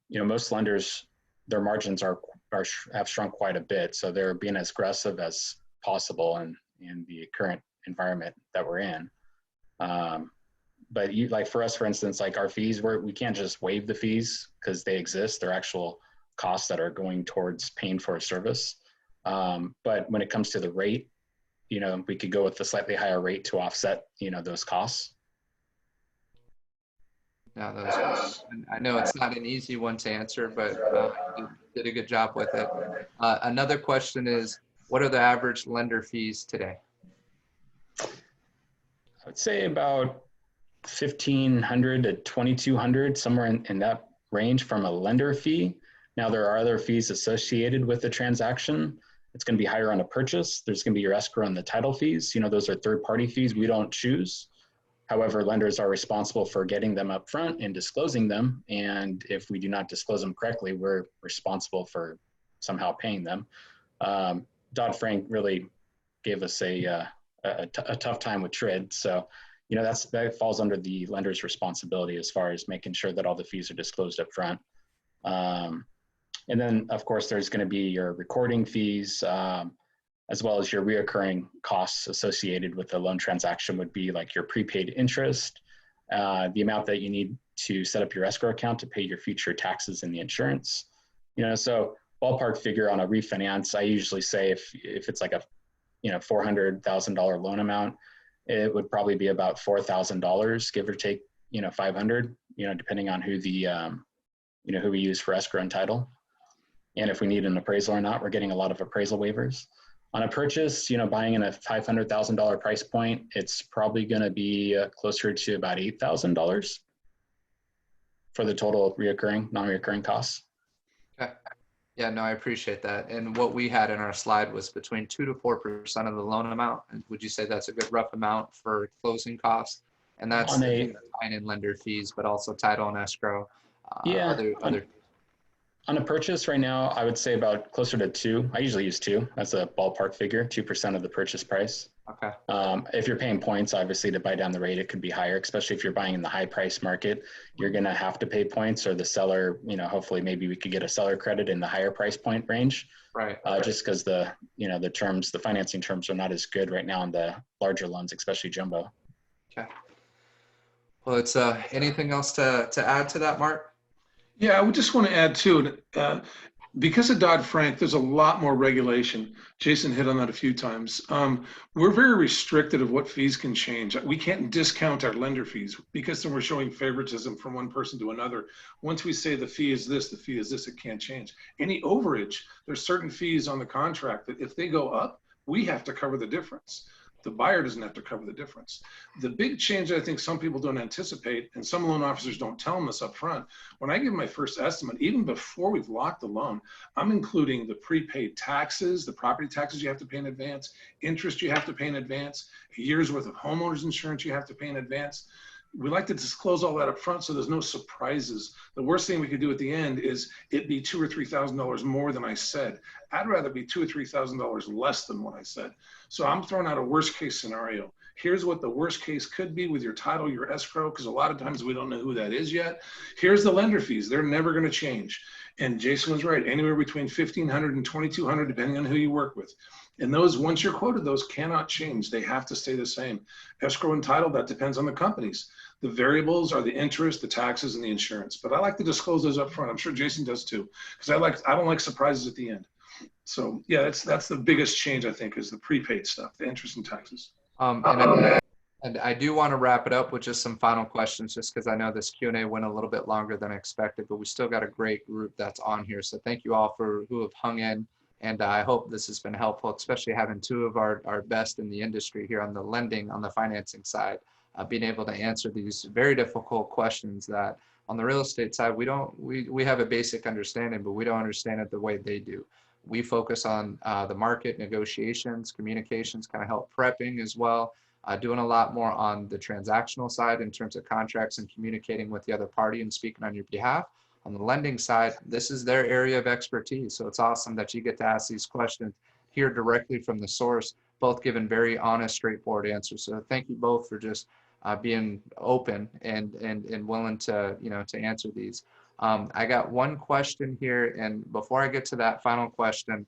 most lenders, their margins have shrunk quite a bit, so they're being as aggressive as possible in the current environment that we're in. But like for us, for instance, like our fees, we can't just waive the fees because they exist. They're actual costs that are going towards paying for a service. But when it comes to the rate, we could go with a slightly higher rate to offset, those costs. Yeah, I know it's not an easy one to answer, but you did a good job with it. Another question is, what are the average lender fees today? I would say about 1,500 to 2,200, somewhere in that range from a lender fee. Now there are other fees associated with the transaction. It's going to be higher on a purchase. There's going to be your escrow and the title fees. Those are third-party fees we don't choose. However, lenders are responsible for getting them up front and disclosing them. And if we do not disclose them correctly, we're responsible for somehow paying them. Dodd-Frank really gave us a tough time with TRID. So, that falls under the lender's responsibility as far as making sure that all the fees are disclosed up front. And then, of course, there's going to be your recording fees, as well as your reoccurring costs associated with the loan transaction would be like your prepaid interest, the amount that you need to set up your escrow account to pay your future taxes and the insurance. So ballpark figure on a refinance, I usually say if it's like a $400,000 loan amount, it would probably be about $4,000, give or take, 500, depending on who who we use for escrow and title. And if we need an appraisal or not, we're getting a lot of appraisal waivers. On a purchase, buying in a $500,000 price point, it's probably going to be closer to about $8,000 for the total non-reoccurring costs. Okay. Yeah, no, I appreciate that. And what we had in our slide was between 2 to 4% of the loan amount. And would you say that's a good rough amount for closing costs? And that's tying in lender fees, but also title and escrow. Other. On a purchase right now, I would say about closer to 2. I usually use 2. That's a ballpark figure, 2% of the purchase price. Okay. If you're paying points, obviously to buy down the rate, it could be higher, especially if you're buying in the high price market. You're going to have to pay points, or the seller, hopefully maybe we could get a seller credit in the higher price point range. Right. Just because the financing terms are not as good right now on the larger loans, especially jumbo. Okay. Well, it's anything else to add to that, Mark? Yeah, I would just want to add too, because of Dodd-Frank, there's a lot more regulation. Jason hit on that a few times. We're very restricted of what fees can change. We can't discount our lender fees because then we're showing favoritism from one person to another. Once we say the fee is this, the fee is this, it can't change. Any overage, there's certain fees on the contract that if they go up, we have to cover the difference. The buyer doesn't have to cover the difference. The big change I think some people don't anticipate, and some loan officers don't tell them this up front, when I give my first estimate, even before we've locked the loan, I'm including the prepaid taxes, the property taxes you have to pay in advance, interest you have to pay in advance, a year's worth of homeowners insurance you have to pay in advance. We like to disclose all that up front so there's no surprises. The worst thing we could do at the end is it be $2,000 or $3,000 more than I said. I'd rather be $2,000 or $3,000 less than what I said. So I'm throwing out a worst case scenario. Here's what the worst case could be with your title, your escrow, because a lot of times we don't know who that is yet. Here's the lender fees. They're never going to change. And Jason was right, anywhere between $1,500 and $2,200, depending on who you work with. And those, once you're quoted, those cannot change. They have to stay the same. Escrow and title, that depends on the companies. The variables are the interest, the taxes, and the insurance. But I like to disclose those up front. I'm sure Jason does too, because I don't like surprises at the end. So yeah, that's the biggest change I think is the prepaid stuff, the interest and taxes. And I do want to wrap it up with just some final questions, just because I know this Q&A went a little bit longer than expected, but we still got a great group that's on here. So thank you all who have hung in. And I hope this has been helpful, especially having two of our best in the industry here on the lending, on the financing side, being able to answer these very difficult questions that on the real estate side, we have a basic understanding, but we don't understand it the way they do. We focus on the market, negotiations, communications, kind of help prepping as well. Doing a lot more on the transactional side in terms of contracts and communicating with the other party and speaking on your behalf. On the lending side, this is their area of expertise. So it's awesome that you get to ask these questions, hear directly from the source, both given very honest, straightforward answers. So thank you both for just being open and willing to, to answer these. I got one question here, and before I get to that final question,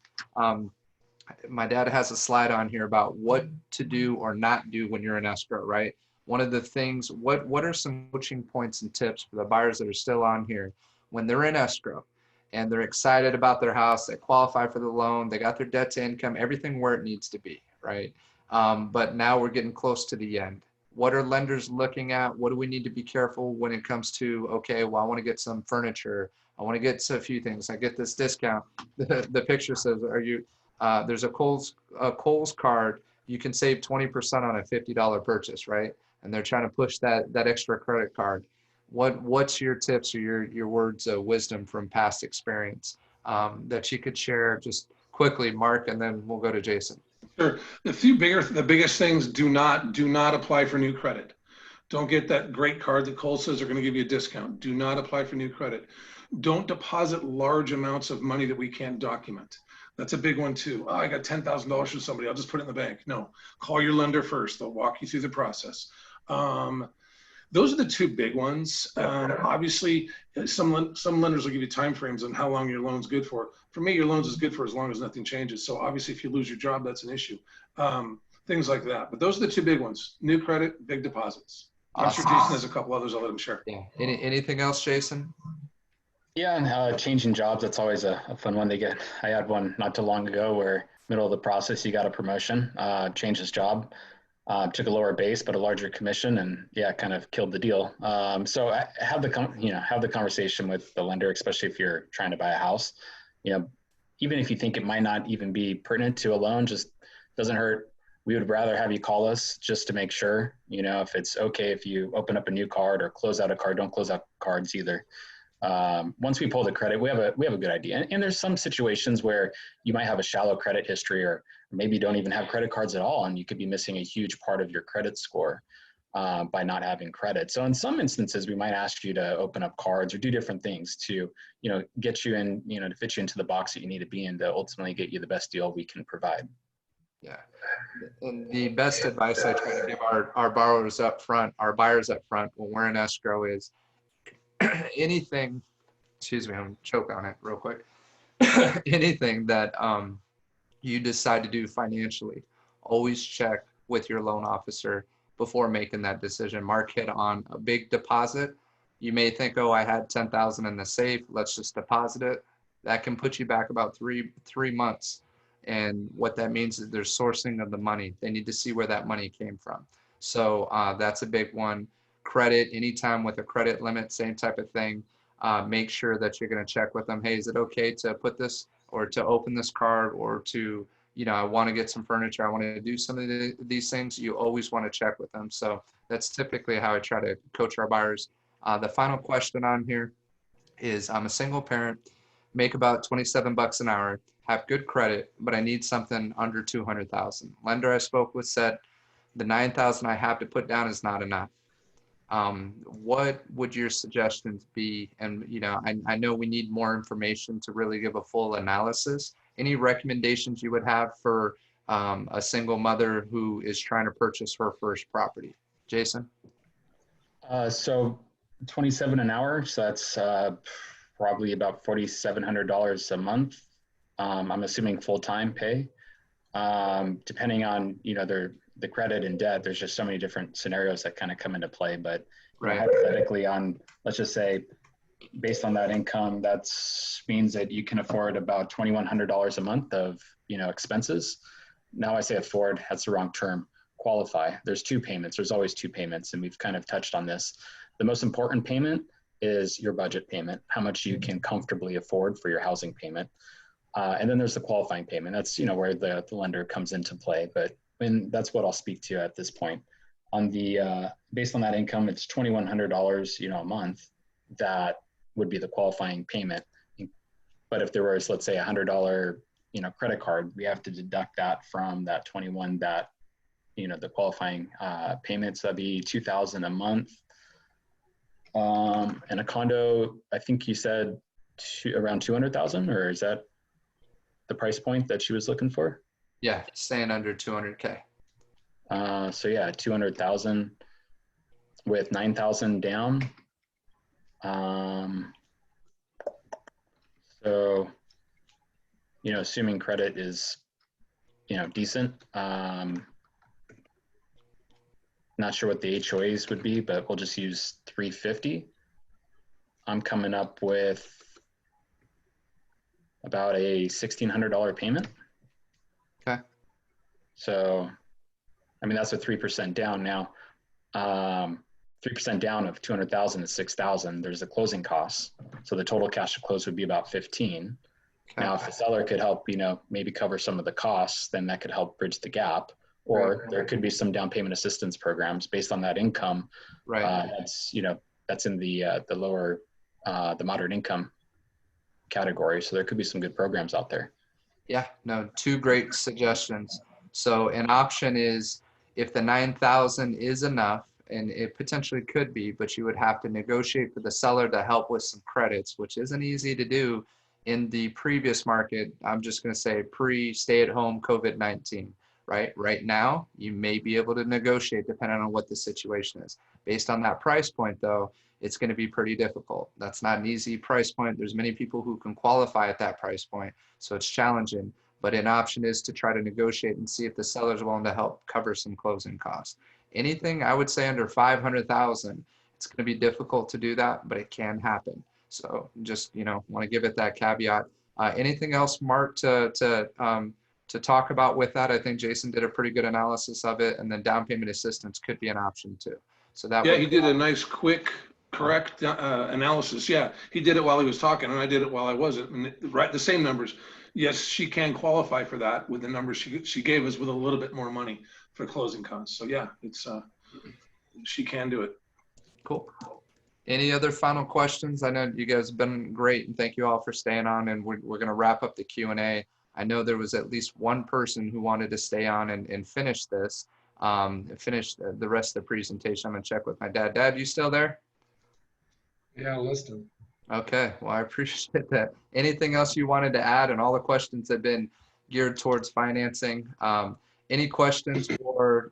my dad has a slide on here about what to do or not do when you're in escrow, right? One of the things, what are some coaching points and tips for the buyers that are still on here when they're in escrow and they're excited about their house, they qualify for the loan, they got their debt to income, everything where it needs to be, right? But now we're getting close to the end. What are lenders looking at? What do we need to be careful when it comes to, okay, well, I want to get some furniture. I want to get to a few things. I get this discount. The picture says, there's a Kohl's card. You can save 20% on a $50 purchase, right? And they're trying to push that extra credit card. What's your tips or your words of wisdom from past experience that you could share just quickly, Mark, and then we'll go to Jason. Sure. The biggest things, do not apply for new credit. Don't get that great card that Cole says they're going to give you a discount. Do not apply for new credit. Don't deposit large amounts of money that we can't document. That's a big one too. Oh, I got $10,000 from somebody, I'll just put it in the bank. No, call your lender first. They'll walk you through the process. Those are the two big ones. Obviously, some lenders will give you timeframes on how long your loan's good for. For me, your loan's is good for as long as nothing changes. So obviously, if you lose your job, that's an issue. Things like that. But those are the two big ones: new credit, big deposits. I'm sure Jason has a couple others. I'll let him share. Yeah. Anything else, Jason? Yeah, and changing jobs, that's always a fun one to get. I had one not too long ago where middle of the process, you got a promotion, changed his job, took a lower base, but a larger commission, and yeah, kind of killed the deal. So have the conversation with the lender, especially if you're trying to buy a house. Even if you think it might not even be pertinent to a loan, just doesn't hurt. We would rather have you call us just to make sure, if it's okay if you open up a new card or close out a card. Don't close out cards either. Once we pull the credit, we have a good idea. And there's some situations where you might have a shallow credit history, or maybe you don't even have credit cards at all, and you could be missing a huge part of your credit score by not having credit. So in some instances, we might ask you to open up cards or do different things to, get you in, to fit you into the box that you need to be in to ultimately get you the best deal we can provide. Yeah. And the best advice I try to give our borrowers up front, our buyers up front when we're in escrow is anything, excuse me, I'm gonna choke on it real quick. Anything that you decide to do financially, always check with your loan officer before making that decision. Mark hit on a big deposit. You may think, oh, I had 10,000 in the safe, let's just deposit it. That can put you back about three months. And what that means is there's sourcing of the money. They need to see where that money came from. So that's a big one. Credit, anytime with a credit limit, same type of thing. Make sure that you're going to check with them. Hey, is it okay to put this or to open this card or to, I want to get some furniture. I want to do some of these things. You always want to check with them. So that's typically how I try to coach our buyers. The final question on here is I'm a single parent, make about 27 bucks an hour, have good credit, but I need something under 200,000. Lender I spoke with said the 9,000 I have to put down is not enough. What would your suggestions be? And, I know we need more information to really give a full analysis. Any recommendations you would have for a single mother who is trying to purchase her first property? Jason? So 27 an hour, so that's probably about $4,700 a month. I'm assuming full-time pay. Depending on, the credit and debt, there's just so many different scenarios that kind of come into play. But right. Hypothetically let's just say, based on that income, that means that you can afford about $2,100 a month of, expenses. Now I say afford, that's the wrong term. Qualify. There's two payments. There's always two payments. And we've kind of touched on this. The most important payment is your budget payment, how much you can comfortably afford for your housing payment. And then there's the qualifying payment. That's, where the lender comes into play. But that's what I'll speak to at this point. On the based on that income, it's $2,100, a month. That would be the qualifying payment. But if there was, let's say, $100, credit card, we have to deduct that from that 21, that, the qualifying payments. That'd be $2,000 a month. And a condo, I think you said around 200,000, or is that the price point that she was looking for? Yeah, staying under 200K. So yeah, 200,000 with 9,000 down. So, assuming credit is, decent. Not sure what the HOAs would be, but we'll just use 350. I'm coming up with about a $1,600 payment. Okay. So, that's a 3% down now. 3% down of 200,000 is 6,000. There's the closing costs. So the total cash to close would be about 15. Okay. Now, if the seller could help, maybe cover some of the costs, then that could help bridge the gap. Or right. There could be some down payment assistance programs based on that income. Right. That's in the lower, the moderate income category. So there could be some good programs out there. Yeah, no, two great suggestions. So an option is, if the 9,000 is enough, and it potentially could be, but you would have to negotiate for the seller to help with some credits, which isn't easy to do in the previous market. I'm just going to say pre-stay-at-home COVID-19, right? Right now, you may be able to negotiate depending on what the situation is. Based on that price point, though, it's going to be pretty difficult. That's not an easy price point. There's many people who can qualify at that price point, so it's challenging. But an option is to try to negotiate and see if the seller's willing to help cover some closing costs. Anything I would say under 500,000, it's going to be difficult to do that, but it can happen. So just, want to give it that caveat. Anything else, Mark, to talk about with that? I think Jason did a pretty good analysis of it, and then down payment assistance could be an option too. So that he did a nice, quick, correct analysis. Yeah, he did it while he was talking, and I did it while I wasn't. And right, the same numbers. Yes, she can qualify for that with the numbers she gave us, with a little bit more money for closing costs. So yeah, it's she can do it. Cool. Any other final questions? I know you guys have been great, and thank you all for staying on, and we're going to wrap up the Q&A. I know there was at least one person who wanted to stay on and finish this, finish the rest of the presentation. I'm going to check with my dad. Dad, you still there? Yeah, listen. Okay, well, I appreciate that. Anything else you wanted to add? And all the questions have been geared towards financing. Any questions for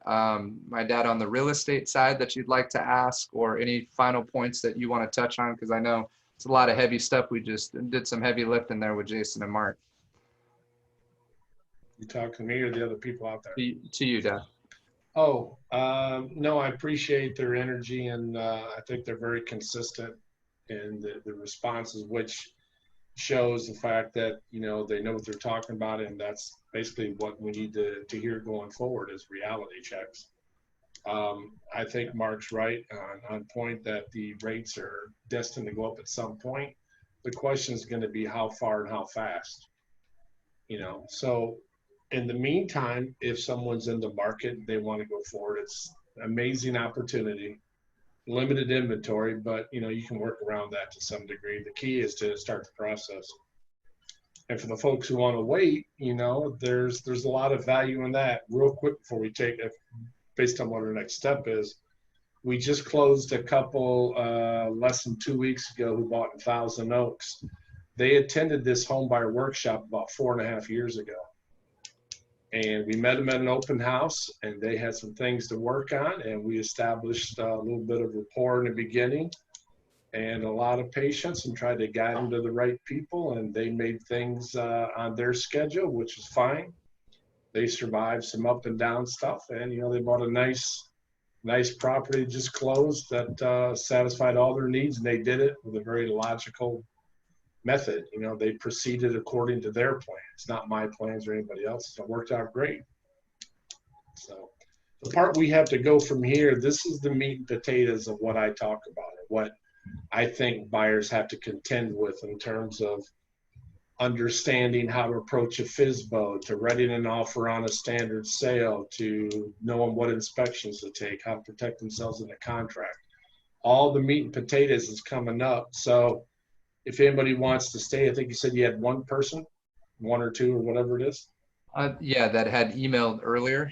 my dad on the real estate side that you'd like to ask, or any final points that you want to touch on? Because I know it's a lot of heavy stuff. We just did some heavy lifting there with Jason and Mark. You talk to me or the other people out there? To you, Dad. Oh, no, I appreciate their energy, and I think they're very consistent in the responses, which shows the fact that, they know what they're talking about, and that's basically what we need to hear going forward is reality checks. I think Mark's right on point that the rates are destined to go up at some point. The question is going to be how far and how fast, so in the meantime, if someone's in the market, they want to go forward, it's an amazing opportunity, limited inventory, but you can work around that to some degree. The key is to start the process. And for the folks who want to wait, there's a lot of value in that. Real quick before we take it, based on what our next step is, we just closed a couple less than 2 weeks ago who bought in Thousand Oaks. They attended this home buyer workshop about 4.5 years ago. And we met them at an open house, and they had some things to work on, and we established a little bit of rapport in the beginning and a lot of patience, and tried to guide them to the right people, and they made things on their schedule, which is fine. They survived some up and down stuff, and they bought a nice property just closed that satisfied all their needs, and they did it with a very logical method. They proceeded according to their plans, not my plans or anybody else's. It worked out great. So the part we have to go from here, this is the meat and potatoes of what I talk about, and what I think buyers have to contend with in terms of understanding how to approach a FSBO, to writing an offer on a standard sale, to knowing what inspections to take, how to protect themselves in a contract. All the meat and potatoes is coming up. So if anybody wants to stay, I think you said you had one person. one or two or whatever it is? Yeah, that had emailed earlier.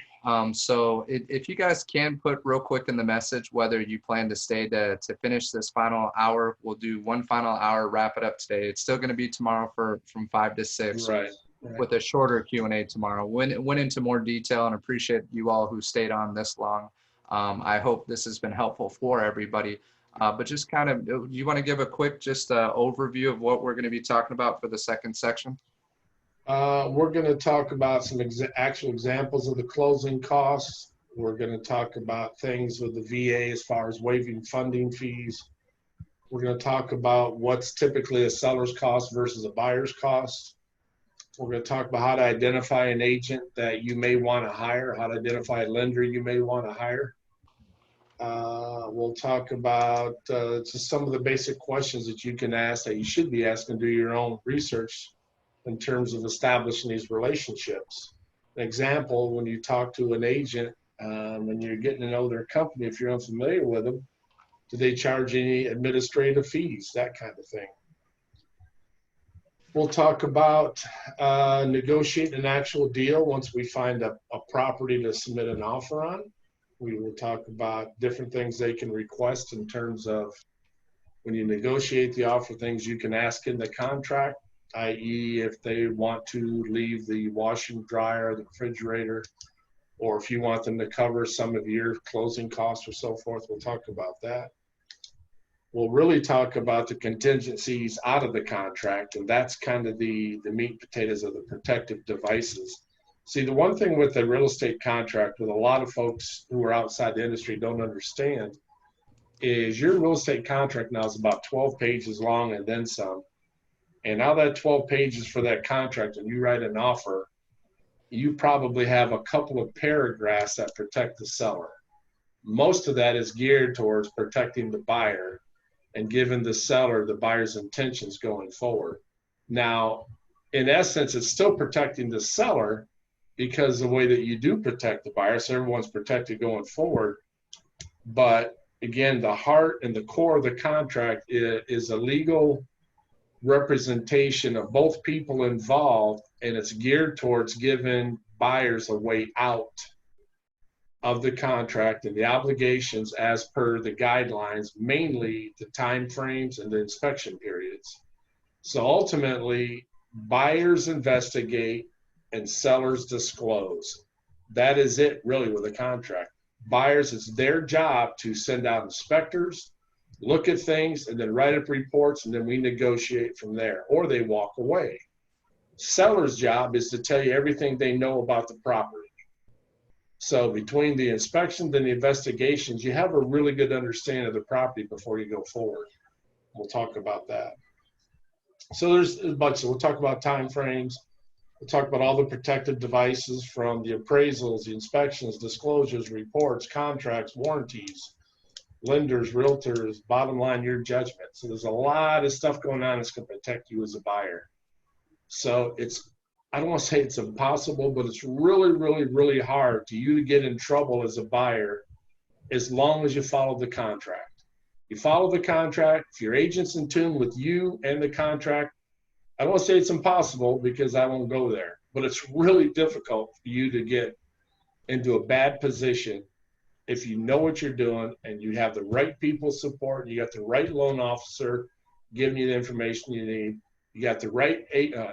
So if you guys can put real quick in the message whether you plan to stay to finish this final hour, we'll do one final hour, wrap it up today. It's still going to be tomorrow from 5 to 6. Right. With a shorter Q&A tomorrow. Went into more detail, and appreciate you all who stayed on this long. I hope this has been helpful for everybody. But just kind of, do you want to give a quick overview of what we're going to be talking about for the second section? We're going to talk about some actual examples of the closing costs. We're going to talk about things with the VA as far as waiving funding fees. We're going to talk about what's typically a seller's cost versus a buyer's cost. We're going to talk about how to identify an agent that you may want to hire, how to identify a lender you may want to hire. We'll talk about just some of the basic questions that you can ask, that you should be asking, do your own research in terms of establishing these relationships. An example, when you talk to an agent and you're getting to know their company, if you're unfamiliar with them, do they charge any administrative fees, that kind of thing. We'll talk about negotiating an actual deal once we find a property to submit an offer on. We will talk about different things they can request in terms of when you negotiate the offer, things you can ask in the contract, i.e. if they want to leave the washing dryer, the refrigerator, or if you want them to cover some of your closing costs or so forth. We'll talk about that. We'll really talk about the contingencies out of the contract, and that's kind of the meat and potatoes of the protective devices. See, the one thing with the real estate contract that a lot of folks who are outside the industry don't understand is your real estate contract now is about 12 pages long and then some. And now that 12 pages for that contract and you write an offer, you probably have a couple of paragraphs that protect the seller. Most of that is geared towards protecting the buyer and giving the seller the buyer's intentions going forward. Now, in essence, it's still protecting the seller because the way that you do protect the buyer, so everyone's protected going forward. But again, the heart and the core of the contract is a legal representation of both people involved, and it's geared towards giving buyers a way out of the contract and the obligations as per the guidelines, mainly the time frames and the inspection periods. So ultimately, buyers investigate and sellers disclose. That is it really with a contract. Buyers, it's their job to send out inspectors, look at things, and then write up reports, and then we negotiate from there, or they walk away. Seller's job is to tell you everything they know about the property. So between the inspections and the investigations, you have a really good understanding of the property before you go forward. We'll talk about that. So there's a bunch. We'll talk about time frames. We'll talk about all the protective devices, from the appraisals, the inspections, disclosures, reports, contracts, warranties, lenders, realtors, bottom line, your judgment. So there's a lot of stuff going on that's going to protect you as a buyer. So I don't want to say it's impossible, but it's really, really, really hard to you to get in trouble as a buyer as long as you follow the contract. You follow the contract. If your agent's in tune with you and the contract, I don't want to say it's impossible because I won't go there, but it's really difficult for you to get into a bad position if you know what you're doing and you have the right people support, you got the right loan officer giving you the information you need, you got the right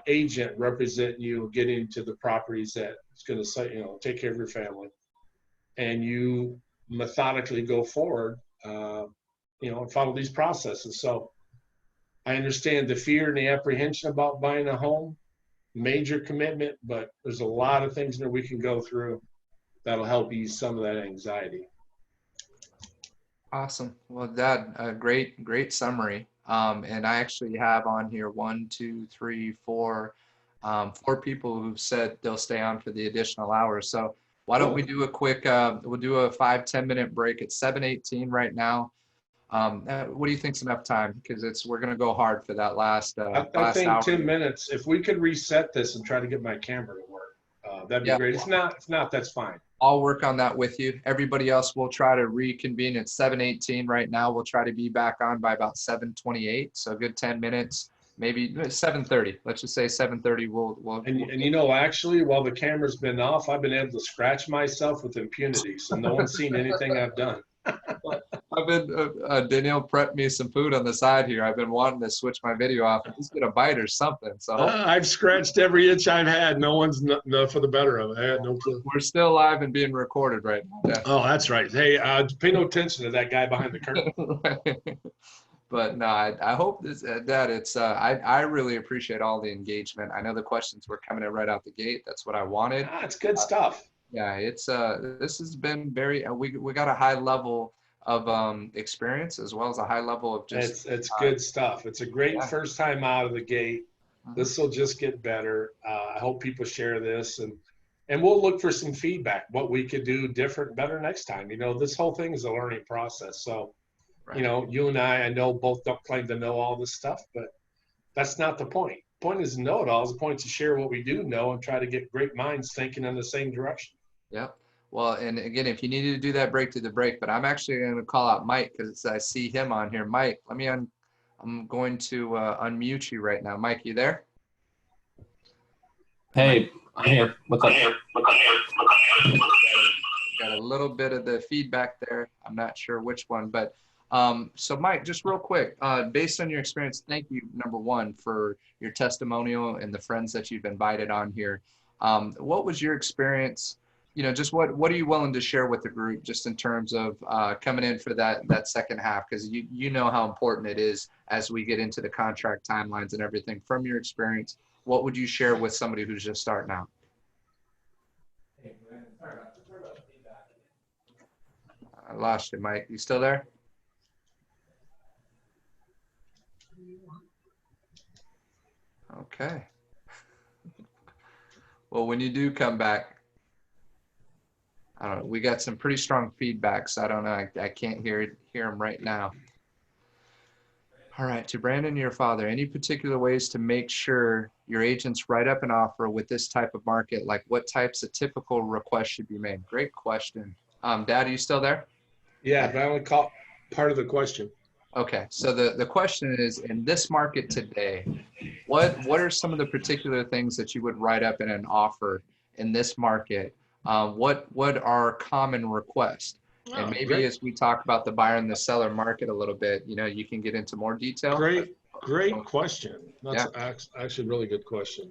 agent representing you, getting to the properties that it's going to take care of your family, and you methodically go forward, and follow these processes. So I understand the fear and the apprehension about buying a home, major commitment, but there's a lot of things that we can go through that'll help ease some of that anxiety. Awesome. Well, Dad, a great summary. And I actually have on here 4 people who've said they'll stay on for the additional hours. So why don't we do a quick, we'll do a 5-10 minute break at 7:18 right now. What do you think's enough time? Because we're going to go hard for that last I think hour. 10 minutes. If we could reset this and try to get my camera to work, that'd be great. If not, that's fine. I'll work on that with you. Everybody else will try to reconvene at 7:18 right now. We'll try to be back on by about 7:28. So a good 10 minutes. maybe 7:30. Let's just say 7:30. And you know, actually, while the camera's been off, I've been able to scratch myself with impunity, so no one's seen anything I've done. I've been Danielle prepped me some food on the side here. I've been wanting to switch my video off and just get a bite or something. So I've scratched every itch I've had. No one's no for the better of it. I had no clue. we're still live and being recorded right now. Yeah. Oh, that's right. Hey, pay no attention to that guy behind the curtain. But no, I hope this, that it's, I really appreciate all the engagement. I know the questions were coming in right out the gate. That's what I wanted. It's good stuff. Yeah, it's, this has been very, we got a high level of experience as well as a high level of just. It's good stuff. It's a great first time out of the gate. This will just get better. I hope people share this and we'll look for some feedback, what we could do different, better next time. You know, this whole thing is a learning process. So, you know, you and I know both don't claim to know all this stuff, but that's not the point. The point is to know it all. The point is to share what we do know and try to get great minds thinking in the same direction. Yep. Well, and again, if you needed to do that, break to the break, but I'm actually going to call out Mike because I see him on here. Mike, let me I'm going to unmute you right now. Mike, you there? Hey, I'm here. What's up? Got a little bit of the feedback there. I'm not sure which one, but so Mike, just real quick, based on your experience, thank you, number one, for your testimonial and the friends that you've invited on here. What was your experience? You know, just what are you willing to share with the group just in terms of coming in for that second half? Because you know how important it is as we get into the contract timelines and everything. From your experience, what would you share with somebody who's just starting out? I lost you, Mike. You still there? Okay. Well, when you do come back, I don't know. We got some pretty strong feedback, so I don't know. I can't hear him right now. All right, to Brandon, your father, any particular ways to make sure your agents write up an offer with this type of market? Like what types of typical requests should be made? Great question. Dad, are you still there? Yeah, but I only caught part of the question. Okay, so the question is, in this market today, what are some of the particular things that you would write up in an offer in this market? What are common requests? And maybe great. as we talk about the buyer and the seller market a little bit, you know, you can get into more detail. Great question. That's actually a really good question.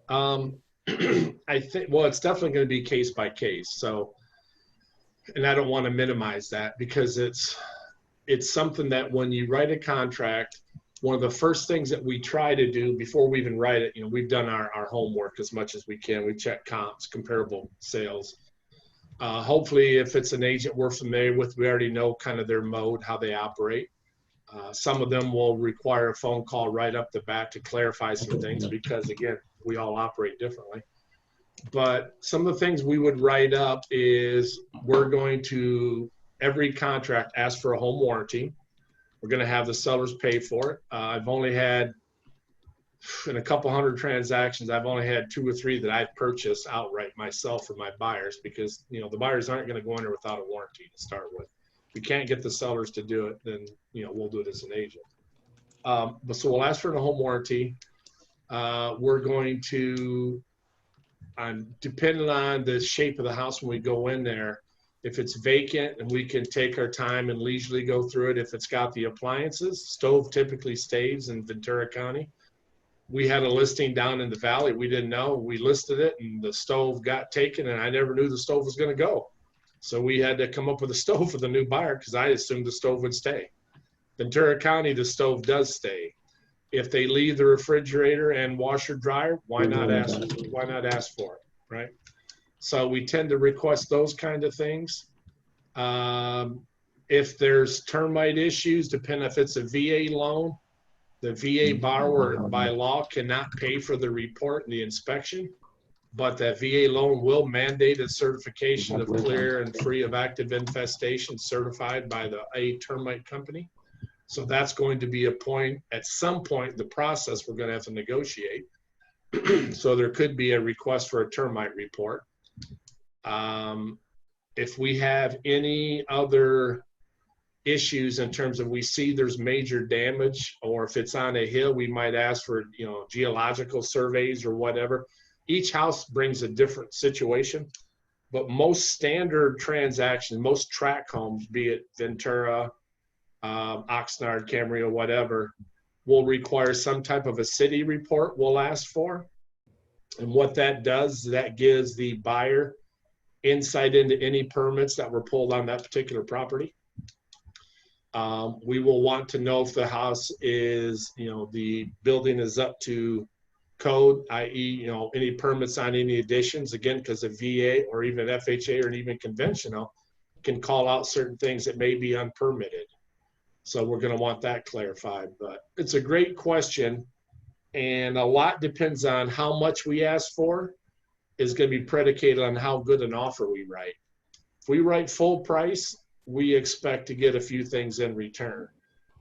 I think, well, it's definitely going to be case by case. So, and I don't want to minimize that because it's something that when you write a contract, one of the first things that we try to do before we even write it, you know, we've done our homework as much as we can. We check comps, comparable sales. Hopefully, if it's an agent we're familiar with, we already know kind of their mode, how they operate. Some of them will require a phone call right up the bat to clarify some things because, again, we all operate differently. But some of the things we would write up is we're going to, every contract, ask for a home warranty. We're going to have the sellers pay for it. I've only had, in a couple hundred transactions, I've only had 2 or 3 that I've purchased outright myself for my buyers because, you know, the buyers aren't going to go in there without a warranty to start with. If we can't get the sellers to do it, then, you know, we'll do it as an agent. But so we'll ask for a home warranty. We're going to, depending on the shape of the house when we go in there, if it's vacant and we can take our time and leisurely go through it, if it's got the appliances, stove typically stays in Ventura County. We had a listing down in the valley. We didn't know. We listed it and the stove got taken and I never knew the stove was going to go. So we had to come up with a stove for the new buyer because I assumed the stove would stay. Ventura County, the stove does stay. If they leave the refrigerator and washer dryer, why not ask for it, right? So we tend to request those kind of things. If there's termite issues, depending if it's a VA loan, the VA borrower by law cannot pay for the report and the inspection, but that VA loan will mandate a certification of clear and free of active infestation certified by a termite company. So that's going to be a point, at some point in the process, we're going to have to negotiate. So there could be a request for a termite report. If we have any other issues in terms of we see there's major damage, or if it's on a hill, we might ask for, geological surveys or whatever. Each house brings a different situation, but most standard transactions, most tract homes, be it Ventura, Oxnard, Camarillo, whatever, will require some type of a city report we'll ask for. And what that does, that gives the buyer insight into any permits that were pulled on that particular property. We will want to know if the house is, the building is up to code, i.e., any permits on any additions, again, because a VA or even FHA or even conventional can call out certain things that may be unpermitted. So we're going to want that clarified. But it's a great question, and a lot depends on how much we ask for is going to be predicated on how good an offer we write. If we write full price, we expect to get a few things in return.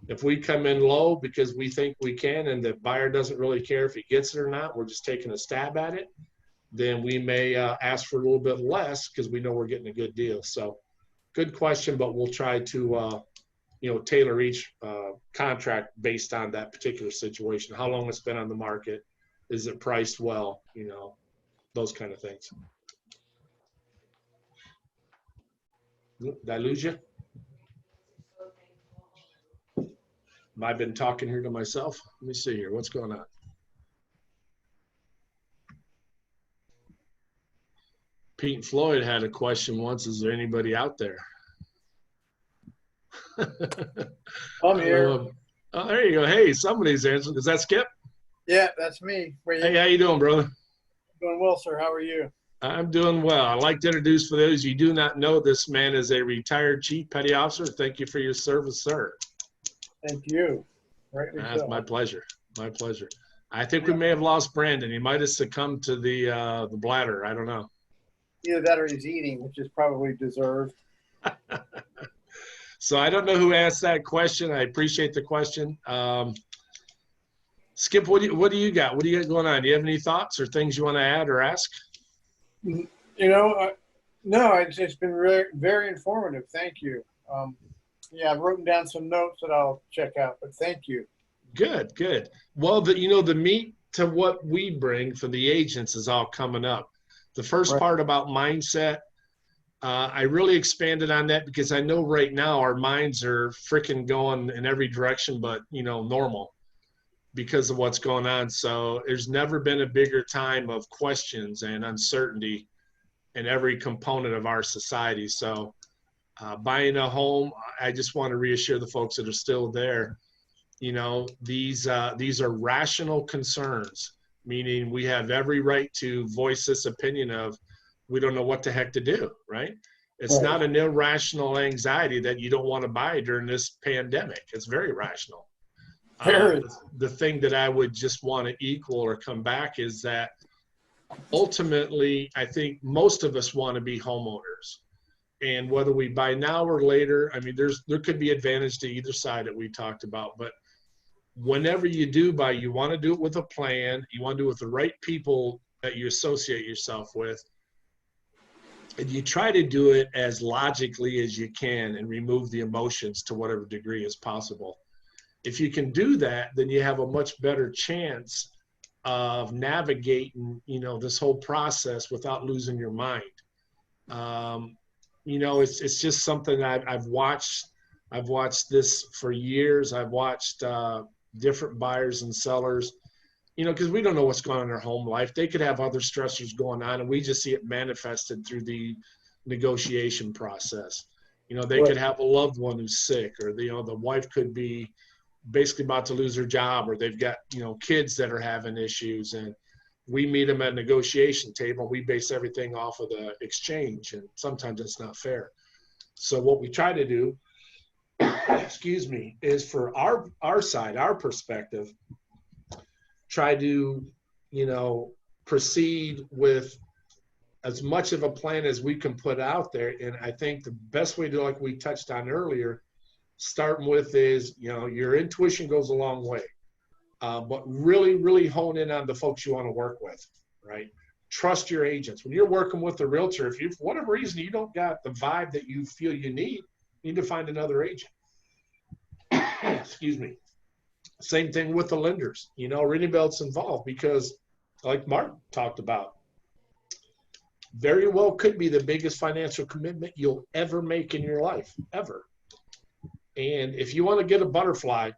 If we come in low because we think we can and the buyer doesn't really care if he gets it or not, we're just taking a stab at it, then we may ask for a little bit less because we know we're getting a good deal. So good question, but we'll try to tailor each contract based on that particular situation. How long it's been on the market, is it priced well, those kind of things. Did I lose you? I've been talking here to myself. Let me see here. What's going on? Pete and Floyd had a question once. Is there anybody out there? I'm here. Oh, there you go. Hey, somebody's answering. Is that Skip? Yeah, that's me. Hey, how you doing, brother? Doing well, sir. How are you? I'm doing well. I'd like to introduce, for those you do not know, this man is a retired Chief Petty Officer. Thank you for your service, sir. Thank you. Rightly That's so. my pleasure. My pleasure. I think we may have lost Brandon. He might have succumbed to the bladder. I don't know. Either that or he's eating, which is probably deserved. So I don't know who asked that question. I appreciate the question. Skip, what do you got? What do you got going on? Do you have any thoughts or things you want to add or ask? No, it's been very, very informative. Thank you. Yeah, I've written down some notes that I'll check out, but thank you. Good, good. Well, the meat to what we bring for the agents is all coming up. The first Right. part about mindset, I really expanded on that because I know right now our minds are freaking going in every direction but, normal because of what's going on. So there's never been a bigger time of questions and uncertainty in every component of our society. So buying a home, I just want to reassure the folks that are still there, these are rational concerns, meaning we have every right to voice this opinion of, we don't know what the heck to do, right? It's Right. not an irrational anxiety that you don't want to buy during this pandemic. It's very rational. Very. The thing that I would just want to equal or come back is that ultimately, I think most of us want to be homeowners. And whether we buy now or later, I mean, there could be advantage to either side that we talked about. But whenever you do buy, you want to do it with a plan. You want to do it with the right people that you associate yourself with. And you try to do it as logically as you can and remove the emotions to whatever degree is possible. If you can do that, then you have a much better chance of navigating, this whole process without losing your mind. It's just something I've watched. I've watched this for years. I've watched different buyers and sellers, because we don't know what's going on in their home life. They could have other stressors going on, and we just see it manifested through the negotiation process. They could have a loved one who's sick, or the wife could be basically about to lose her job, or they've got, kids that are having issues, and we meet them at a negotiation table. We base everything off of the exchange, and sometimes it's not fair. So what we try to do, excuse me, is for our side, our perspective, try to, proceed with as much of a plan as we can put out there. And I think the best way to, like we touched on earlier, starting with is, your intuition goes a long way. But really, really hone in on the folks you want to work with, right? Trust your agents. When you're working with a realtor, if you, for whatever reason, you don't got the vibe that you feel you need to find another agent. excuse me. Same thing with the lenders. You know, ringing bells involved because, like Mark talked about, very well could be the biggest financial commitment you'll ever make in your life, ever. And if you want to get a butterfly,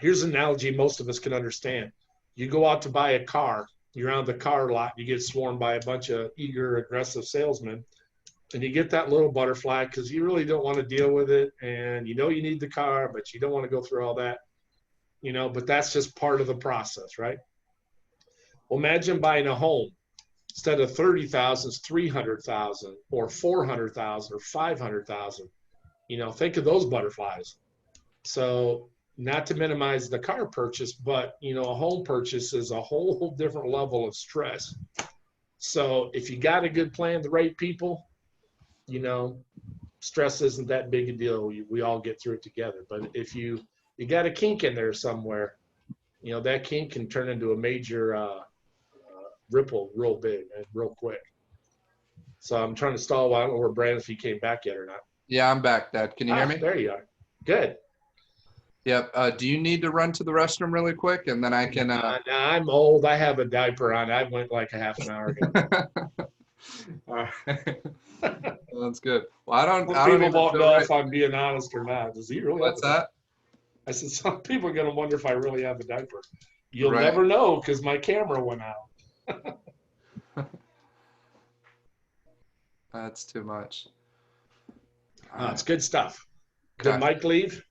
here's an analogy most of us can understand. You go out to buy a car, you're on the car lot, you get swarmed by a bunch of eager, aggressive salesmen, and you get that little butterfly because you really don't want to deal with it, and you know you need the car, but you don't want to go through all that, you know, but that's just part of the process, right? Well, imagine buying a home. Instead of 30,000, it's 300,000 or 400,000 or 500,000. You know, think of those butterflies. So not to minimize the car purchase, but, you know, a home purchase is a whole different level of stress. So if you got a good plan, the right people, you know, stress isn't that big a deal. We all get through it together. But if you got a kink in there somewhere, you know, that kink can turn into a major ripple real big and real quick. So I'm trying to stall. I don't know where Brandon, if he came back yet or not. Yeah, I'm back, Dad. Can you hear me? There you are. Good. Yep. Do you need to run to the restroom really quick, and then I can? I'm old. I have a diaper on. I went like a half an hour ago. All right. That's good. Well, I don't People even won't feel know right. if I'm being honest or not. Does he really? What's that? I said, some people are going to wonder if I really have a diaper. You'll Right. never know because my camera went out. That's too much. It's good stuff. Okay. Did Mike leave?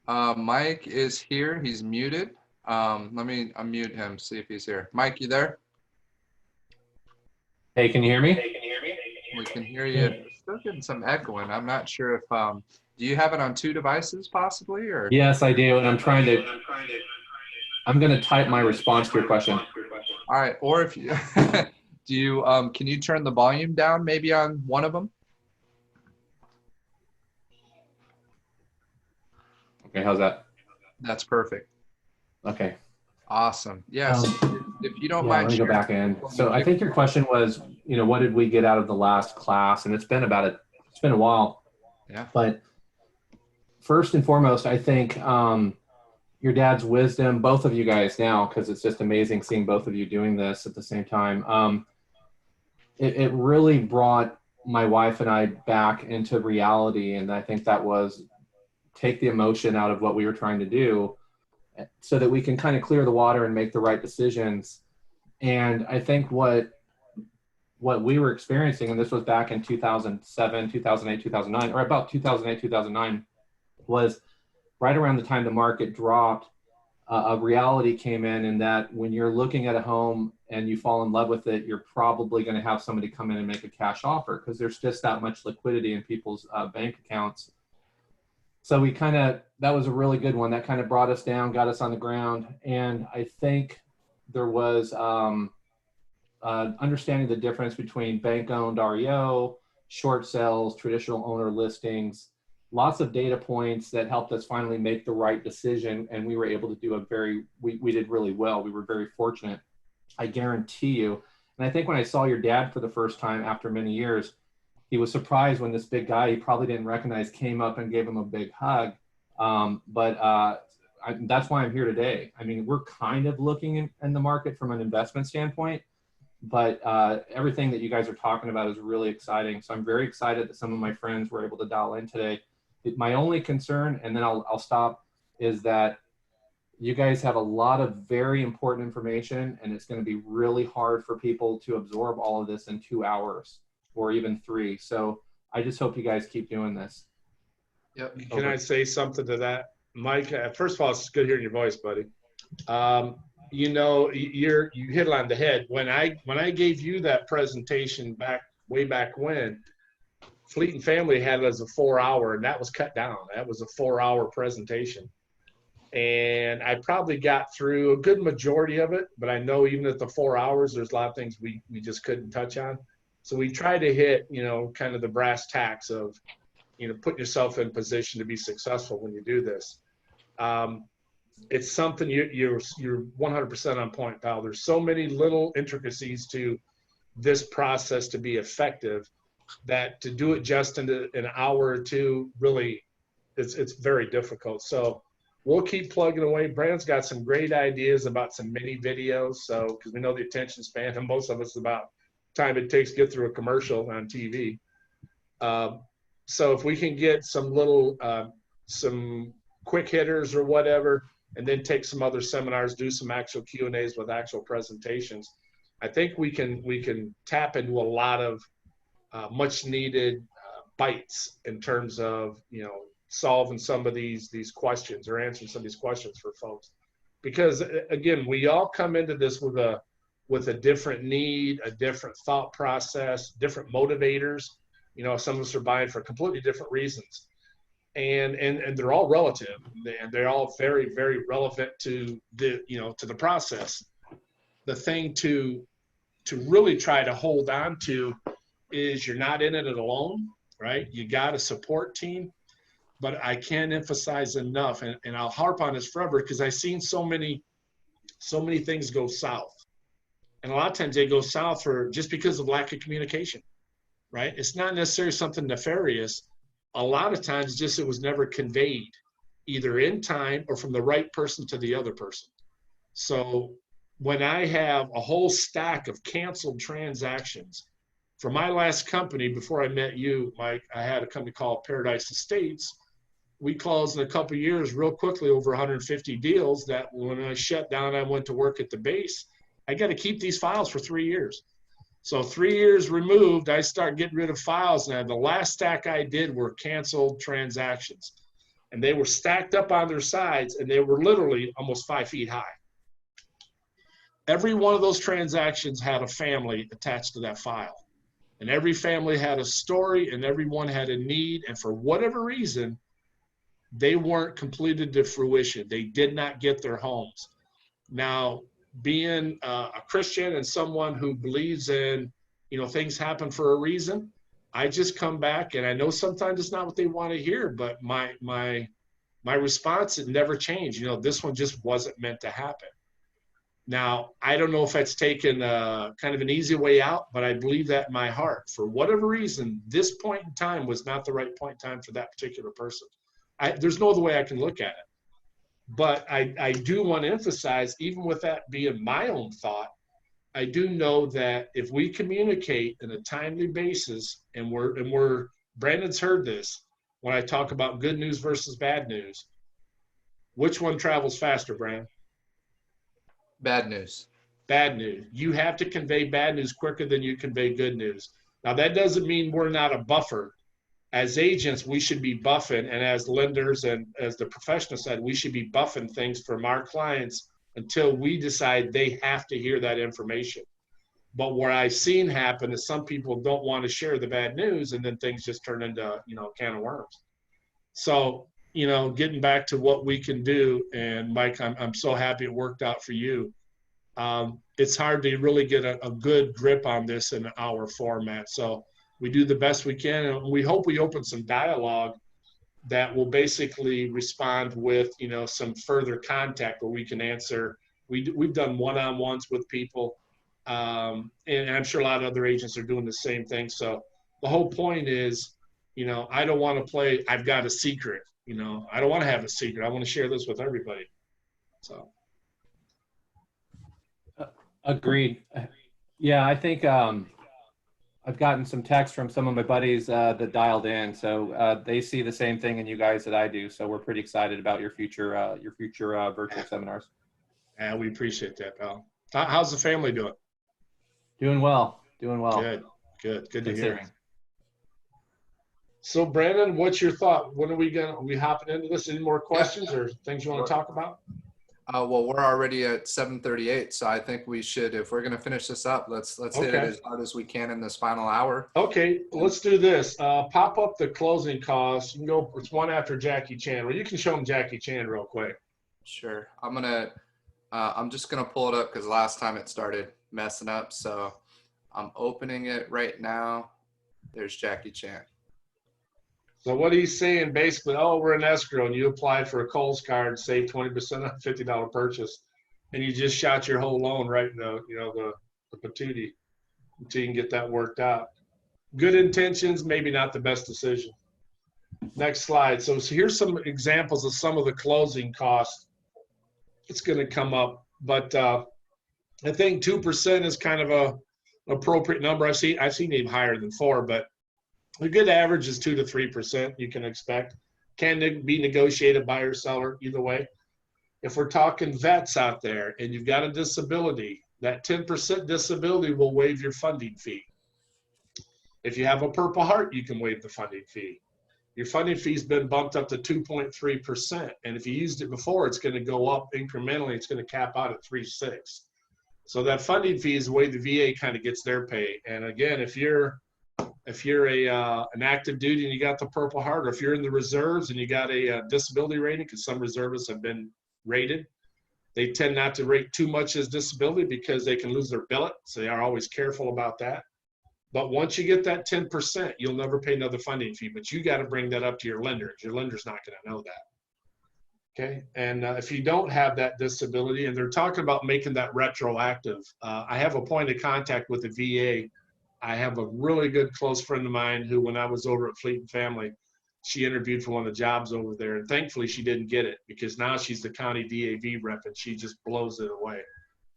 Mike is here. He's muted. Let me unmute him, see if he's here. Mike, you there? Hey, can you hear me? We can hear you. We're still getting some echoing. I'm not sure if, do you have it on 2 devices possibly, or? Yes, I do, and I'm going to type my response to your question. All right. Or if you, do you, can you turn the volume down maybe on one of them? Okay, how's that? That's perfect. Okay. Awesome. Yes. If you don't Yeah, mind let me go sharing. back in. So I think your question was, you know, what did we get out of the last class? And it's been a while. Yeah. But first and foremost, I think your dad's wisdom, both of you guys now, because it's just amazing seeing both of you doing this at the same time. It really brought my wife and I back into reality. And I think that was take the emotion out of what we were trying to do so that we can kind of clear the water and make the right decisions. And I think what we were experiencing, and this was back in 2007, 2008, 2009, or about 2008, 2009, was right around the time the market dropped, a reality came in that when you're looking at a home and you fall in love with it, you're probably going to have somebody come in and make a cash offer because there's just that much liquidity in people's bank accounts. So that was a really good one. That kind of brought us down, got us on the ground. And I think there was understanding the difference between bank-owned REO, short sales, traditional owner listings, lots of data points that helped us finally make the right decision. And we were able to do we did really well. We were very fortunate, I guarantee you. And I think when I saw your dad for the first time after many years, he was surprised when this big guy he probably didn't recognize came up and gave him a big hug. That's why I'm here today. I mean, we're kind of looking in the market from an investment standpoint, but everything that you guys are talking about is really exciting. So I'm very excited that some of my friends were able to dial in today. My only concern, and then I'll stop, is that you guys have a lot of very important information, and it's going to be really hard for people to absorb all of this in 2 hours or even 3. So I just hope you guys keep doing this. Yep. Can I say something to that? Mike, first of all, it's good hearing your voice, buddy. You know, you hit it on the head. When I gave you that presentation way back when, Fleet and Family had it as a 4-hour, and that was cut down. That was a 4-hour presentation. And I probably got through a good majority of it, but I know even at the 4 hours, there's a lot of things we just couldn't touch on. So we try to hit, you know, kind of the brass tacks of, you know, putting yourself in position to be successful when you do this. It's something you're 100% on point, pal. There's so many little intricacies to this process to be effective that to do it just in an hour or two really it's very difficult. So we'll keep plugging away. Brandon's got some great ideas about some mini videos. So, because we know the attention span of most of us is about time it takes to get through a commercial on TV. So if we can get some little, some quick hitters or whatever, and then take some other seminars, do some actual Q&As with actual presentations, I think we can tap into a lot of much needed bites in terms of, you know, solving some of these questions or answering some of these questions for folks. Because again, we all come into this with a different need, a different thought process, different motivators. You know, some of us are buying for completely different reasons. And they're all relative, and they're all very, very relevant to the, you know, to the process. The thing to really try to hold on to is you're not in it alone, right? You got a support team. But I can't emphasize enough, and I'll harp on this forever, because I've seen so many things go south. And a lot of times they go south for just because of lack of communication, right? It's not necessarily something nefarious. A lot of times just it was never conveyed, either in time or from the right person to the other person. So when I have a whole stack of canceled transactions, for my last company, before I met you, Mike, I had a company called Paradise Estates. We closed in a couple of years real quickly over 150 deals that when I shut down, I went to work at the base. I got to keep these files for 3 years. So 3 years removed, I start getting rid of files. Now, the last stack I did were canceled transactions. And they were stacked up on their sides, and they were literally almost 5 feet high. Every one of those transactions had a family attached to that file. And every family had a story, and everyone had a need. And for whatever reason, they weren't completed to fruition. They did not get their homes. Now, being a Christian and someone who believes in, you know, things happen for a reason, I just come back, and I know sometimes it's not what they want to hear, but my response, it never changed. You know, this one just wasn't meant to happen. Now, I don't know if that's taken kind of an easy way out, but I believe that in my heart. For whatever reason, this point in time was not the right point in time for that particular person. There's no other way I can look at it. But I do want to emphasize, even with that being my own thought, I do know that if we communicate in a timely basis, and Brandon's heard this, when I talk about good news versus bad news, which one travels faster, Brandon? Bad news. Bad news. You have to convey bad news quicker than you convey good news. Now, that doesn't mean we're not a buffer. As agents, we should be buffing, and as lenders and as the professional side, we should be buffing things from our clients until we decide they have to hear that information. But what I've seen happen is some people don't want to share the bad news, and then things just turn into, you know, a can of worms. So, you know, getting back to what we can do, and Mike, I'm so happy it worked out for you. It's hard to really get a good grip on this in our format. So we do the best we can, and we hope we open some dialogue that will basically respond with, you know, some further contact where we can answer. We've done one-on-ones with people, and I'm sure a lot of other agents are doing the same thing. So the whole point is, you know, I don't want to play, I've got a secret, you know, I don't want to have a secret. I want to share this with everybody. So. Agreed. Yeah, I think I've gotten some texts from some of my buddies that dialed in, so they see the same thing in you guys that I do. So we're pretty excited about your future virtual seminars. Yeah, we appreciate that, pal. How's the family doing? Doing well. Doing well. Good to hear. So, Brandon, what's your thought? When are we hopping into this? Any more questions or things you want to talk about? Well, we're already at 7:38, so I think we should, if we're going to finish this up, let's hit it as hard as we can in this final hour. Okay, let's do this. Pop up the closing costs. You can go. It's one after Jackie Chan. Well, you can show them Jackie Chan real quick. Sure. I'm just gonna pull it up because last time it started messing up. So I'm opening it right now. There's Jackie Chan. So what he's saying basically, oh, we're in escrow and you applied for a Kohl's card, saved 20% on a $50 purchase, and you just shot your whole loan right in the, you know, the patootie until you can get that worked out. Good intentions, maybe not the best decision. Next slide. So here's some examples of some of the closing costs. It's going to come up, but I think 2% is kind of a appropriate number. I've seen even higher than 4, but a good average is 2 to 3%. You can expect. Can be negotiated buyer seller either way. If we're talking vets out there and you've got a disability, that 10% disability will waive your funding fee. If you have a Purple Heart, you can waive the funding fee. Your funding fee's been bumped up to 2.3%. And if you used it before, it's going to go up incrementally. It's going to cap out at 3.6. So that funding fee is the way the VA kind of gets their pay. And again, if you're an active duty and you got the Purple Heart, or if you're in the reserves and you got a disability rating, because some reservists have been rated, they tend not to rate too much as disability because they can lose their billet. So they are always careful about that. But once you get that 10%, you'll never pay another funding fee, but you got to bring that up to your lender. Your lender's not going to know that. Okay. And if you don't have that disability, and they're talking about making that retroactive, I have a point of contact with the VA. I have a really good close friend of mine who, when I was over at Fleet and Family, she interviewed for one of the jobs over there, and thankfully she didn't get it, because now she's the county DAV rep and she just blows it away.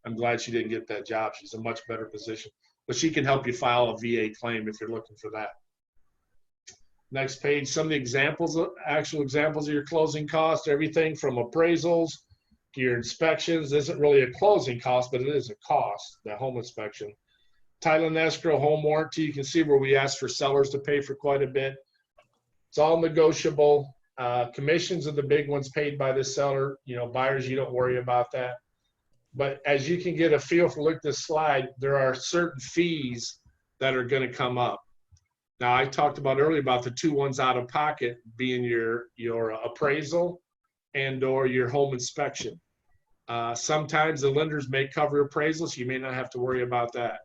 I'm glad she didn't get that job. She's in a much better position, but she can help you file a VA claim if you're looking for that. Next page, some of the examples, actual examples of your closing costs, everything from appraisals to your inspections. This isn't really a closing cost, but it is a cost, that home inspection. Title and escrow, home warranty, you can see where we ask for sellers to pay for quite a bit. It's all negotiable. Commissions are the big ones paid by the seller. You know, buyers, you don't worry about that. But as you can get a feel for, look at this slide, there are certain fees that are going to come up. Now, I talked about earlier about the 2 ones out of pocket being your appraisal and or your home inspection. Sometimes the lenders may cover appraisals, so you may not have to worry about that.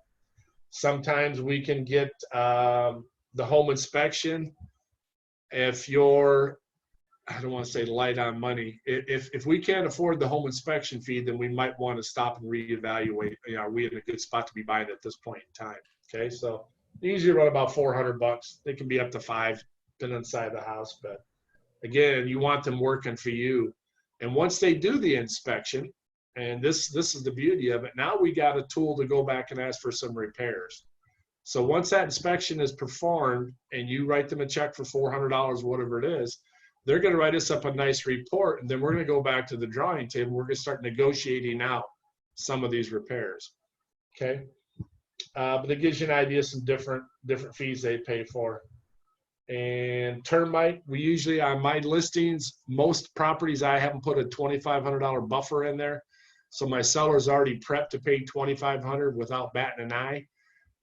Sometimes we can get the home inspection if you're, I don't want to say light on money. If we can't afford the home inspection fee, then we might want to stop and reevaluate. You know, are we in a good spot to be buying at this point in time? Okay, so usually run about $400. They can be up to $5, depending on the side of the house. But again, you want them working for you. And once they do the inspection, and this is the beauty of it, now we got a tool to go back and ask for some repairs. So once that inspection is performed and you write them a check for $400, whatever it is, they're going to write us up a nice report, and then we're going to go back to the drawing table. We're going to start negotiating out some of these repairs. Okay. But it gives you an idea of some different fees they pay for. And termite, we usually, on my listings, most properties I haven't put a $2,500 buffer in there. So my seller's already prepped to pay $2,500 without batting an eye.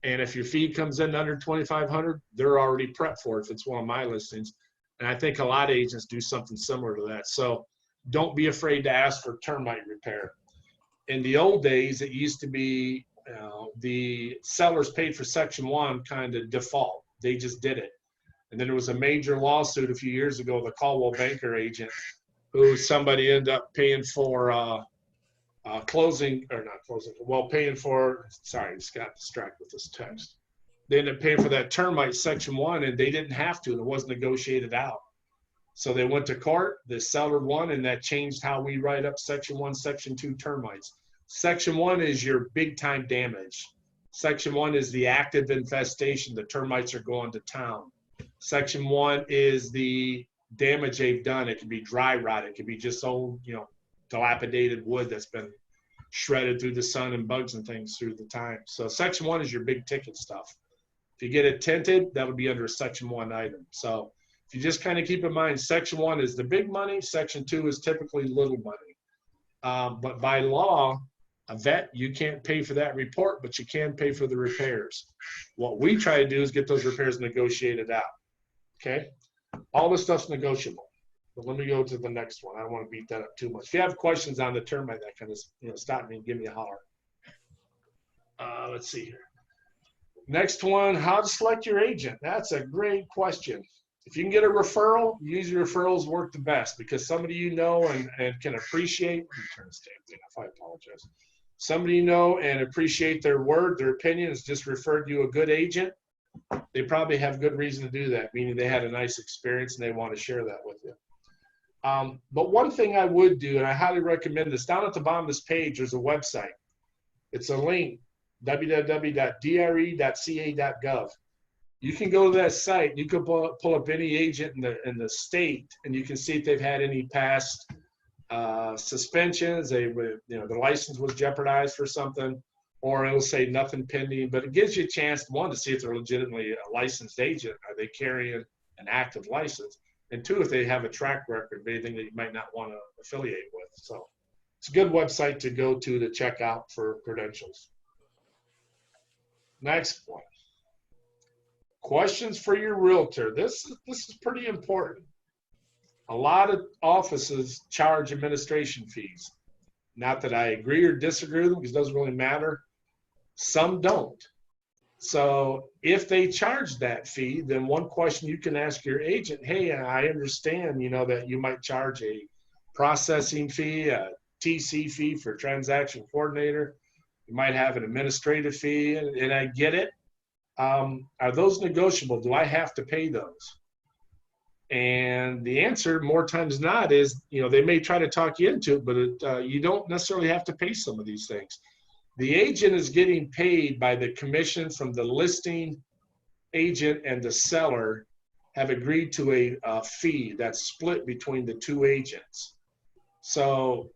And if your fee comes in under $2,500, they're already prepped for it if it's one of my listings. And I think a lot of agents do something similar to that. So don't be afraid to ask for termite repair. In the old days, it used to be the sellers paid for Section 1 kind of default. They just did it. And then there was a major lawsuit a few years ago, the Caldwell Banker agent, who somebody ended up paying for paying for, sorry, I just got distracted with this text. They ended up paying for that termite Section 1, and they didn't have to, and it wasn't negotiated out. So they went to court, the seller won, and that changed how we write up Section 1, Section 2 termites. Section 1 is your big time damage. Section 1 is the active infestation. The termites are going to town. Section 1 is the damage they've done. It can be dry rot. It can be just old, dilapidated wood that's been shredded through the sun and bugs and things through the time. So Section 1 is your big ticket stuff. If you get it tinted, that would be under a Section 1 item. So if you just kind of keep in mind, Section 1 is the big money. Section 2 is typically little money. But by law, a vet, you can't pay for that report, but you can pay for the repairs. What we try to do is get those repairs negotiated out. Okay? All this stuff's negotiable. But let me go to the next one. I don't want to beat that up too much. If you have questions on the termite, that kind of, stop me and give me a holler. Let's see here. Next one, how to select your agent. That's a great question. If you can get a referral, usually referrals work the best because somebody you know and can appreciate, let me turn this damn thing off, I apologize. Somebody you know and appreciate their word, their opinion has just referred you a good agent. they probably have good reason to do that, meaning they had a nice experience and they want to share that with you. But one thing I would do, and I highly recommend this, down at the bottom of this page, there's a website. It's a link, www.dre.ca.gov. You can go to that site. You can pull up any agent in the state, and you can see if they've had any past suspensions. The license was jeopardized for something, or it'll say nothing pending. But it gives you a chance, one, to see if they're legitimately a licensed agent. Are they carrying an active license? And two, if they have a track record of anything that you might not want to affiliate with. So it's a good website to go to check out for credentials. Next one. Questions for your realtor. This is pretty important. A lot of offices charge administration fees. Not that I agree or disagree with them, because it doesn't really matter. Some don't. So if they charge that fee, then one question you can ask your agent, hey, I understand, that you might charge a processing fee, a TC fee for transaction coordinator. You might have an administrative fee, and I get it. Are those negotiable? Do I have to pay those? And the answer, more times than not, is, they may try to talk you into it, but you don't necessarily have to pay some of these things. The agent is getting paid by the commission from the listing agent, and the seller have agreed to a fee that's split between the two agents. So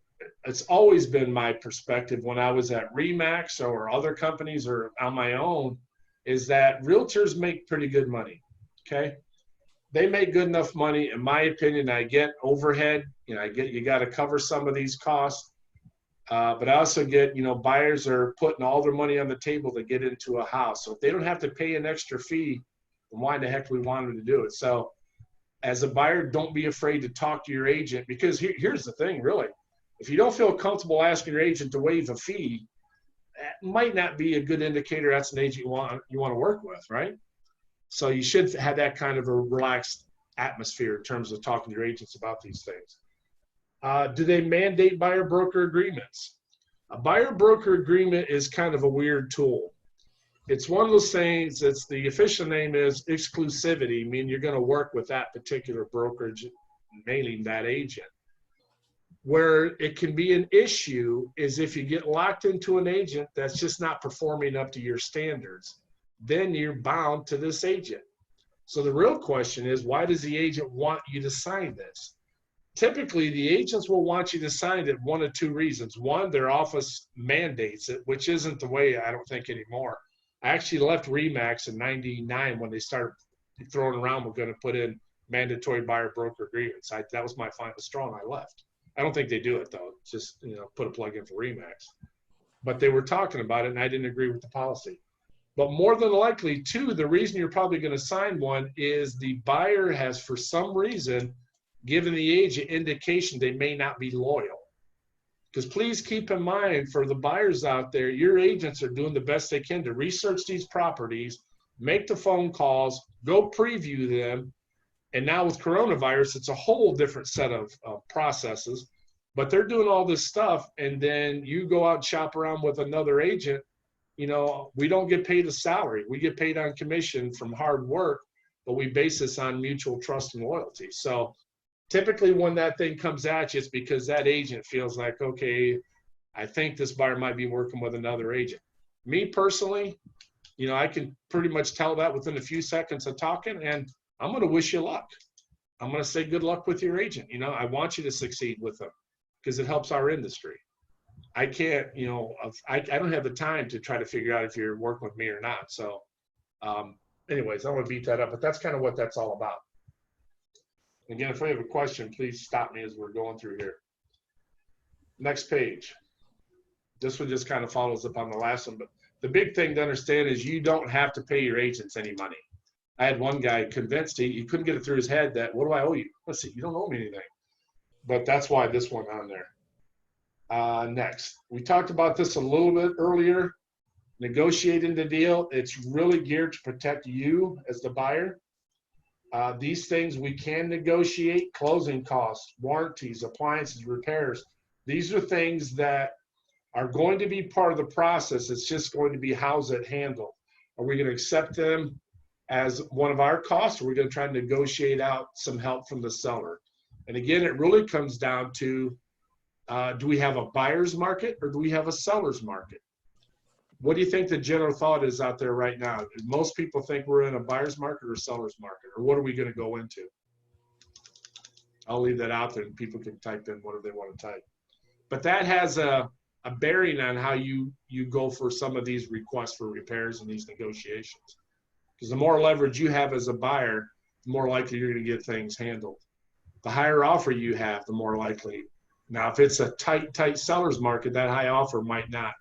it's always been my perspective when I was at Remax or other companies or on my own, is that realtors make pretty good money, okay? They make good enough money, in my opinion. I get overhead, you got to cover some of these costs. But I also get, buyers are putting all their money on the table to get into a house. So if they don't have to pay an extra fee, then why the heck do we want them to do it? So as a buyer, don't be afraid to talk to your agent, because here's the thing, really. If you don't feel comfortable asking your agent to waive a fee, that might not be a good indicator that's an agent you want to work with, right? So you should have that kind of a relaxed atmosphere in terms of talking to your agents about these things. Do they mandate buyer-broker agreements? A buyer-broker agreement is kind of a weird tool. It's one of those things, the official name is exclusivity, meaning you're going to work with that particular brokerage, mailing that agent. Where it can be an issue is if you get locked into an agent that's just not performing up to your standards, then you're bound to this agent. So the real question is, why does the agent want you to sign this? Typically, the agents will want you to sign it one of two reasons. One, their office mandates it, which isn't the way, I don't think, anymore. I actually left Remax in '99 when they started throwing around, we're going to put in mandatory buyer-broker agreements. That was my final straw, and I left. I don't think they do it, though. Just, put a plug in for Remax. But they were talking about it, and I didn't agree with the policy. But more than likely, too, the reason you're probably going to sign one is the buyer has, for some reason, given the agent indication they may not be loyal. Because please keep in mind, for the buyers out there, your agents are doing the best they can to research these properties, make the phone calls, go preview them. And now with coronavirus, it's a whole different set of processes. But they're doing all this stuff, and then you go out and shop around with another agent. We don't get paid a salary. We get paid on commission from hard work, but we base this on mutual trust and loyalty. So typically when that thing comes at you, it's because that agent feels like, okay, I think this buyer might be working with another agent. Me personally, I can pretty much tell that within a few seconds of talking, and I'm going to wish you luck. I'm going to say good luck with your agent. I want you to succeed with them because it helps our industry. I can't, I don't have the time to try to figure out if you're working with me or not. So anyways, I want to beat that up, but that's kind of what that's all about. Again, if you have a question, please stop me as we're going through here. Next page. This one just kind of follows up on the last one, but the big thing to understand is you don't have to pay your agents any money. I had one guy convinced he couldn't get it through his head that, what do I owe you? Let's see, you don't owe me anything. But that's why this one on there. Next, we talked about this a little bit earlier. Negotiating the deal, it's really geared to protect you as the buyer. These things we can negotiate: closing costs, warranties, appliances, repairs. These are things that are going to be part of the process. It's just going to be how's it handled. Are we going to accept them as one of our costs, or we're going to try to negotiate out some help from the seller. And again, it really comes down to, do we have a buyer's market or do we have a seller's market? What do you think the general thought is out there right now? Most people think we're in a buyer's market or seller's market, or what are we going to go into? I'll leave that out there and people can type in whatever they want to type. But that has a bearing on how you go for some of these requests for repairs and these negotiations. Because the more leverage you have as a buyer, the more likely you're going to get things handled. The higher offer you have, the more likely. Now, if it's a tight seller's market, that high offer might not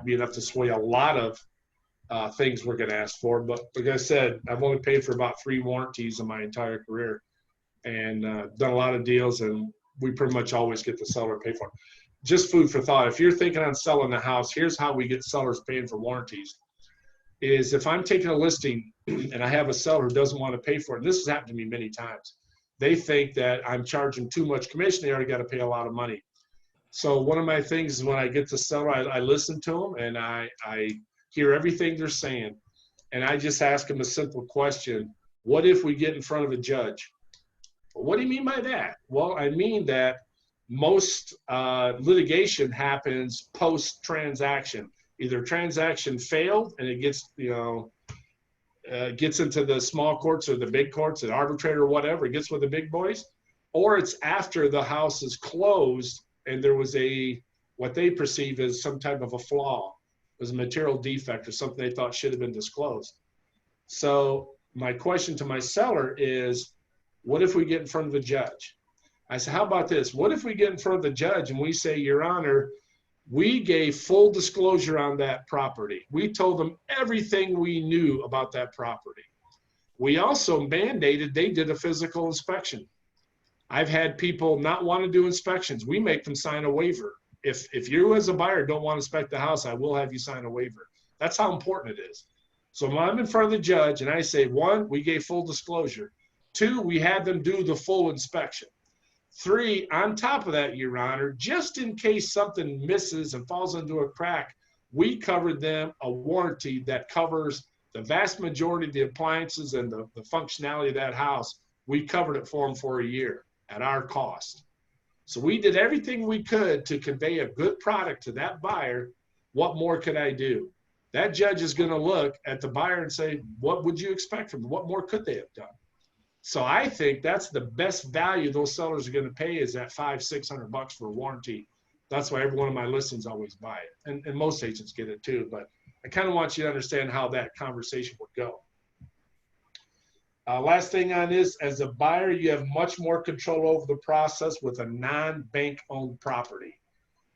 be enough to sway a lot of things we're going to ask for. But like I said, I've only paid for about 3 warranties in my entire career, and done a lot of deals, and we pretty much always get the seller to pay for it. Just food for thought. If you're thinking on selling the house, here's how we get sellers paying for warranties. Is if I'm taking a listing and I have a seller who doesn't want to pay for it, and this has happened to me many times, they think that I'm charging too much commission. They already got to pay a lot of money. So one of my things is when I get the seller, I listen to them and I hear everything they're saying. And I just ask them a simple question. What if we get in front of a judge? What do you mean by that? Well, I mean that most litigation happens post-transaction. Either transaction failed and it gets, gets into the small courts or the big courts, an arbitrator or whatever, it gets with the big boys, or it's after the house is closed and there was what they perceive as some type of a flaw, it was a material defect or something they thought should have been disclosed. So my question to my seller is, what if we get in front of a judge? I said, how about this? What if we get in front of the judge and we say, Your Honor, we gave full disclosure on that property. We told them everything we knew about that property. We also mandated they did a physical inspection. I've had people not want to do inspections. We make them sign a waiver. If you as a buyer don't want to inspect the house, I will have you sign a waiver. That's how important it is. So when I'm in front of the judge and I say, 1, we gave full disclosure. 2, we had them do the full inspection. 3, on top of that, Your Honor, just in case something misses and falls into a crack, we covered them a warranty that covers the vast majority of the appliances and the functionality of that house. We covered it for them for a year at our cost. So we did everything we could to convey a good product to that buyer. What more could I do? That judge is going to look at the buyer and say, what would you expect from them? What more could they have done? So I think that's the best value those sellers are going to pay, is that $500-600 for a warranty. That's why every one of my listings always buy it. And most agents get it too, but I kind of want you to understand how that conversation would go. Last thing on this, as a buyer, you have much more control over the process with a non-bank owned property,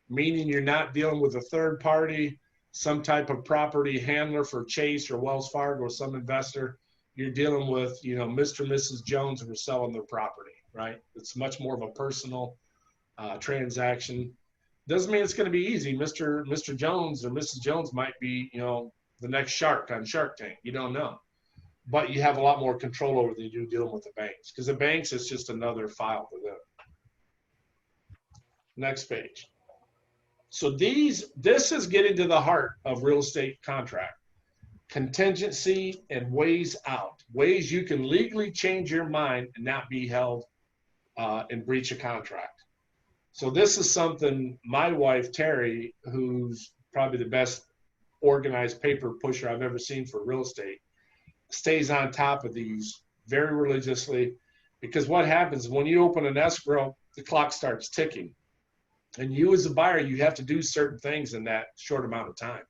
meaning you're not dealing with a third party, some type of property handler for Chase or Wells Fargo or some investor. You're dealing with, Mr. and Mrs. Jones who are selling their property, right? It's much more of a personal transaction. Doesn't mean it's going to be easy. Mr. Jones or Mrs. Jones might be, the next shark on Shark Tank. You don't know. But you have a lot more control over than you do dealing with the banks, because the banks is just another file for them. Next page. So this is getting to the heart of real estate contract. Contingency and ways out. Ways you can legally change your mind and not be held in breach of contract. So this is something my wife, Terry, who's probably the best organized paper pusher I've ever seen for real estate, stays on top of these very religiously, because what happens when you open an escrow, the clock starts ticking. And you as a buyer, you have to do certain things in that short amount of time.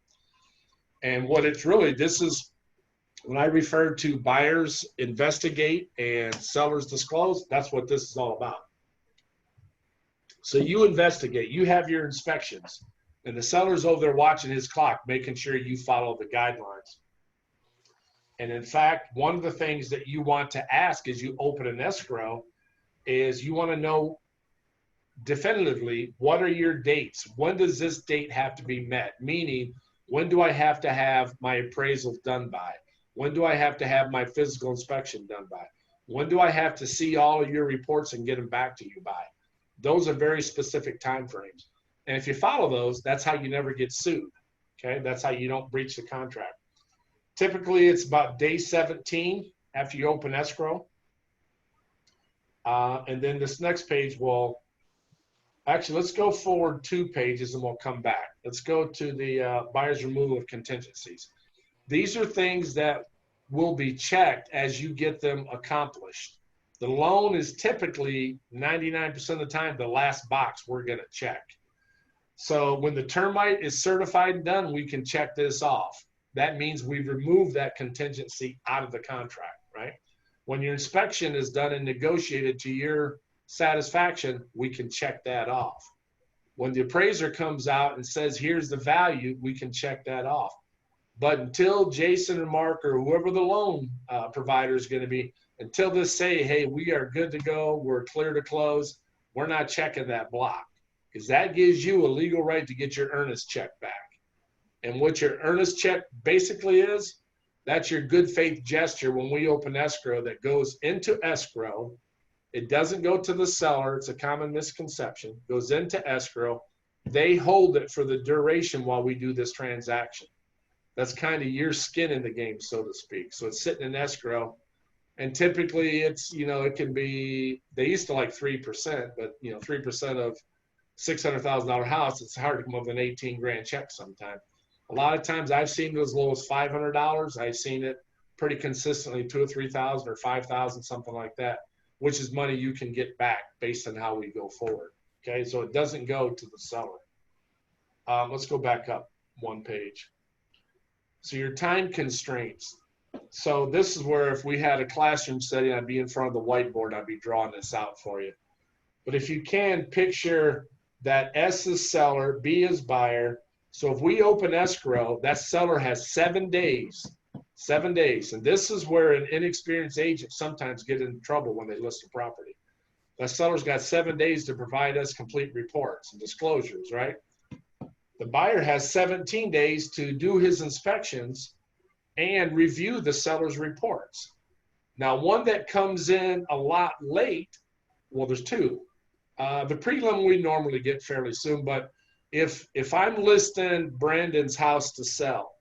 And what it's really, this is when I refer to buyers investigate and sellers disclose, that's what this is all about. So you investigate, you have your inspections, and the seller's over there watching his clock, making sure you follow the guidelines. And in fact, one of the things that you want to ask as you open an escrow is you want to know definitively, what are your dates? When does this date have to be met? Meaning, when do I have to have my appraisal done by? When do I have to have my physical inspection done by? When do I have to see all of your reports and get them back to you by? Those are very specific time frames. And if you follow those, that's how you never get sued. Okay, that's how you don't breach the contract. Typically, it's about day 17 after you open escrow. And then this next page will, actually, let's go forward 2 pages and we'll come back. Let's go to the buyer's removal of contingencies. These are things that will be checked as you get them accomplished. The loan is typically 99% of the time the last box we're going to check. So when the termite is certified and done, we can check this off. That means we've removed that contingency out of the contract, right? When your inspection is done and negotiated to your satisfaction, we can check that off. When the appraiser comes out and says, here's the value, we can check that off. But until Jason or Mark or whoever the loan provider is going to be, until they say, hey, we are good to go, we're clear to close, we're not checking that block, because that gives you a legal right to get your earnest check back. And what your earnest check basically is, that's your good faith gesture when we open escrow that goes into escrow. It doesn't go to the seller. It's a common misconception. It goes into escrow. They hold it for the duration while we do this transaction. That's kind of your skin in the game, so to speak. So it's sitting in escrow. And typically it's, you know, it can be, they used to like 3%, but, you know, 3% of $600,000 house, it's hard to come up with an 18 grand check sometimes. A lot of times I've seen it as low as $500. I've seen it pretty consistently 2,000 or 3,000 or 5,000, something like that, which is money you can get back based on how we go forward. Okay, so it doesn't go to the seller. Let's go back up 1 page. So your time constraints. So this is where if we had a classroom setting, I'd be in front of the whiteboard, I'd be drawing this out for you. But if you can picture that S is seller, B is buyer. So if we open escrow, that seller has 7 days, 7 days. And this is where an inexperienced agent sometimes get in trouble when they list a property. That seller's got 7 days to provide us complete reports and disclosures, right? The buyer has 17 days to do his inspections and review the seller's reports. Now, one that comes in a lot late, well, there's 2. The prelim we normally get fairly soon, but if I'm listing Brandon's house to sell,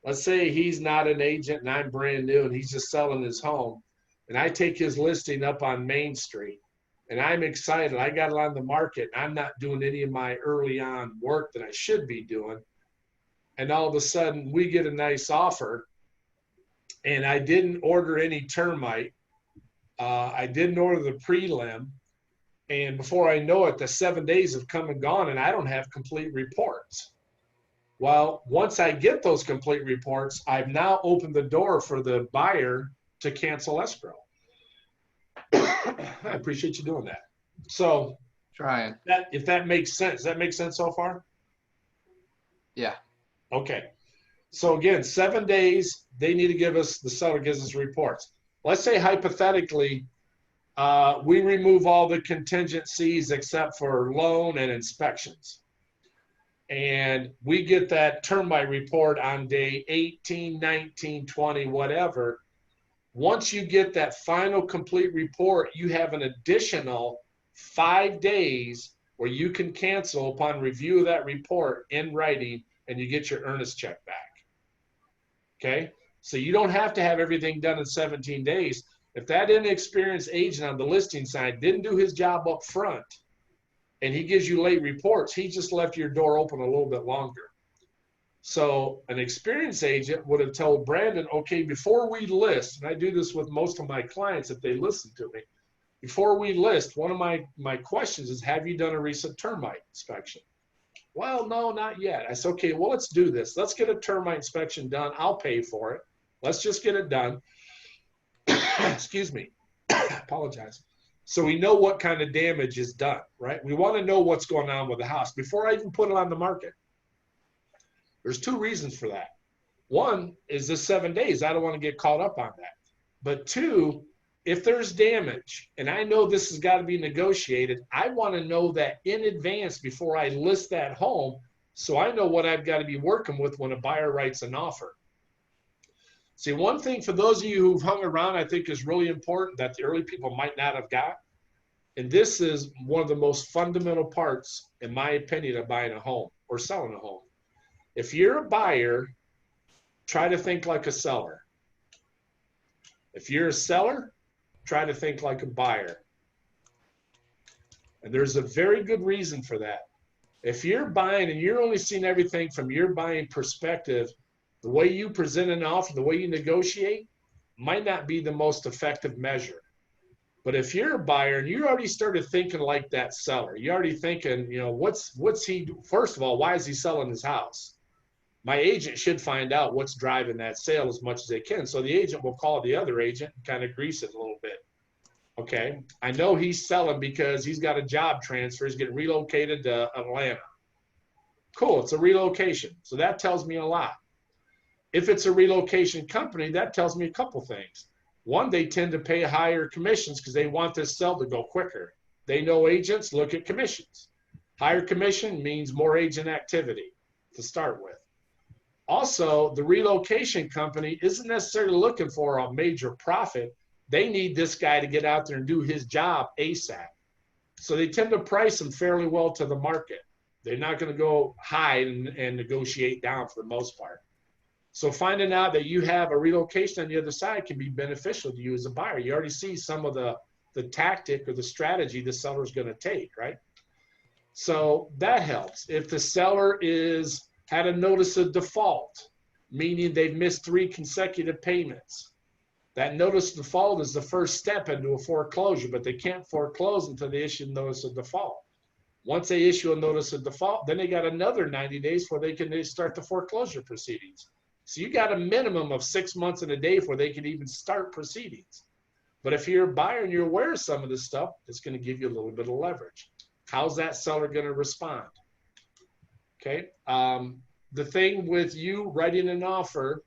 let's say he's not an agent and I'm brand new and he's just selling his home, and I take his listing up on Main Street and I'm excited, I got it on the market, and I'm not doing any of my early on work that I should be doing, and all of a sudden we get a nice offer and I didn't order any termite, I didn't order the prelim, and before I know it, the 7 days have come and gone and I don't have complete reports. Well, once I get those complete reports, I've now opened the door for the buyer to cancel escrow. I appreciate you doing that. So Trying. if that makes sense, does that make sense so far? Yeah. Okay. So again, 7 days, they need to give us, the seller gives us reports. Let's say hypothetically, we remove all the contingencies except for loan and inspections. And we get that termite report on day 18, 19, 20, whatever. Once you get that final complete report, you have an additional 5 days where you can cancel upon review of that report in writing, and you get your earnest check back. Okay? So you don't have to have everything done in 17 days. If that inexperienced agent on the listing side didn't do his job up front and he gives you late reports, he just left your door open a little bit longer. So an experienced agent would have told Brandon, okay, before we list, and I do this with most of my clients if they listen to me, before we list, one of my questions is, have you done a recent termite inspection? Well, no, not yet. I said, okay, well, let's do this. Let's get a termite inspection done. I'll pay for it. Let's just get it done. Excuse me. Apologize. So we know what kind of damage is done, right? We want to know what's going on with the house before I even put it on the market. There's 2 reasons for that. One is the 7 days. I don't want to get caught up on that. But 2, if there's damage, and I know this has got to be negotiated, I want to know that in advance before I list that home, so I know what I've got to be working with when a buyer writes an offer. See, one thing for those of you who've hung around, I think is really important that the early people might not have got, and this is one of the most fundamental parts, in my opinion, of buying a home or selling a home. If you're a buyer try to think like a seller. If you're a seller, try to think like a buyer. And there's a very good reason for that. If you're buying and you're only seeing everything from your buying perspective, the way you present an offer, the way you negotiate might not be the most effective measure. But if you're a buyer and you already started thinking like that seller, you're already thinking, you know, what's he, first of all, why is he selling his house? My agent should find out what's driving that sale as much as they can. So the agent will call the other agent and kind of grease it a little bit. Okay, I know he's selling because he's got a job transfer. He's getting relocated to Atlanta. Cool, it's a relocation. So that tells me a lot. If it's a relocation company, that tells me a couple things. One, they tend to pay higher commissions because they want this sale to go quicker. They know agents look at commissions. Higher commission means more agent activity to start with. Also, the relocation company isn't necessarily looking for a major profit. They need this guy to get out there and do his job ASAP. So they tend to price them fairly well to the market. They're not going to go high and negotiate down for the most part. So finding out that you have a relocation on the other side can be beneficial to you as a buyer. You already see some of the tactic or the strategy the seller is going to take, right? So that helps. If the seller had a notice of default, meaning they've missed 3 consecutive payments, that notice of default is the first step into a foreclosure, but they can't foreclose until they issue a notice of default. Once they issue a notice of default, then they got another 90 days before they can start the foreclosure proceedings. So you got a minimum of 6 months and a day before they can even start proceedings. But if you're a buyer and you're aware of some of this stuff, it's going to give you a little bit of leverage. How's that seller going to respond? Okay. The thing with you writing an offer,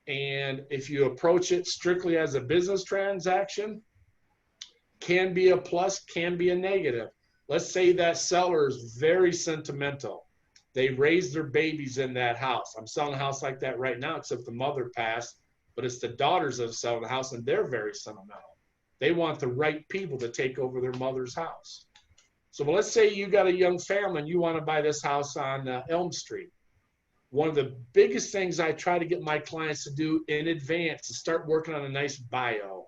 and if you approach it strictly as a business transaction, can be a plus, can be a negative. Let's say that seller is very sentimental. They raised their babies in that house. I'm selling a house like that right now, except the mother passed, but it's the daughters that are selling the house, and they're very sentimental. They want the right people to take over their mother's house. So let's say you got a young family and you want to buy this house on Elm Street. One of the biggest things I try to get my clients to do in advance is start working on a nice bio.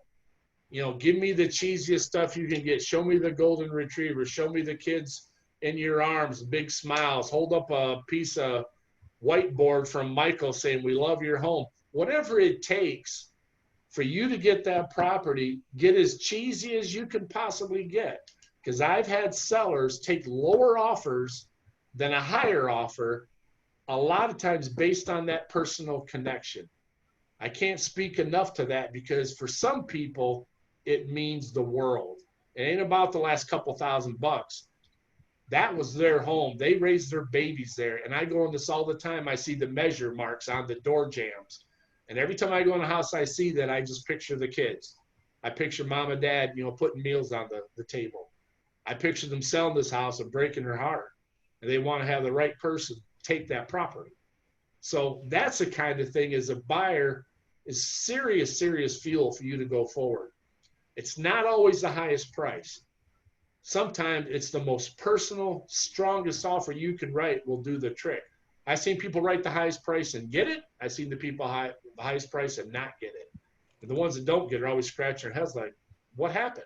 You know, give me the cheesiest stuff you can get. Show me the golden retriever. Show me the kids in your arms, big smiles. Hold up a piece of whiteboard from Michael saying, "We love your home." Whatever it takes for you to get that property, get as cheesy as you can possibly get. Because I've had sellers take lower offers than a higher offer, a lot of times based on that personal connection. I can't speak enough to that because for some people, it means the world. It ain't about the last couple $1,000. That was their home. They raised their babies there. And I go in this all the time. I see the measure marks on the door jambs. And every time I go in a house, I see that, I just picture the kids. I picture mom and dad, you know, putting meals on the table. I picture them selling this house and breaking their heart. And they want to have the right person take that property. So that's the kind of thing as a buyer is serious, serious fuel for you to go forward. It's not always the highest price. Sometimes it's the most personal, strongest offer you can write will do the trick. I've seen people write the highest price and get it. I've seen the people the highest price and not get it. And the ones that don't get it are always scratching their heads like, what happened?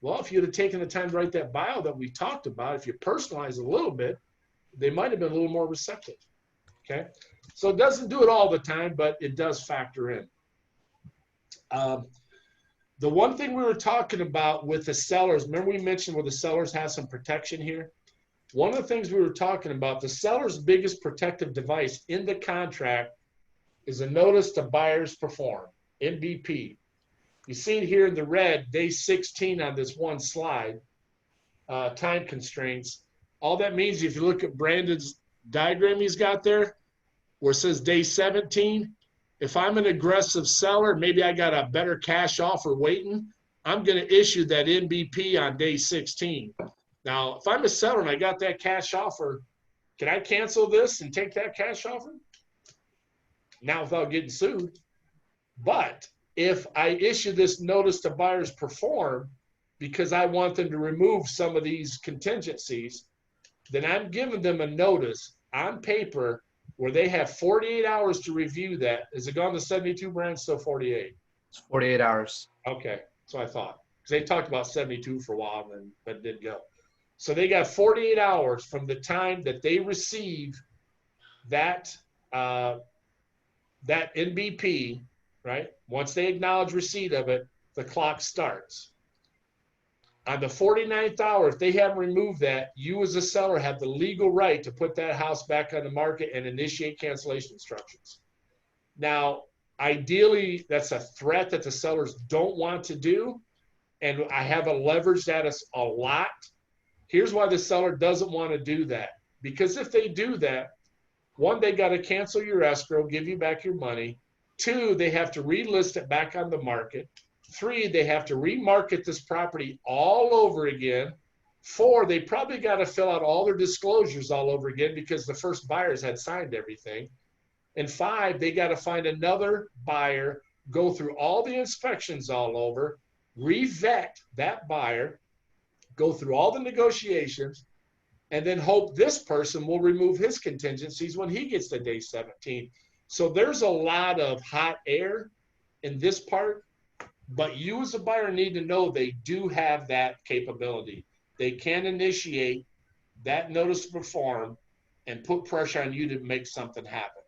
Well, if you'd have taken the time to write that bio that we talked about, if you personalize it a little bit, they might have been a little more receptive. Okay. So it doesn't do it all the time, but it does factor in. The one thing we were talking about with the sellers, remember we mentioned where the sellers have some protection here? One of the things we were talking about, the seller's biggest protective device in the contract is a notice to buyers perform, NBP. You see it here in the red, day 16 on this one slide, time constraints. All that means, if you look at Brandon's diagram he's got there, where it says day 17, if I'm an aggressive seller, maybe I got a better cash offer waiting, I'm going to issue that NBP on day 16. Now, if I'm a seller and I got that cash offer, can I cancel this and take that cash offer? Now, without getting sued. But if I issue this notice to buyers perform because I want them to remove some of these contingencies, then I'm giving them a notice on paper where they have 48 hours to review that. Is it gone to 72, Brian? Still 48? It's 48 hours. Okay, so I thought. Because they talked about 72 for a while, but it didn't go. So they got 48 hours from the time that they receive that that NBP, right? Once they acknowledge receipt of it, the clock starts. On the 49th hour, if they haven't removed that, you as a seller have the legal right to put that house back on the market and initiate cancellation instructions. Now, ideally, that's a threat that the sellers don't want to do, and I have leveraged that a lot. Here's why the seller doesn't want to do that. Because if they do that, one, they got to cancel your escrow, give you back your money. Two, they have to relist it back on the market. Three, they have to remarket this property all over again. Four, they probably got to fill out all their disclosures all over again because the first buyers had signed everything. And five, they got to find another buyer, go through all the inspections all over, re-vet that buyer, go through all the negotiations, and then hope this person will remove his contingencies when he gets to day 17. So there's a lot of hot air in this part, but you as a buyer need to know they do have that capability. They can initiate that notice to perform and put pressure on you to make something happen.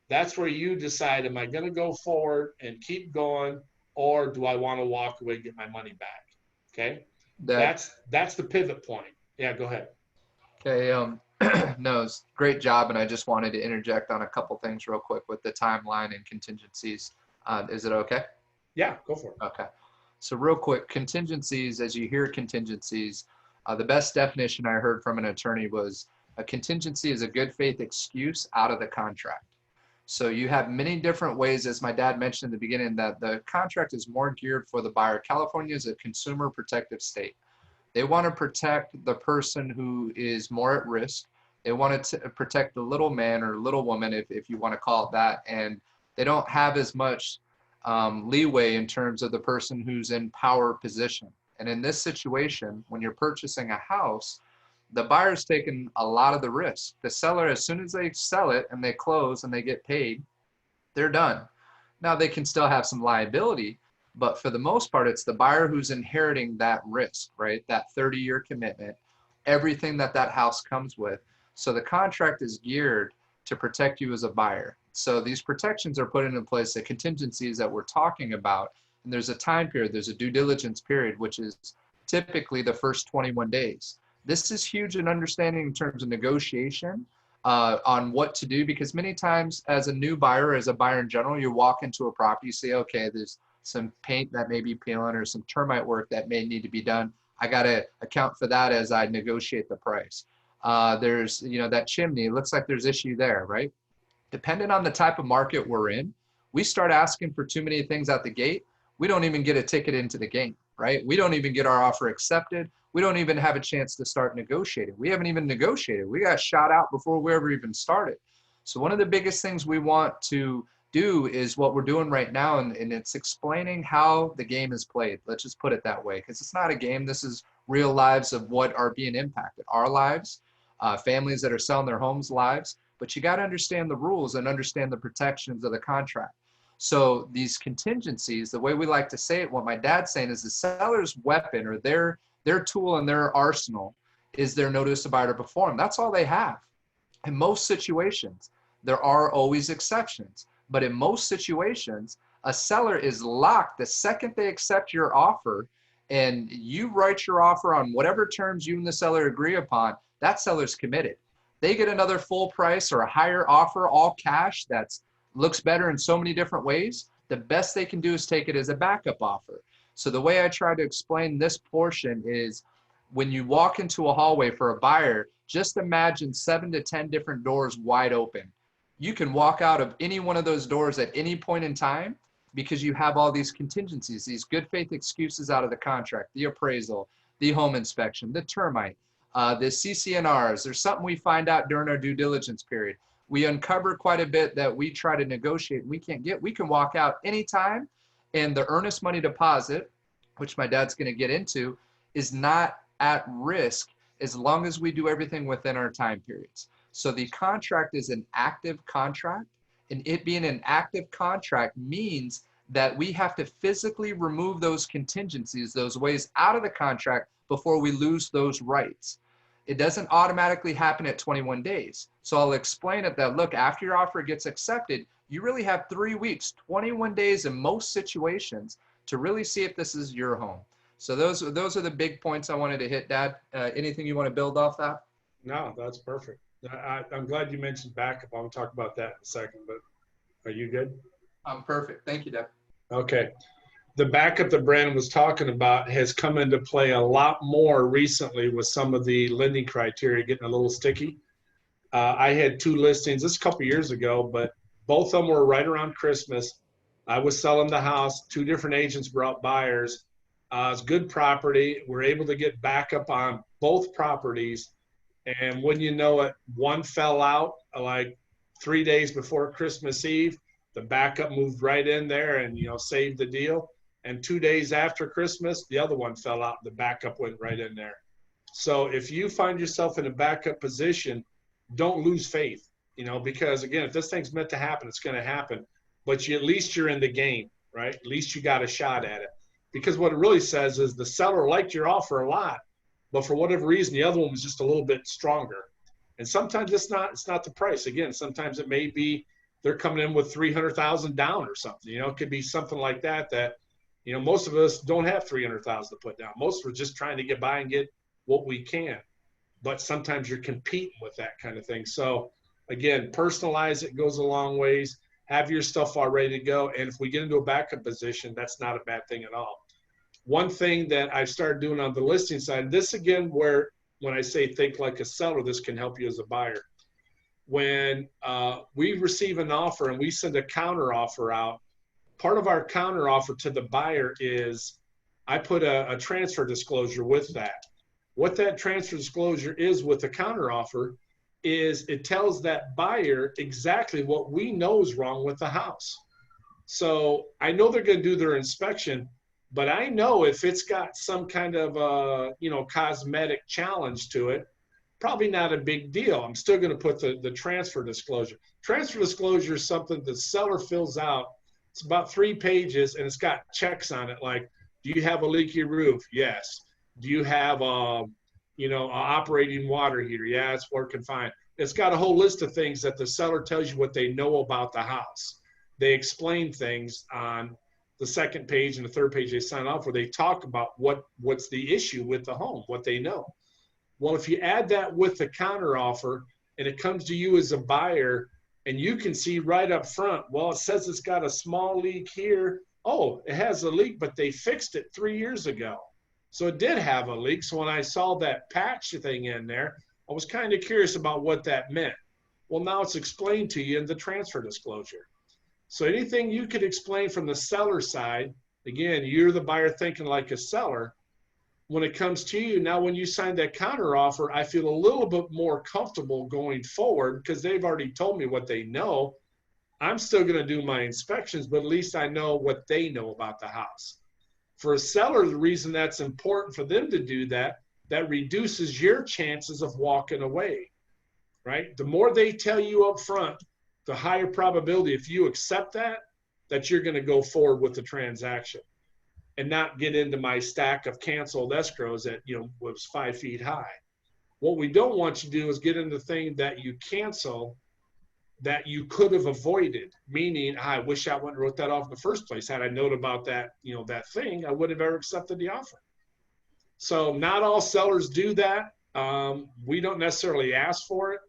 That's where you decide, am I going to go forward and keep going, or do I want to walk away and get my money back? Okay. That's the pivot point. Yeah, go ahead. Okay. No, it's great job. And I just wanted to interject on a couple things real quick with the timeline and contingencies. Is it okay? Yeah, go for it. Okay. So real quick, contingencies, as you hear contingencies, the best definition I heard from an attorney was a contingency is a good faith excuse out of the contract. So you have many different ways, as my dad mentioned in the beginning, that the contract is more geared for the buyer. California is a consumer protective state. They want to protect the person who is more at risk. They want to protect the little man or little woman, if you want to call it that. And they don't have as much leeway in terms of the person who's in power position. And in this situation, when you're purchasing a house, the buyer's taking a lot of the risk. The seller, as soon as they sell it and they close and they get paid, they're done. Now they can still have some liability, but for the most part, it's the buyer who's inheriting that risk, right? That 30-year commitment, everything that house comes with. So the contract is geared to protect you as a buyer. So these protections are put into place, the contingencies that we're talking about, and there's a time period, there's a due diligence period, which is typically the first 21 days. This is huge in understanding in terms of negotiation on what to do, because many times as a new buyer, as a buyer in general, you walk into a property, you say, okay, there's some paint that may be peeling or some termite work that may need to be done. I got to account for that as I negotiate the price. There's, that chimney, it looks like there's issue there, right? Depending on the type of market we're in, we start asking for too many things out the gate. We don't even get a ticket into the game, right? We don't even get our offer accepted. We don't even have a chance to start negotiating. We haven't even negotiated. We got shot out before we ever even started. So one of the biggest things we want to do is what we're doing right now, and it's explaining how the game is played. Let's just put it that way, because it's not a game. This is real lives of what are being impacted. Our lives, families that are selling their homes' lives, but you got to understand the rules and understand the protections of the contract. So these contingencies, the way we like to say it, what my dad's saying is the seller's weapon or their tool in their arsenal is their notice to buyer to perform. That's all they have. In most situations, there are always exceptions, but in most situations, a seller is locked the second they accept your offer and you write your offer on whatever terms you and the seller agree upon, that seller's committed. They get another full price or a higher offer, all cash, that's looks better in so many different ways. The best they can do is take it as a backup offer. So the way I try to explain this portion is when you walk into a hallway for a buyer, just imagine 7 to 10 different doors wide open. You can walk out of any one of those doors at any point in time because you have all these contingencies, these good faith excuses out of the contract, the appraisal, the home inspection, the termite, the CCNRs. There's something we find out during our due diligence period. We uncover quite a bit that we try to negotiate and we can't get. We can walk out anytime, and the earnest money deposit, which my dad's going to get into, is not at risk as long as we do everything within our time periods. So the contract is an active contract, and it being an active contract means that we have to physically remove those contingencies, those ways out of the contract before we lose those rights. It doesn't automatically happen at 21 days. So I'll explain it that, look, after your offer gets accepted, you really have 3 weeks, 21 days in most situations to really see if this is your home. So those are the big points I wanted to hit, Dad. Anything you want to build off that? No, that's perfect. I'm glad you mentioned backup. I'll talk about that in a second, but are you good? I'm perfect. Thank you, Dad. Okay. The backup that Brandon was talking about has come into play a lot more recently with some of the lending criteria getting a little sticky. I had 2 listings this a couple years ago, but both of them were right around Christmas. I was selling the house. 2 different agents brought buyers. It's good property. We're able to get backup on both properties. And when you know it, one fell out like 3 days before Christmas Eve. The backup moved right in there and, saved the deal. And 2 days after Christmas, the other one fell out. The backup went right in there. So if you find yourself in a backup position, don't lose faith, because again, if this thing's meant to happen, it's going to happen. But at least you're in the game, right? At least you got a shot at it. Because what it really says is the seller liked your offer a lot, but for whatever reason, the other one was just a little bit stronger. And sometimes it's not the price. Again, sometimes it may be they're coming in with 300,000 down or something. It could be something like that. Most of us don't have 300,000 to put down. Most of us are just trying to get by and get what we can. But sometimes you're competing with that kind of thing. So again, personalize it, goes a long ways. Have your stuff all ready to go. And if we get into a backup position, that's not a bad thing at all. One thing that I've started doing on the listing side, this again, where when I say think like a seller, this can help you as a buyer. When we receive an offer and we send a counter offer out, part of our counter offer to the buyer is I put a transfer disclosure with that. What that transfer disclosure is with the counter offer is it tells that buyer exactly what we know is wrong with the house. So I know they're going to do their inspection, but I know if it's got some kind of cosmetic challenge to it, probably not a big deal. I'm still going to put the transfer disclosure. Transfer disclosure is something the seller fills out. It's about 3 pages and it's got checks on it like, do you have a leaky roof? Yes. Do you have an operating water heater? Yeah, it's working fine. It's got a whole list of things that the seller tells you what they know about the house. They explain things on the 2nd page and the 3rd page they sign off where they talk about what's the issue with the home, what they know. Well, if you add that with the counter offer and it comes to you as a buyer and you can see right up front, well, it says it's got a small leak here. Oh, it has a leak, but they fixed it 3 years ago. So it did have a leak. So when I saw that patch thing in there, I was kind of curious about what that meant. Well, now it's explained to you in the transfer disclosure. So anything you could explain from the seller side, again, you're the buyer thinking like a seller. When it comes to you, now when you sign that counter offer, I feel a little bit more comfortable going forward because they've already told me what they know. I'm still going to do my inspections, but at least I know what they know about the house. For a seller, the reason that's important for them to do that reduces your chances of walking away, right? The more they tell you up front, the higher probability, if you accept that you're going to go forward with the transaction and not get into my stack of canceled escrows that, was 5 feet high. What we don't want you to do is get into the thing that you cancel that you could have avoided, meaning I wish I wouldn't have wrote that off in the first place. Had I known about that, that thing, I would have ever accepted the offer. So not all sellers do that. We don't necessarily ask for it,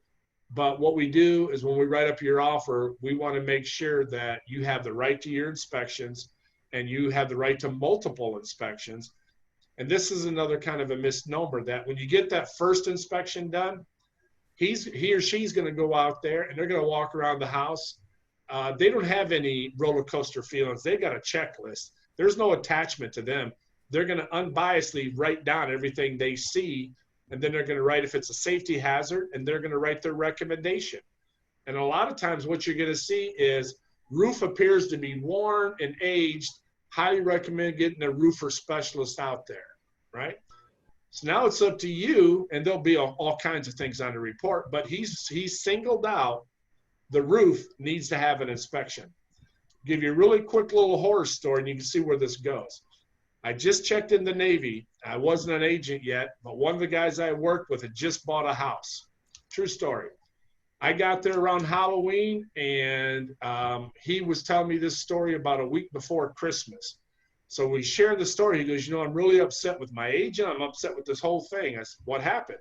but what we do is when we write up your offer, we want to make sure that you have the right to your inspections and you have the right to multiple inspections. And this is another kind of a misnomer that when you get that first inspection done, he or she's going to go out there and they're going to walk around the house. They don't have any roller coaster feelings. They got a checklist. There's no attachment to them. They're going to unbiasedly write down everything they see, and then they're going to write if it's a safety hazard, and they're going to write their recommendation. And a lot of times what you're going to see is roof appears to be worn and aged. Highly recommend getting a roofer specialist out there, right? So now it's up to you, and there'll be all kinds of things on the report, but he's singled out the roof needs to have an inspection. Give you a really quick little horror story, and you can see where this goes. I just checked in the Navy. I wasn't an agent yet, but one of the guys I worked with had just bought a house. True story. I got there around Halloween, and he was telling me this story about a week before Christmas. So we shared the story. He goes, you know, I'm really upset with my agent. I'm upset with this whole thing. I said, what happened?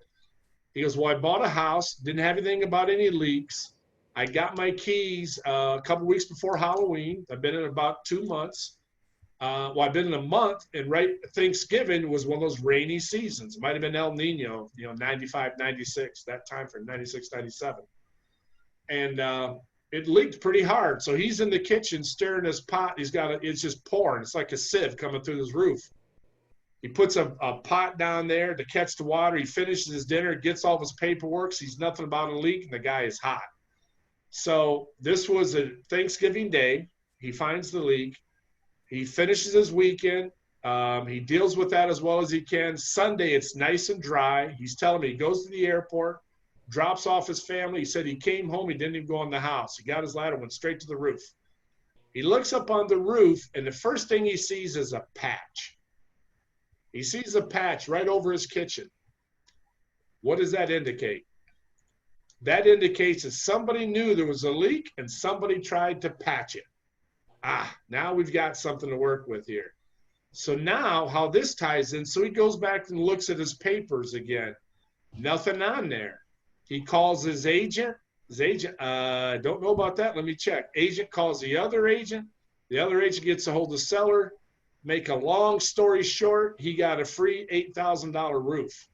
He goes, well, I bought a house, didn't have anything about any leaks. I got my keys a couple weeks before Halloween. I've been in about 2 months. Well, I've been in a month, and right Thanksgiving was one of those rainy seasons. It might have been El Nino, you know, 95, 96, that time for 96, 97. And it leaked pretty hard. So he's in the kitchen stirring his pot. It's just pouring. It's like a sieve coming through his roof. He puts a pot down there to catch the water. He finishes his dinner, gets all of his paperwork, sees nothing about a leak, and the guy is hot. So this was a Thanksgiving Day. He finds the leak. He finishes his weekend. He deals with that as well as he can. Sunday, it's nice and dry. He's telling me he goes to the airport, drops off his family. He said he came home. He didn't even go in the house. He got his ladder, went straight to the roof. He looks up on the roof, and the first thing he sees is a patch. He sees a patch right over his kitchen. What does that indicate? That indicates that somebody knew there was a leak and somebody tried to patch it. Now we've got something to work with here. So now how this ties in, so he goes back and looks at his papers again. Nothing on there. He calls his agent. Don't know about that. Let me check. Agent calls the other agent. The other agent gets a hold of the seller. Make a long story short, he got a free $8,000 roof.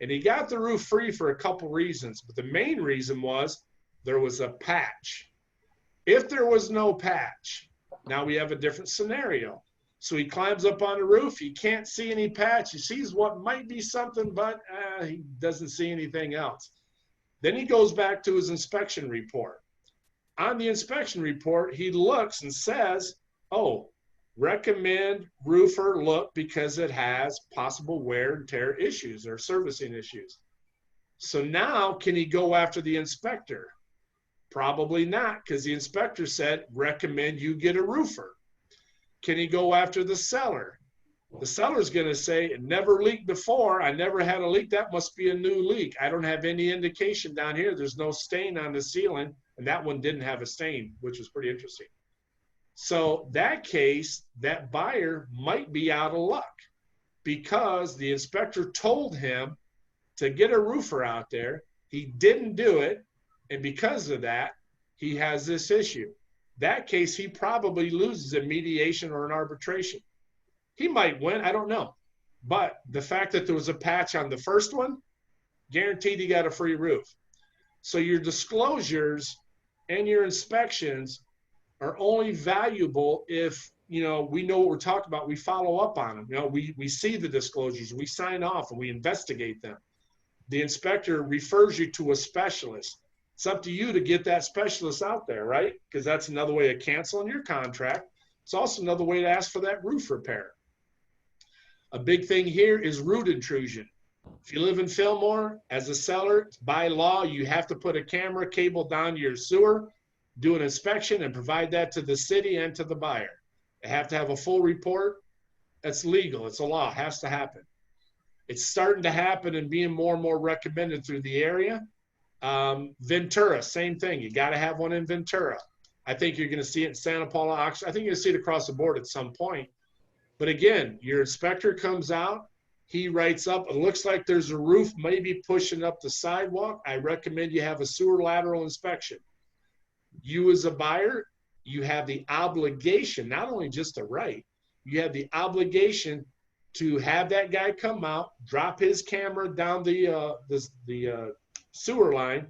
And he got the roof free for a couple reasons, but the main reason was there was a patch. If there was no patch, now we have a different scenario. So he climbs up on the roof. He can't see any patch. He sees what might be something, but he doesn't see anything else. Then he goes back to his inspection report. On the inspection report, he looks and says, oh, recommend roofer look because it has possible wear and tear issues or servicing issues. So now can he go after the inspector? Probably not, because the inspector said, recommend you get a roofer. Can he go after the seller? The seller's going to say, it never leaked before. I never had a leak. That must be a new leak. I don't have any indication down here. There's no stain on the ceiling. And that one didn't have a stain, which was pretty interesting. So that case, that buyer might be out of luck because the inspector told him to get a roofer out there. He didn't do it. And because of that, he has this issue. That case, he probably loses in mediation or an arbitration. He might win, I don't know. But the fact that there was a patch on the first one, guaranteed he got a free roof. So your disclosures and your inspections are only valuable if, you know, we know what we're talking about. We follow up on them. You know, we see the disclosures, we sign off, and we investigate them. The inspector refers you to a specialist. It's up to you to get that specialist out there, right? Because that's another way of canceling your contract. It's also another way to ask for that roof repair. A big thing here is root intrusion. If you live in Fillmore, as a seller, by law, you have to put a camera cable down to your sewer, do an inspection, and provide that to the city and to the buyer. They have to have a full report. That's legal. It's a law. It has to happen. It's starting to happen and being more and more recommended through the area. Ventura, same thing. You got to have one in Ventura. I think you're going to see it in Santa Paula, Oxford. I think you're going to see it across the board at some point. But again, your inspector comes out. He writes up, it looks like there's a roof maybe pushing up the sidewalk. I recommend you have a sewer lateral inspection. You as a buyer, you have the obligation, not only just a right, you have the obligation to have that guy come out, drop his camera down the sewer line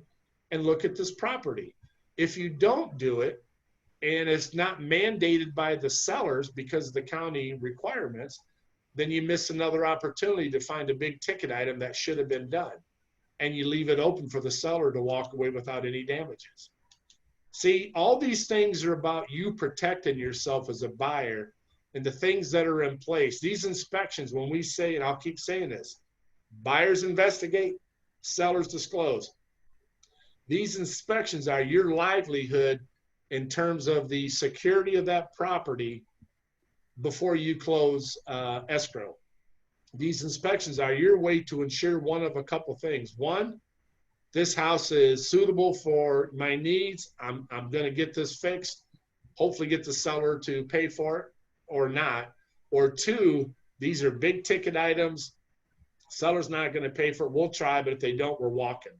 and look at this property. If you don't do it, and it's not mandated by the sellers because of the county requirements, then you miss another opportunity to find a big ticket item that should have been done. And you leave it open for the seller to walk away without any damages. See, all these things are about you protecting yourself as a buyer and the things that are in place. These inspections, when we say, and I'll keep saying this, Buyers investigate, sellers disclose. These inspections are your livelihood in terms of the security of that property before you close escrow. These inspections are your way to ensure one of a couple things. One, this house is suitable for my needs. I'm going to get this fixed, hopefully get the seller to pay for it or not. Or two, these are big ticket items. Seller's not going to pay for it. We'll try, but if they don't, we're walking.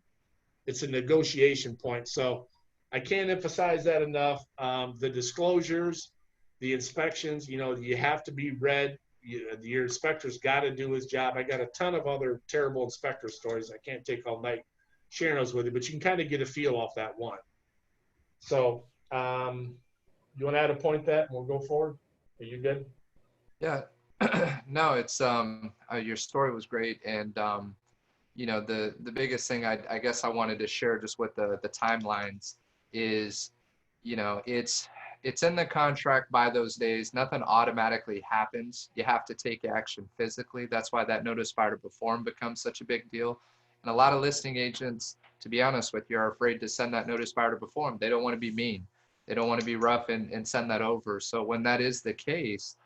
It's a negotiation point. So I can't emphasize that enough. The disclosures, the inspections, you know, you have to be read. Your inspector's got to do his job. I got a ton of other terrible inspector stories. I can't take all night sharing those with you, but you can kind of get a feel off that one. So you want to add a point that and we'll go forward? Are you good? Yeah. No, it's your story was great, and you know, the biggest thing I guess I wanted to share just with the timelines is, you know, it's in the contract by those days. Nothing automatically happens. You have to take action physically. That's why that notice buyer to perform becomes such a big deal. And a lot of listing agents, to be honest with you, are afraid to send that notice buyer to perform. They don't want to be mean. They don't want to be rough and send that over. So when that is the case,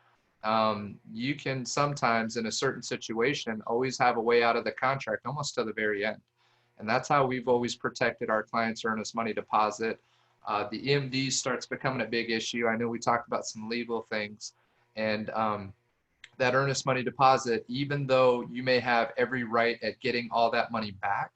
you can sometimes in a certain situation always have a way out of the contract almost to the very end. And that's how we've always protected our clients' earnest money deposit. The EMD starts becoming a big issue. I know we talked about some legal things, and that earnest money deposit, even though you may have every right at getting all that money back,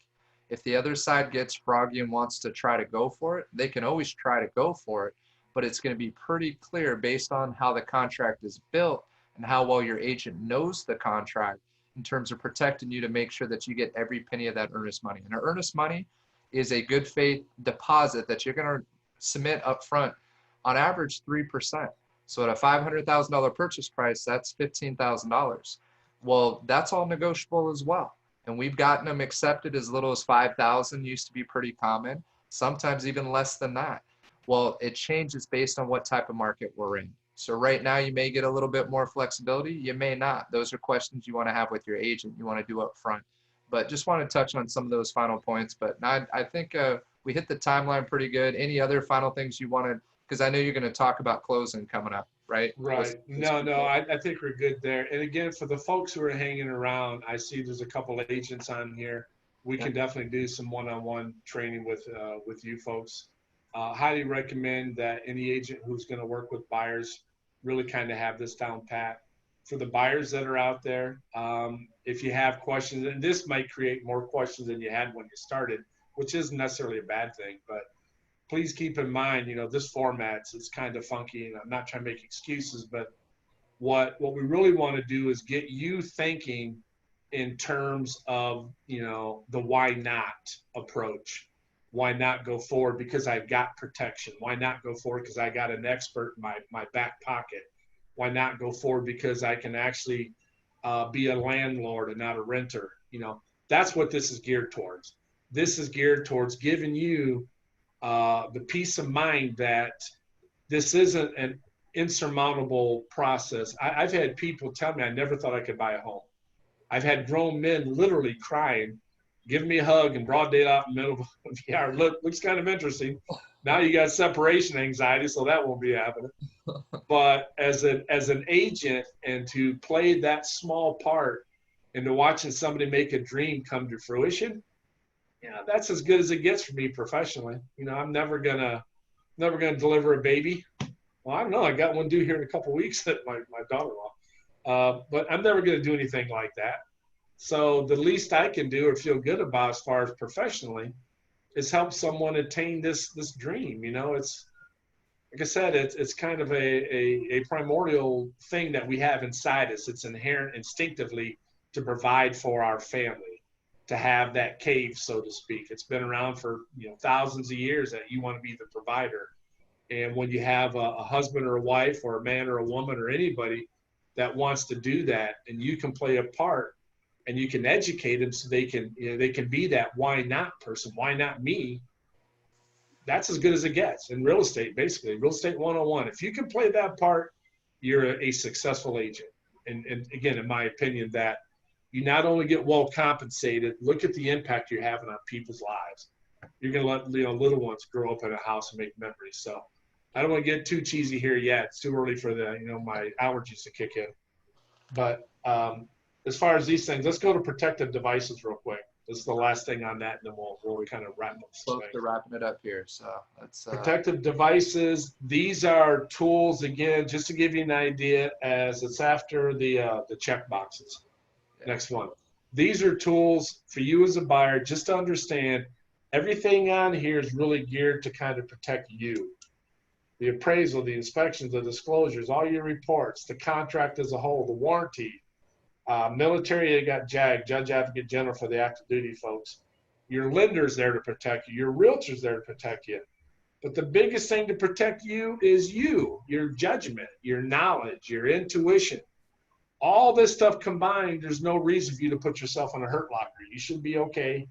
if the other side gets froggy and wants to try to go for it, they can always try to go for it, but it's going to be pretty clear based on how the contract is built and how well your agent knows the contract in terms of protecting you to make sure that you get every penny of that earnest money. And earnest money is a good faith deposit that you're going to submit up front, on average 3%. So at a $500,000 purchase price, that's $15,000. Well, that's all negotiable as well. And we've gotten them accepted as little as 5,000, used to be pretty common, sometimes even less than that. Well, it changes based on what type of market we're in. So right now you may get a little bit more flexibility, you may not. Those are questions you want to have with your agent, you want to do up front. But just want to touch on some of those final points. But I think we hit the timeline pretty good. Any other final things you wanted? Because I know you're going to talk about closing coming up, right? Right. No, I think we're good there. And again, for the folks who are hanging around, I see there's a couple of agents on here. We can definitely do some one-on-one training with you folks. Highly recommend that any agent who's going to work with buyers really kind of have this down pat. For the buyers that are out there, if you have questions, and this might create more questions than you had when you started, which isn't necessarily a bad thing, but please keep in mind, you know, this format is kind of funky, and I'm not trying to make excuses, but what we really want to do is get you thinking in terms of, you know, the why not approach. Why not go forward because I've got protection? Why not go forward because I got an expert in my back pocket? Why not go forward because I can actually be a landlord and not a renter? You know, that's what this is geared towards. This is geared towards giving you the peace of mind that this isn't an insurmountable process. I've had people tell me I never thought I could buy a home. I've had grown men literally crying, giving me a hug in broad daylight in the middle of the yard. Looks kind of interesting. Now you got separation anxiety, so that won't be happening. But as an agent, and to play that small part into watching somebody make a dream come to fruition, yeah, that's as good as it gets for me professionally. You know, I'm never gonna deliver a baby. Well, I don't know. I got one due here in a couple of weeks at my daughter-in-law. But I'm never gonna do anything like that. So the least I can do or feel good about as far as professionally is help someone attain this dream. You know, it's like I said, it's kind of a primordial thing that we have inside us. It's inherent instinctively to provide for our family, to have that cave, so to speak. It's been around for, you know, thousands of years that you want to be the provider. And when you have a husband or a wife or a man or a woman or anybody that wants to do that, and you can play a part and you can educate them so they can, you know, they can be that why not person, why not me? That's as good as it gets in real estate, basically. Real estate 101. If you can play that part, you're a successful agent. And again, in my opinion, that you not only get well compensated, look at the impact you're having on people's lives. You're going to let little ones grow up in a house and make memories. So I don't want to get too cheesy here yet. It's too early for the my allergies to kick in. But as far as these things, let's go to protective devices real quick. This is the last thing on that, and then we'll kind of wrap up. Close to wrapping it up here. So let's protective devices. These are tools, again, just to give you an idea, as it's after the check boxes. Yeah. Next one. These are tools for you as a buyer, just to understand everything on here is really geared to kind of protect you. The appraisal, the inspections, the disclosures, all your reports, the contract as a whole, the warranty. Military, you got JAG, Judge Advocate General for the active duty folks. Your lender's there to protect you. Your realtor's there to protect you. But the biggest thing to protect you is you, your judgment, your knowledge, your intuition. All this stuff combined, there's no reason for you to put yourself in a hurt locker. You should be okay,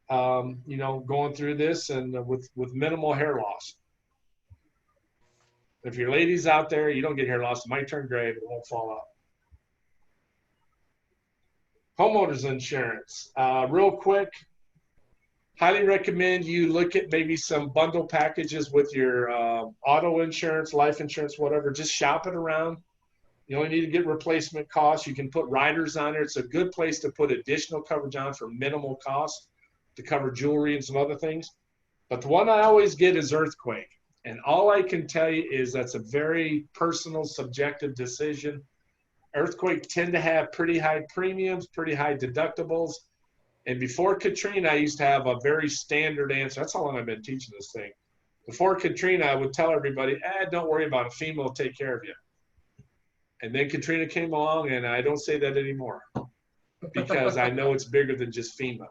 going through this and with minimal hair loss. If your ladies out there, you don't get hair loss. It might turn gray, but it won't fall out. Homeowners insurance. Real quick, highly recommend you look at maybe some bundle packages with your auto insurance, life insurance, whatever. Just shop it around. You only need to get replacement costs. You can put riders on there. It's a good place to put additional coverage on for minimal cost to cover jewelry and some other things. But the one I always get is earthquake. And all I can tell you is that's a very personal, subjective decision. Earthquake tend to have pretty high premiums, pretty high deductibles. And before Katrina, I used to have a very standard answer. That's how long I've been teaching this thing. Before Katrina, I would tell everybody, don't worry about it. FEMA will take care of you. And then Katrina came along, and I don't say that anymore because I know it's bigger than just FEMA.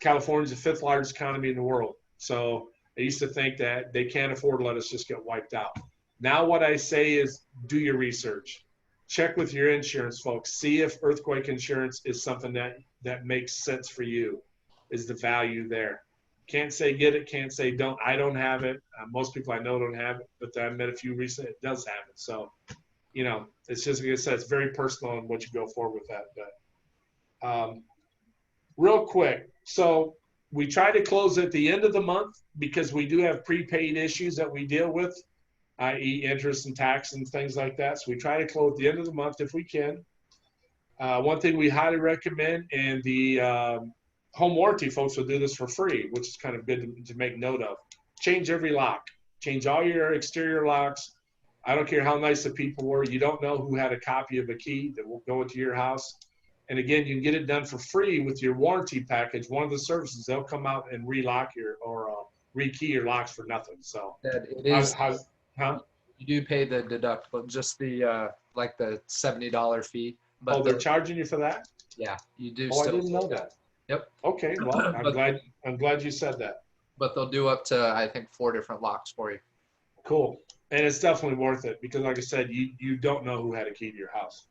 California's the 5th largest economy in the world. So I used to think that they can't afford to let us just get wiped out. Now what I say is do your research. Check with your insurance folks. See if earthquake insurance is something that makes sense for you. Is the value there? Can't say get it, can't say don't. I don't have it. Most people I know don't have it, but I met a few recently that does have it. So, it's just, like I said, it's very personal on what you go forward with that. But real quick, so we try to close at the end of the month because we do have prepaid issues that we deal with, i.e. interest and tax and things like that. So we try to close at the end of the month if we can. One thing we highly recommend, and the home warranty folks will do this for free, which is kind of good to make note of. Change every lock. Change all your exterior locks. I don't care how nice the people were. You don't know who had a copy of a key that will go into your house. And again, you can get it done for free with your warranty package. One of the services, they'll come out and re-lock re-key your locks for nothing. So it is. You do pay the deductible, just the like the $70 fee. But they're charging you for that? Yeah, you do. I didn't know that. Yep. Okay, well, I'm glad you said that. But they'll do up to, I think, 4 different locks for you. Cool. And it's definitely worth it because, like I said, you don't know who had a key to your house.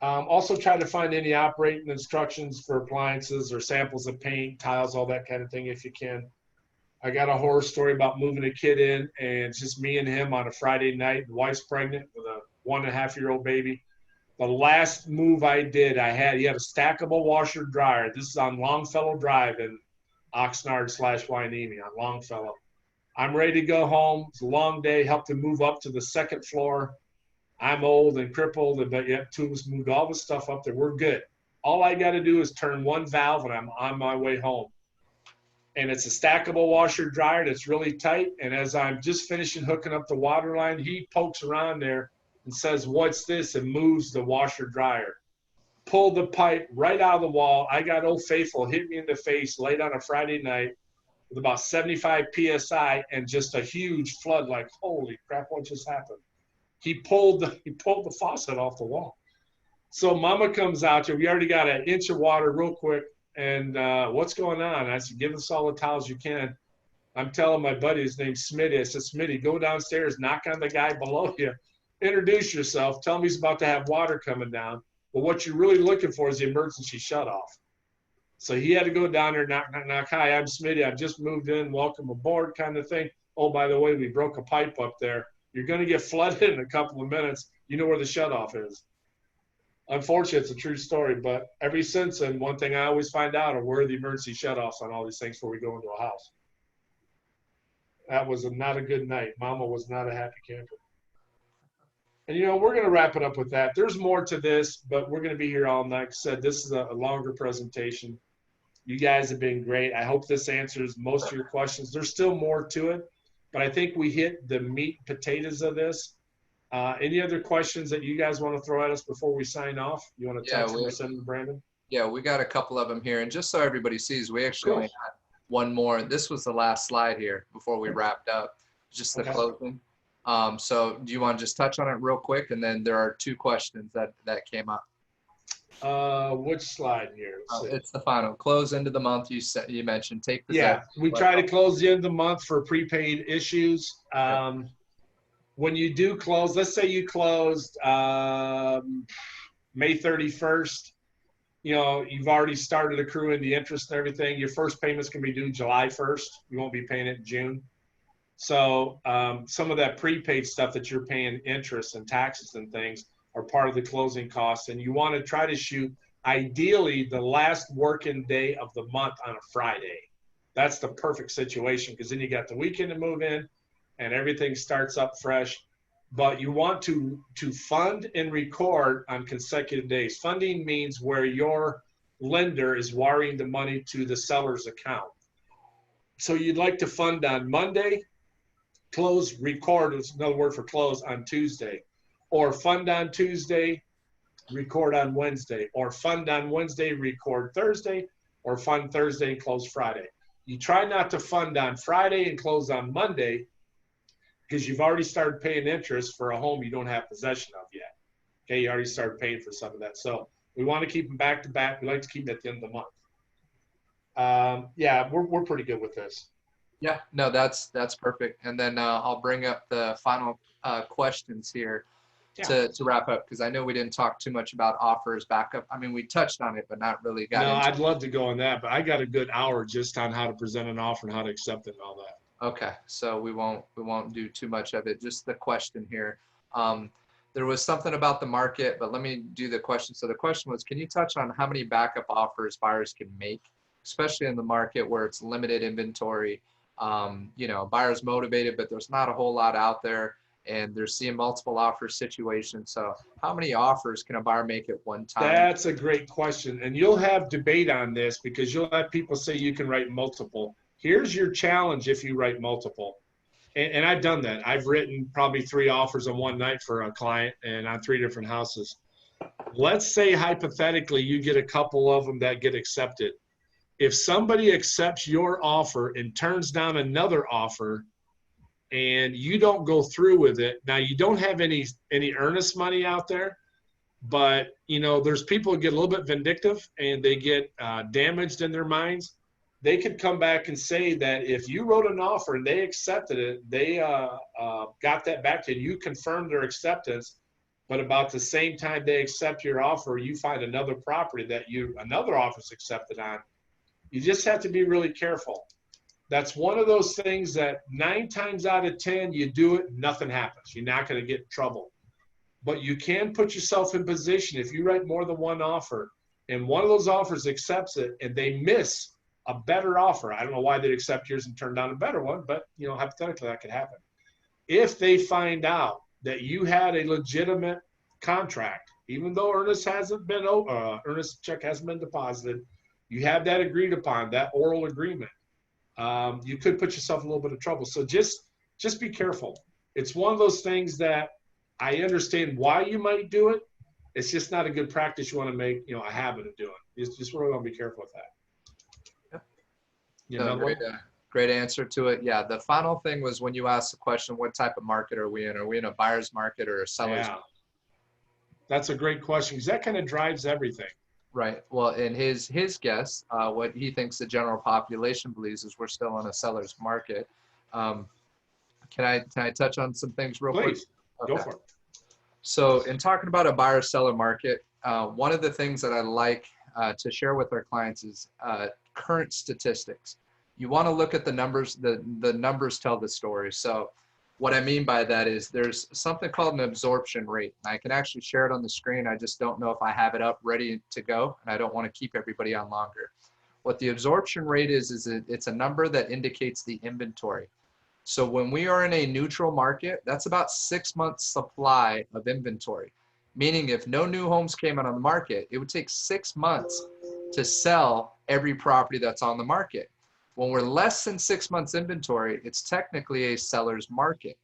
Also try to find any operating instructions for appliances or samples of paint, tiles, all that kind of thing if you can. I got a horror story about moving a kid in, and it's just me and him on a Friday night. The wife's pregnant with a 1.5-year-old baby. The last move I did, he had a stackable washer dryer. This is on Longfellow Drive in Oxnard/Hueneme on Longfellow. I'm ready to go home. It's a long day. Helped him move up to the 2nd floor. I'm old and crippled, but yet two of us moved all the stuff up there. We're good. All I got to do is turn one valve, and I'm on my way home. And it's a stackable washer dryer that's really tight. And as I'm just finishing hooking up the water line, he pokes around there and says, "What's this?" and moves the washer dryer. Pulled the pipe right out of the wall. I got Old Faithful hit me in the face late on a Friday night with about 75 PSI and just a huge flood. Like, holy crap, what just happened? He pulled the faucet off the wall. So Mama comes out here. We already got an inch of water real quick. And what's going on? I said, give us all the towels you can. I'm telling my buddy, his name's Smitty. I said, Smitty, go downstairs, knock on the guy below you, introduce yourself, tell him he's about to have water coming down. But what you're really looking for is the emergency shutoff. So he had to go down there, knock, knock, knock. Hi, I'm Smitty. I've just moved in. Welcome aboard kind of thing. Oh, by the way, we broke a pipe up there. You're going to get flooded in a couple of minutes. You know where the shutoff is. Unfortunately, it's a true story. But ever since then, one thing I always find out are where are the emergency shutoffs on all these things before we go into a house. That was not a good night. Mama was not a happy camper. And, you know, we're going to wrap it up with that. There's more to this, but we're going to be here all night. Like I said, this is a longer presentation. You guys have been great. I hope this answers most of your questions. There's still more to it, but I think we hit the meat and potatoes of this. Any other questions that you guys want to throw at us before we sign off? You want to text them or send them to Brandon? Yeah, we got a couple of them here. And just so everybody sees, we actually Cool. only had one more. This was the last slide here before we wrapped up, just the Okay. closing. So do you want to just touch on it real quick? And then there are two questions that came up. Which slide here? Let's see. It's the final close into the month. You mentioned take the Yeah, we try to close the end of the month for prepaid issues. When you do close, let's say you closed May 31st, you know, you've already started accruing the interest and everything. Your first payments can be due July 1st. You won't be paying it in June. So some of that prepaid stuff that you're paying interest and taxes and things are part of the closing costs. And you want to try to shoot ideally the last working day of the month on a Friday. That's the perfect situation because then you got the weekend to move in and everything starts up fresh. But you want to fund and record on consecutive days. Funding means where your lender is wiring the money to the seller's account. So you'd like to fund on Monday, close, record is another word for close on Tuesday, or fund on Tuesday, record on Wednesday, or fund on Wednesday, record Thursday, or fund Thursday and close Friday. You try not to fund on Friday and close on Monday because you've already started paying interest for a home you don't have possession of yet. Okay, you already started paying for some of that. So we want to keep them back to back. We like to keep them at the end of the month. Yeah, we're pretty good with this. Yeah, no, that's perfect. And then I'll bring up the final questions here to wrap up because I know we didn't talk too much about offers, backup. I mean, we touched on it, but not really got into I'd love to go on that, but I got a good hour just on how to present an offer and how to accept it and all that. Okay, so we won't do too much of it. Just the question here. There was something about the market, but let me do the question. So the question was, can you touch on how many backup offers buyers can make, especially in the market where it's limited inventory? You know, buyers motivated, but there's not a whole lot out there, and they're seeing multiple offer situations. So how many offers can a buyer make at one time? That's a great question, and you'll have debate on this because you'll have people say you can write multiple. Here's your challenge if you write multiple. And I've done that. I've written probably 3 offers on one night for a client and on 3 different houses. Let's say hypothetically you get a couple of them that get accepted. If somebody accepts your offer and turns down another offer and you don't go through with it, now you don't have any earnest money out there, but you know, there's people who get a little bit vindictive and they get damaged in their minds. They could come back and say that if you wrote an offer and they accepted it, they got that back to you, you confirmed their acceptance, but about the same time they accept your offer, you find another property that another offer is accepted on. You just have to be really careful. That's one of those things that 9 times out of 10, you do it, nothing happens. You're not going to get in trouble. But you can put yourself in position if you write more than one offer and one of those offers accepts it and they miss a better offer. I don't know why they'd accept yours and turn down a better one, but you know, hypothetically that could happen. If they find out that you had a legitimate contract, even though earnest check hasn't been deposited, you have that agreed upon, that oral agreement, you could put yourself in a little bit of trouble. So just be careful. It's one of those things that I understand why you might do it. It's just not a good practice you want to make, you know, a habit of doing. You just really want to be careful with that. Great answer to it. Yeah, the final thing was when you asked the question, what type of market are we in? Are we in a buyer's market or a seller's market? That's a great question because that kind of drives everything. Right. Well, in his guess, what he thinks the general population believes is we're still in a seller's market. Can I touch on some things real quick? Please, go for it. So in talking about a buyer-seller market, one of the things that I like to share with our clients is current statistics. You want to look at the numbers. The numbers tell the story. So What I mean by that is there's something called an absorption rate. I can actually share it on the screen. I just don't know if I have it up ready to go, and I don't want to keep everybody on longer. What the absorption rate is it's a number that indicates the inventory. So when we are in a neutral market, that's about 6 months supply of inventory. Meaning if no new homes came out on the market, it would take 6 months to sell every property that's on the market. When we're less than 6 months inventory, it's technically a seller's market.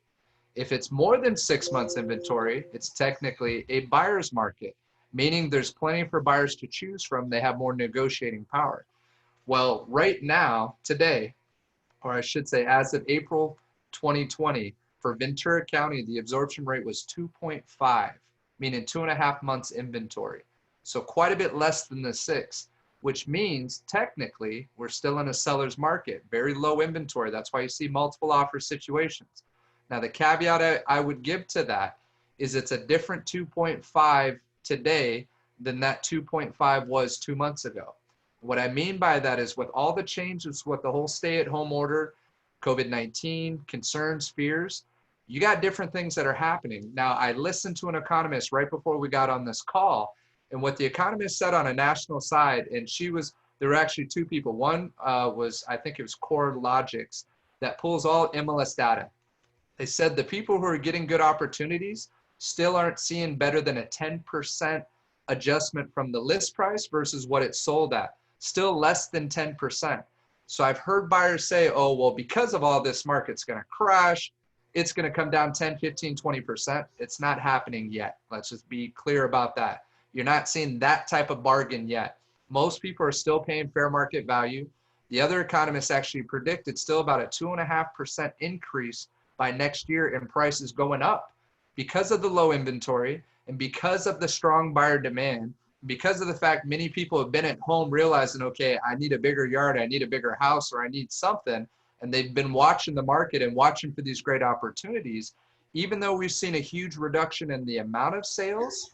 If it's more than 6 months inventory, it's technically a buyer's market, meaning there's plenty for buyers to choose from. They have more negotiating power. Well, right now, today, or I should say as of April 2020, for Ventura County, the absorption rate was 2.5, meaning 2.5 months inventory. So quite a bit less than the 6, which means technically we're still in a seller's market, very low inventory. That's why you see multiple offer situations. Now the caveat I would give to that is it's a different 2.5 today than that 2.5 was 2 months ago. What I mean by that is with all the changes with the whole stay-at-home order, COVID-19, concerns, fears, you got different things that are happening. Now, I listened to an economist right before we got on this call, and what the economist said on a national side, and there were actually two people. One was, I think it was CoreLogics, that pulls all MLS data. They said the people who are getting good opportunities still aren't seeing better than a 10% adjustment from the list price versus what it sold at. Still less than 10%. So I've heard buyers say, oh, well, because of all this, market's going to crash. It's going to come down 10, 15, 20%. It's not happening yet. Let's just be clear about that. You're not seeing that type of bargain yet. Most people are still paying fair market value. The other economists actually predicted still about a 2.5% increase by next year in prices going up because of the low inventory and because of the strong buyer demand, because of the fact many people have been at home realizing, okay, I need a bigger yard, I need a bigger house, or I need something. And they've been watching the market and watching for these great opportunities. Even though we've seen a huge reduction in the amount of sales,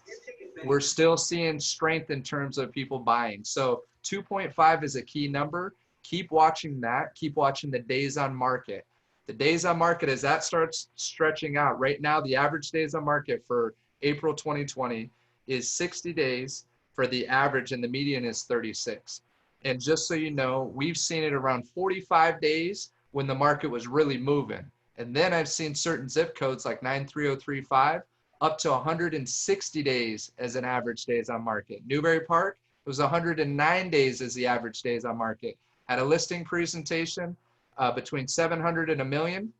we're still seeing strength in terms of people buying. So 2.5 is a key number. Keep watching that. Keep watching the days on market. The days on market, as that starts stretching out, right now, the average days on market for April 2020 is 60 days for the average, and the median is 36. And just so you know, we've seen it around 45 days when the market was really moving. And then I've seen certain zip codes like 93035 up to 160 days as an average days on market. Newbury Park, it was 109 days as the average days on market. At a listing presentation, between 700 and a million,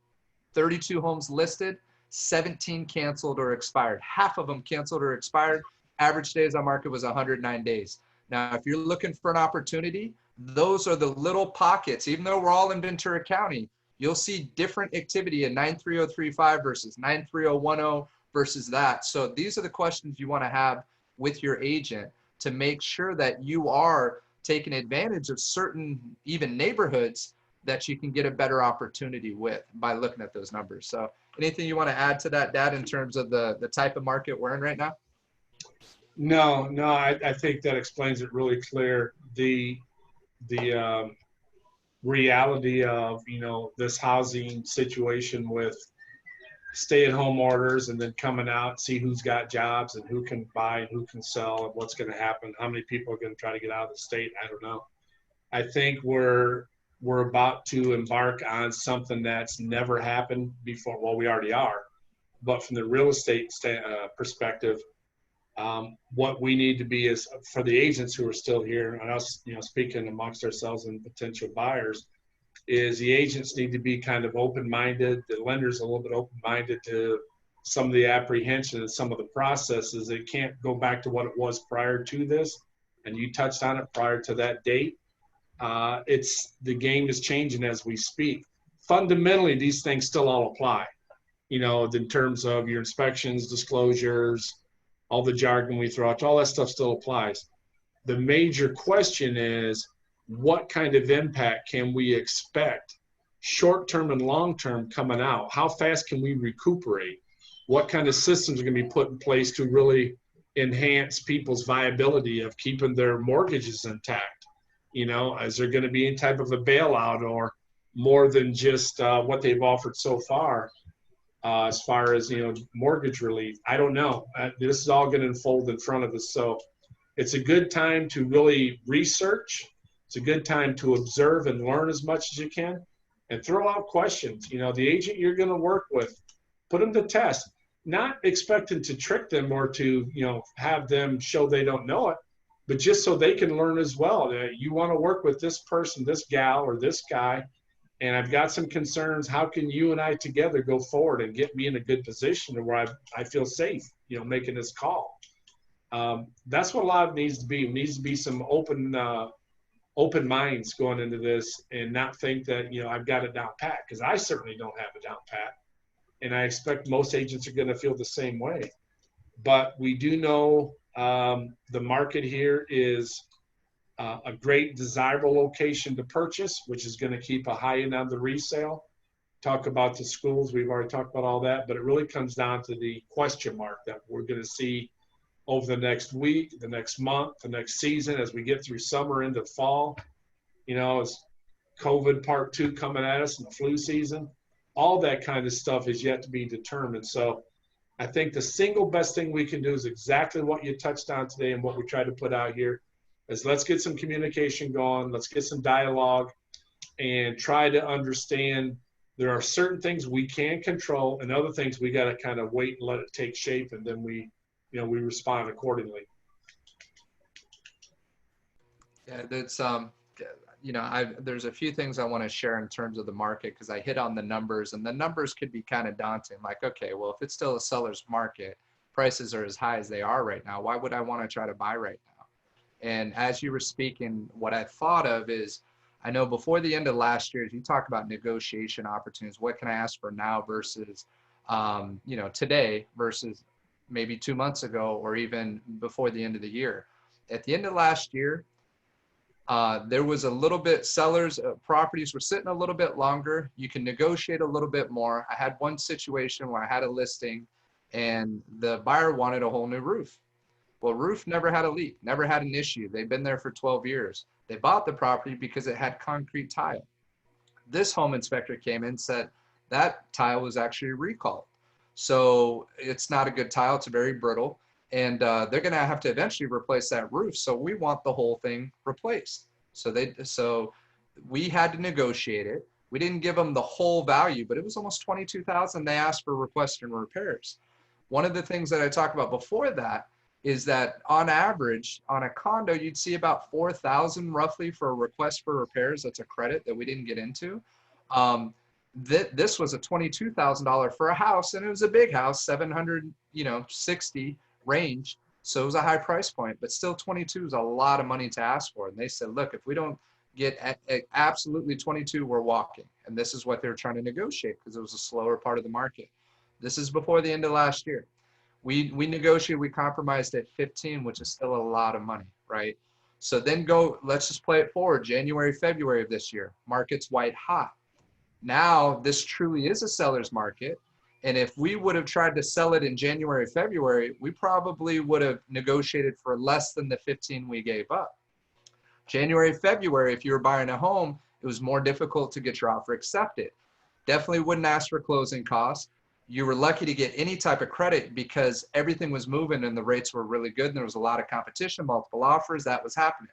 32 homes listed, 17 canceled or expired. Half of them canceled or expired. Average days on market was 109 days. Now, if you're looking for an opportunity, those are the little pockets. Even though we're all in Ventura County, you'll see different activity in 93035 versus 93010 versus that. So these are the questions you want to have with your agent to make sure that you are taking advantage of certain even neighborhoods that you can get a better opportunity with by looking at those numbers. So anything you want to add to that, Dad, in terms of the type of market we're in right now? No, I think that explains it really clear. The reality of, this housing situation with stay-at-home orders and then coming out, see who's got jobs and who can buy and who can sell and what's going to happen. How many people are going to try to get out of the state? I don't know. I think we're about to embark on something that's never happened before. Well, we already are, but from the real estate perspective, what we need to be is, for the agents who are still here and us, speaking amongst ourselves and potential buyers, is the agents need to be kind of open-minded, the lenders a little bit open-minded to some of the apprehension and some of the processes. It can't go back to what it was prior to this, and you touched on it, prior to that date. The game is changing as we speak. Fundamentally, these things still all apply, in terms of your inspections, disclosures, all the jargon we throw out, all that stuff still applies. The major question is, what kind of impact can we expect short-term and long-term coming out? How fast can we recuperate? What kind of systems are going to be put in place to really enhance people's viability of keeping their mortgages intact? Is there going to be any type of a bailout or more than just what they've offered so far? as far as, mortgage relief. I don't know. This is all going to unfold in front of us. So it's a good time to really research. It's a good time to observe and learn as much as you can and throw out questions. The agent you're going to work with, put them to test, not expecting to trick them or to, have them show they don't know it, but just so they can learn as well. You want to work with this person, this gal, or this guy, and I've got some concerns. How can you and I together go forward and get me in a good position where I feel safe, making this call? That's what a lot of it needs to be. It needs to be some open minds going into this, and not think that, I've got it down pat, because I certainly don't have it down pat. And I expect most agents are going to feel the same way. But we do know the market here is a great desirable location to purchase, which is going to keep a high end on the resale. Talk about the schools, we've already talked about all that, but it really comes down to the question mark that we're going to see over the next week, the next month, the next season, as we get through summer into fall. As COVID part 2 coming at us and the flu season, all that kind of stuff is yet to be determined. So I think the single best thing we can do is exactly what you touched on today, and what we tried to put out here is, let's get some communication going. Let's get some dialogue and try to understand there are certain things we can control, and other things we got to kind of wait and let it take shape, and then we respond accordingly. Yeah, that's there's a few things I want to share in terms of the market, because I hit on the numbers, and the numbers could be kind of daunting. Like, okay, well, if it's still a seller's market, prices are as high as they are right now, why would I want to try to buy right now? And as you were speaking, what I thought of is, I know before the end of last year, as you talk about negotiation opportunities, what can I ask for now versus, today versus maybe 2 months ago, or even before the end of the year. At the end of last year, there was a little bit, sellers properties were sitting a little bit longer. You can negotiate a little bit more. I had one situation where I had a listing and the buyer wanted a whole new roof. Well, roof never had a leak, never had an issue. They've been there for 12 years. They bought the property because it had concrete tile. This home inspector came in and said that tile was actually recalled. So it's not a good tile, it's very brittle. And they're going to have to eventually replace that roof. So we want the whole thing replaced. So we had to negotiate it. We didn't give them the whole value, but it was almost $22,000 they asked for request and repairs. One of the things that I talked about before that is that on average, on a condo, you'd see about $4,000 roughly for a request for repairs. That's a credit that we didn't get into. This was a $22,000 for a house, and it was a big house, 760 range. So it was a high price point, but still 22 is a lot of money to ask for. And they said, look, if we don't get at absolutely 22, we're walking. And this is what they were trying to negotiate, because it was a slower part of the market. This is before the end of last year. We negotiated, we compromised at 15, which is still a lot of money, right? So then let's just play it forward, January, February of this year, market's white hot. Now this truly is a seller's market. And if we would have tried to sell it in January, February, we probably would have negotiated for less than the 15 we gave up. January, February, if you were buying a home, it was more difficult to get your offer accepted. Definitely wouldn't ask for closing costs. You were lucky to get any type of credit because everything was moving and the rates were really good and there was a lot of competition, multiple offers, that was happening.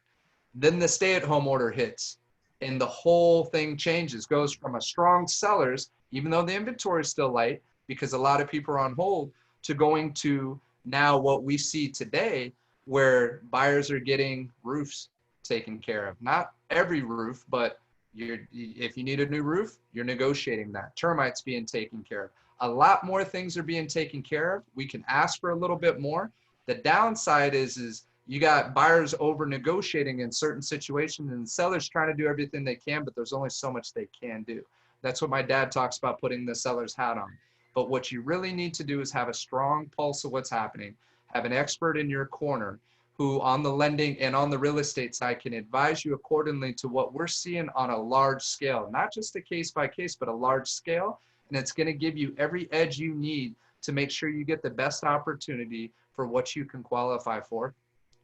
Then the stay-at-home order hits and the whole thing changes, goes from a strong sellers, even though the inventory is still light because a lot of people are on hold, to going to now what we see today where buyers are getting roofs taken care of. Not every roof, but if you need a new roof, you're negotiating that. Termites being taken care of. A lot more things are being taken care of. We can ask for a little bit more. The downside is you got buyers over negotiating in certain situations and sellers trying to do everything they can, but there's only so much they can do. That's what my dad talks about, putting the seller's hat on. But what you really need to do is have a strong pulse of what's happening, have an expert in your corner who on the lending and on the real estate side can advise you accordingly to what we're seeing on a large scale, not just a case by case, but a large scale. And it's going to give you every edge you need to make sure you get the best opportunity for what you can qualify for.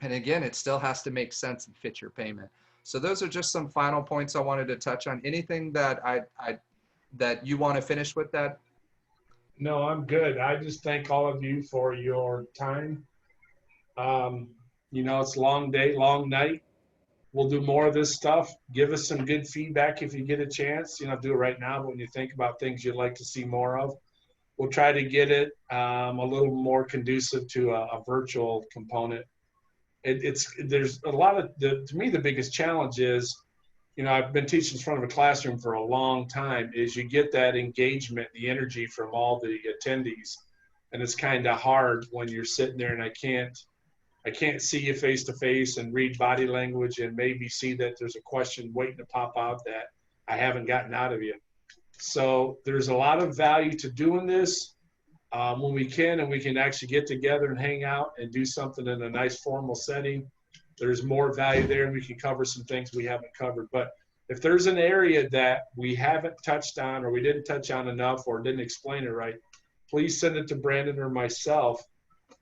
And again, it still has to make sense and fit your payment. So those are just some final points I wanted to touch on. Anything that that you want to finish with that? No, I'm good. I just thank all of you for your time. You know, it's a long day, long night. We'll do more of this stuff. Give us some good feedback if you get a chance. You know, do it right now, but when you think about things you'd like to see more of, we'll try to get it a little more conducive to a virtual component. There's a lot of to me the biggest challenge is, you know, I've been teaching in front of a classroom for a long time, is you get that engagement, the energy from all the attendees. And it's kind of hard when you're sitting there and I can't see you face to face and read body language and maybe see that there's a question waiting to pop out that I haven't gotten out of you. So there's a lot of value to doing this when we can, and we can actually get together and hang out and do something in a nice formal setting. There's more value there, and we can cover some things we haven't covered. But if there's an area that we haven't touched on, or we didn't touch on enough, or didn't explain it right, please send it to Brandon or myself,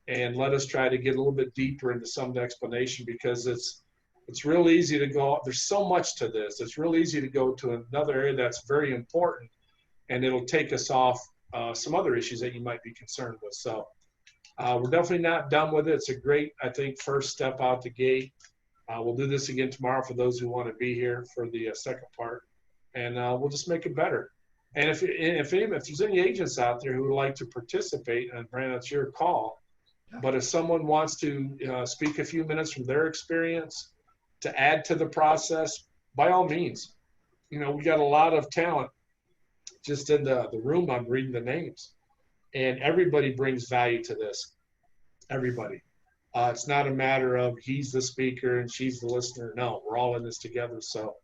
and let us try to get a little bit deeper into some of the explanation, because it's real easy to go. There's so much to this. It's real easy to go to another area that's very important, and it'll take us off some other issues that you might be concerned with. So we're definitely not done with it. It's a great, I think, first step out the gate. We'll do this again tomorrow for those who want to be here for the second part, and we'll just make it better. And if there's any agents out there who would like to participate, and Brandon, it's your call, but if someone wants to speak a few minutes from their experience to add to the process, by all means. You know, we got a lot of talent just in the room. I'm reading the names, and everybody brings value to this. Everybody. It's not a matter of he's the speaker and she's the listener. No, we're all in this together. So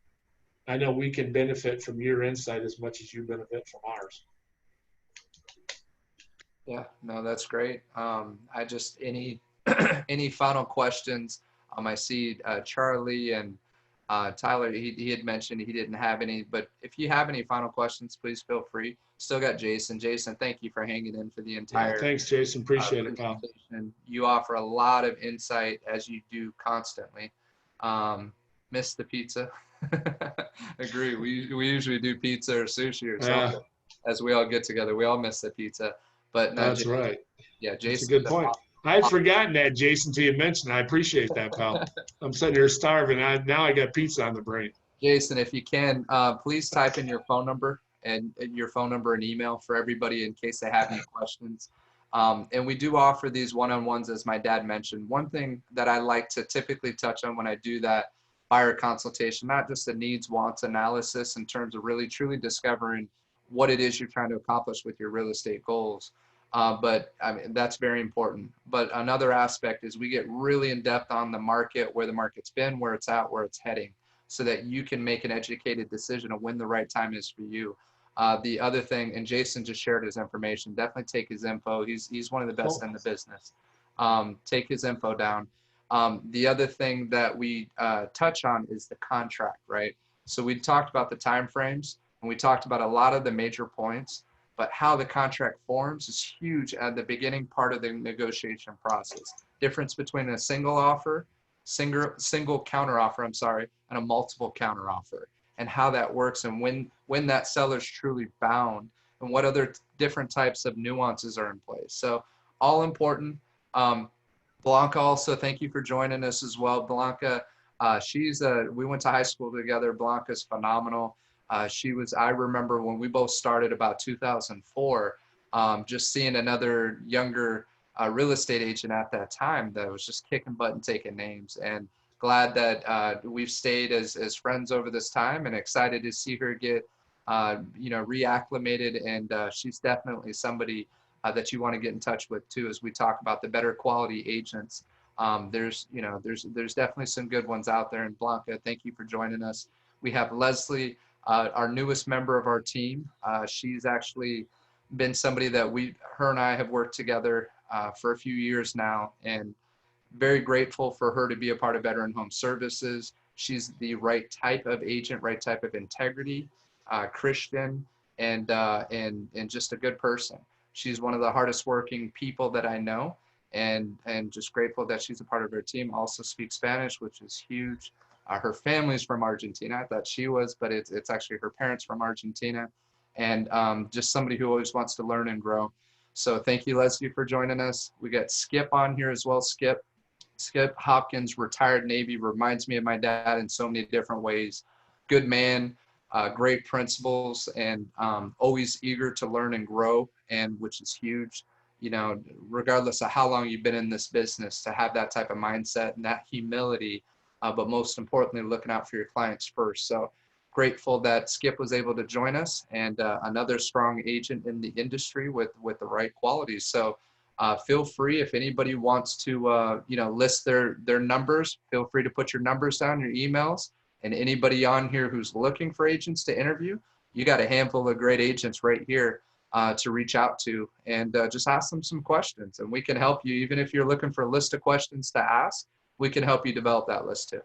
I know we can benefit from your insight as much as you benefit from ours. Yeah, no, that's great. I just, any any final questions? I see Charlie and Tyler, he had mentioned he didn't have any, but if you have any final questions, please feel free. Still got Jason. Jason, thank you for hanging in for the entire Thanks, Jason. Appreciate it, pal. You offer a lot of insight, as you do constantly. Miss the pizza. Agree. We usually do pizza or sushi or something as we all get together. We all miss the pizza. But no, that's Jason, right. Yeah, Jason. That's a good point. I'd forgotten that, Jason, till you mentioned it. I appreciate that, pal. I'm sitting here starving. Now I got pizza on the brain. Jason, if you can, please type in your phone number and email for everybody in case they have any questions. And we do offer these one-on-ones, as my dad mentioned. One thing that I like to typically touch on when I do that buyer consultation, not just a needs, wants analysis in terms of really truly discovering what it is you're trying to accomplish with your real estate goals. But I mean, that's very important. But another aspect is we get really in depth on the market, where the market's been, where it's at, where it's heading, so that you can make an educated decision of when the right time is for you. The other thing, and Jason just shared his information, definitely take his info. He's one of the best in the business. Take his info down. The other thing that we touch on is the contract, right? So we talked about the time frames, and we talked about a lot of the major points, but how the contract forms is huge at the beginning part of the negotiation process. Difference between a single offer, single counter offer, and a multiple counter offer, and how that works, and when that seller's truly bound, and what other different types of nuances are in place. So all important. Blanca, also, thank you for joining us as well. Blanca, we went to high school together. Blanca's phenomenal. I remember when we both started about 2004, just seeing another younger real estate agent at that time that was just kicking butt and taking names. And glad that we've stayed as friends over this time, and excited to see her get, reacclimated. And she's definitely somebody that you want to get in touch with too, as we talk about the better quality agents. There's definitely some good ones out there. And Blanca, thank you for joining us. We have Leslie, our newest member of our team. She's actually been somebody that her and I have worked together for a few years now, and very grateful for her to be a part of Veteran Home Services. She's the right type of agent, right type of integrity, Christian, and just a good person. She's one of the hardest working people that I know, and just grateful that she's a part of our team. Also speaks Spanish, which is huge. Her family's from Argentina. I thought she was, but it's actually her parents from Argentina. and just somebody who always wants to learn and grow. So thank you, Leslie, for joining us. We got Skip on here as well. Skip Hopkins, retired Navy, reminds me of my dad in so many different ways. Good man, great principles, and always eager to learn and grow, and which is huge. You know, regardless of how long you've been in this business, to have that type of mindset and that humility, but most importantly, looking out for your clients first. So grateful that Skip was able to join us, and another strong agent in the industry with the right qualities. So feel free, if anybody wants to list their numbers, feel free to put your numbers down, your emails, and anybody on here who's looking for agents to interview, you got a handful of great agents right here to reach out to, and just ask them some questions, and we can help you. Even if you're looking for a list of questions to ask, we can help you develop that list too.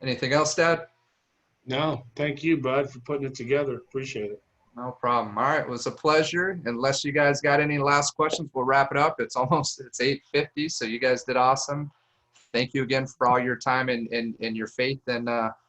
Anything else, Dad? No, thank you, bud, for putting it together. Appreciate it. No problem. All right, it was a pleasure. Unless you guys got any last questions, we'll wrap it up. It's 8:50, so you guys did awesome. Thank you again for all your time and your faith and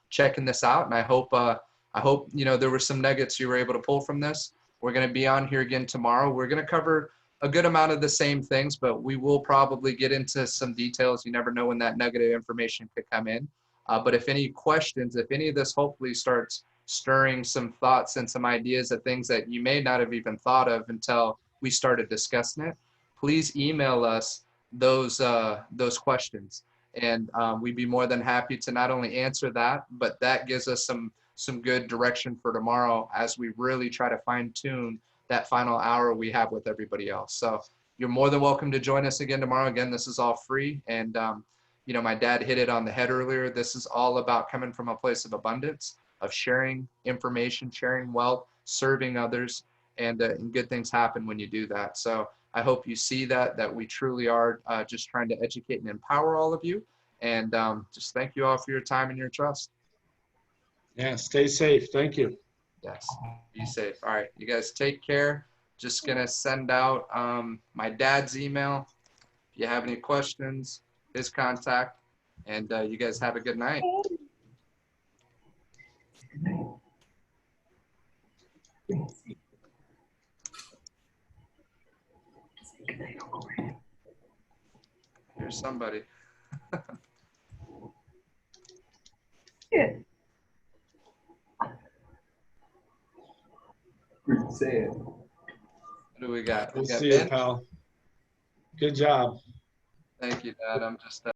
checking this out. And I hope there were some nuggets you were able to pull from this. We're going to be on here again tomorrow. We're going to cover a good amount of the same things, but we will probably get into some details. You never know when that nugget of information could come in. But if any questions, if any of this hopefully starts stirring some thoughts and some ideas of things that you may not have even thought of until we started discussing it, please email us those questions, and we'd be more than happy to not only answer that, but that gives us some good direction for tomorrow as we really try to fine tune that final hour we have with everybody else. So you're more than welcome to join us again tomorrow. Again, this is all free, and my dad hit it on the head earlier. This is all about coming from a place of abundance, of sharing information, sharing wealth, serving others, and good things happen when you do that. So I hope you see that we truly are just trying to educate and empower all of you. And just thank you all for your time and your trust. Yeah, stay safe. Thank you. Yes, be safe. All right, you guys take care. Just going to send out my dad's email. If you have any questions, his contact, and you guys have a good night. Here's somebody. Good. Good to say it. What do we got? We'll We got see you, Ben. pal. Good job. Thank you, Dad. I'm just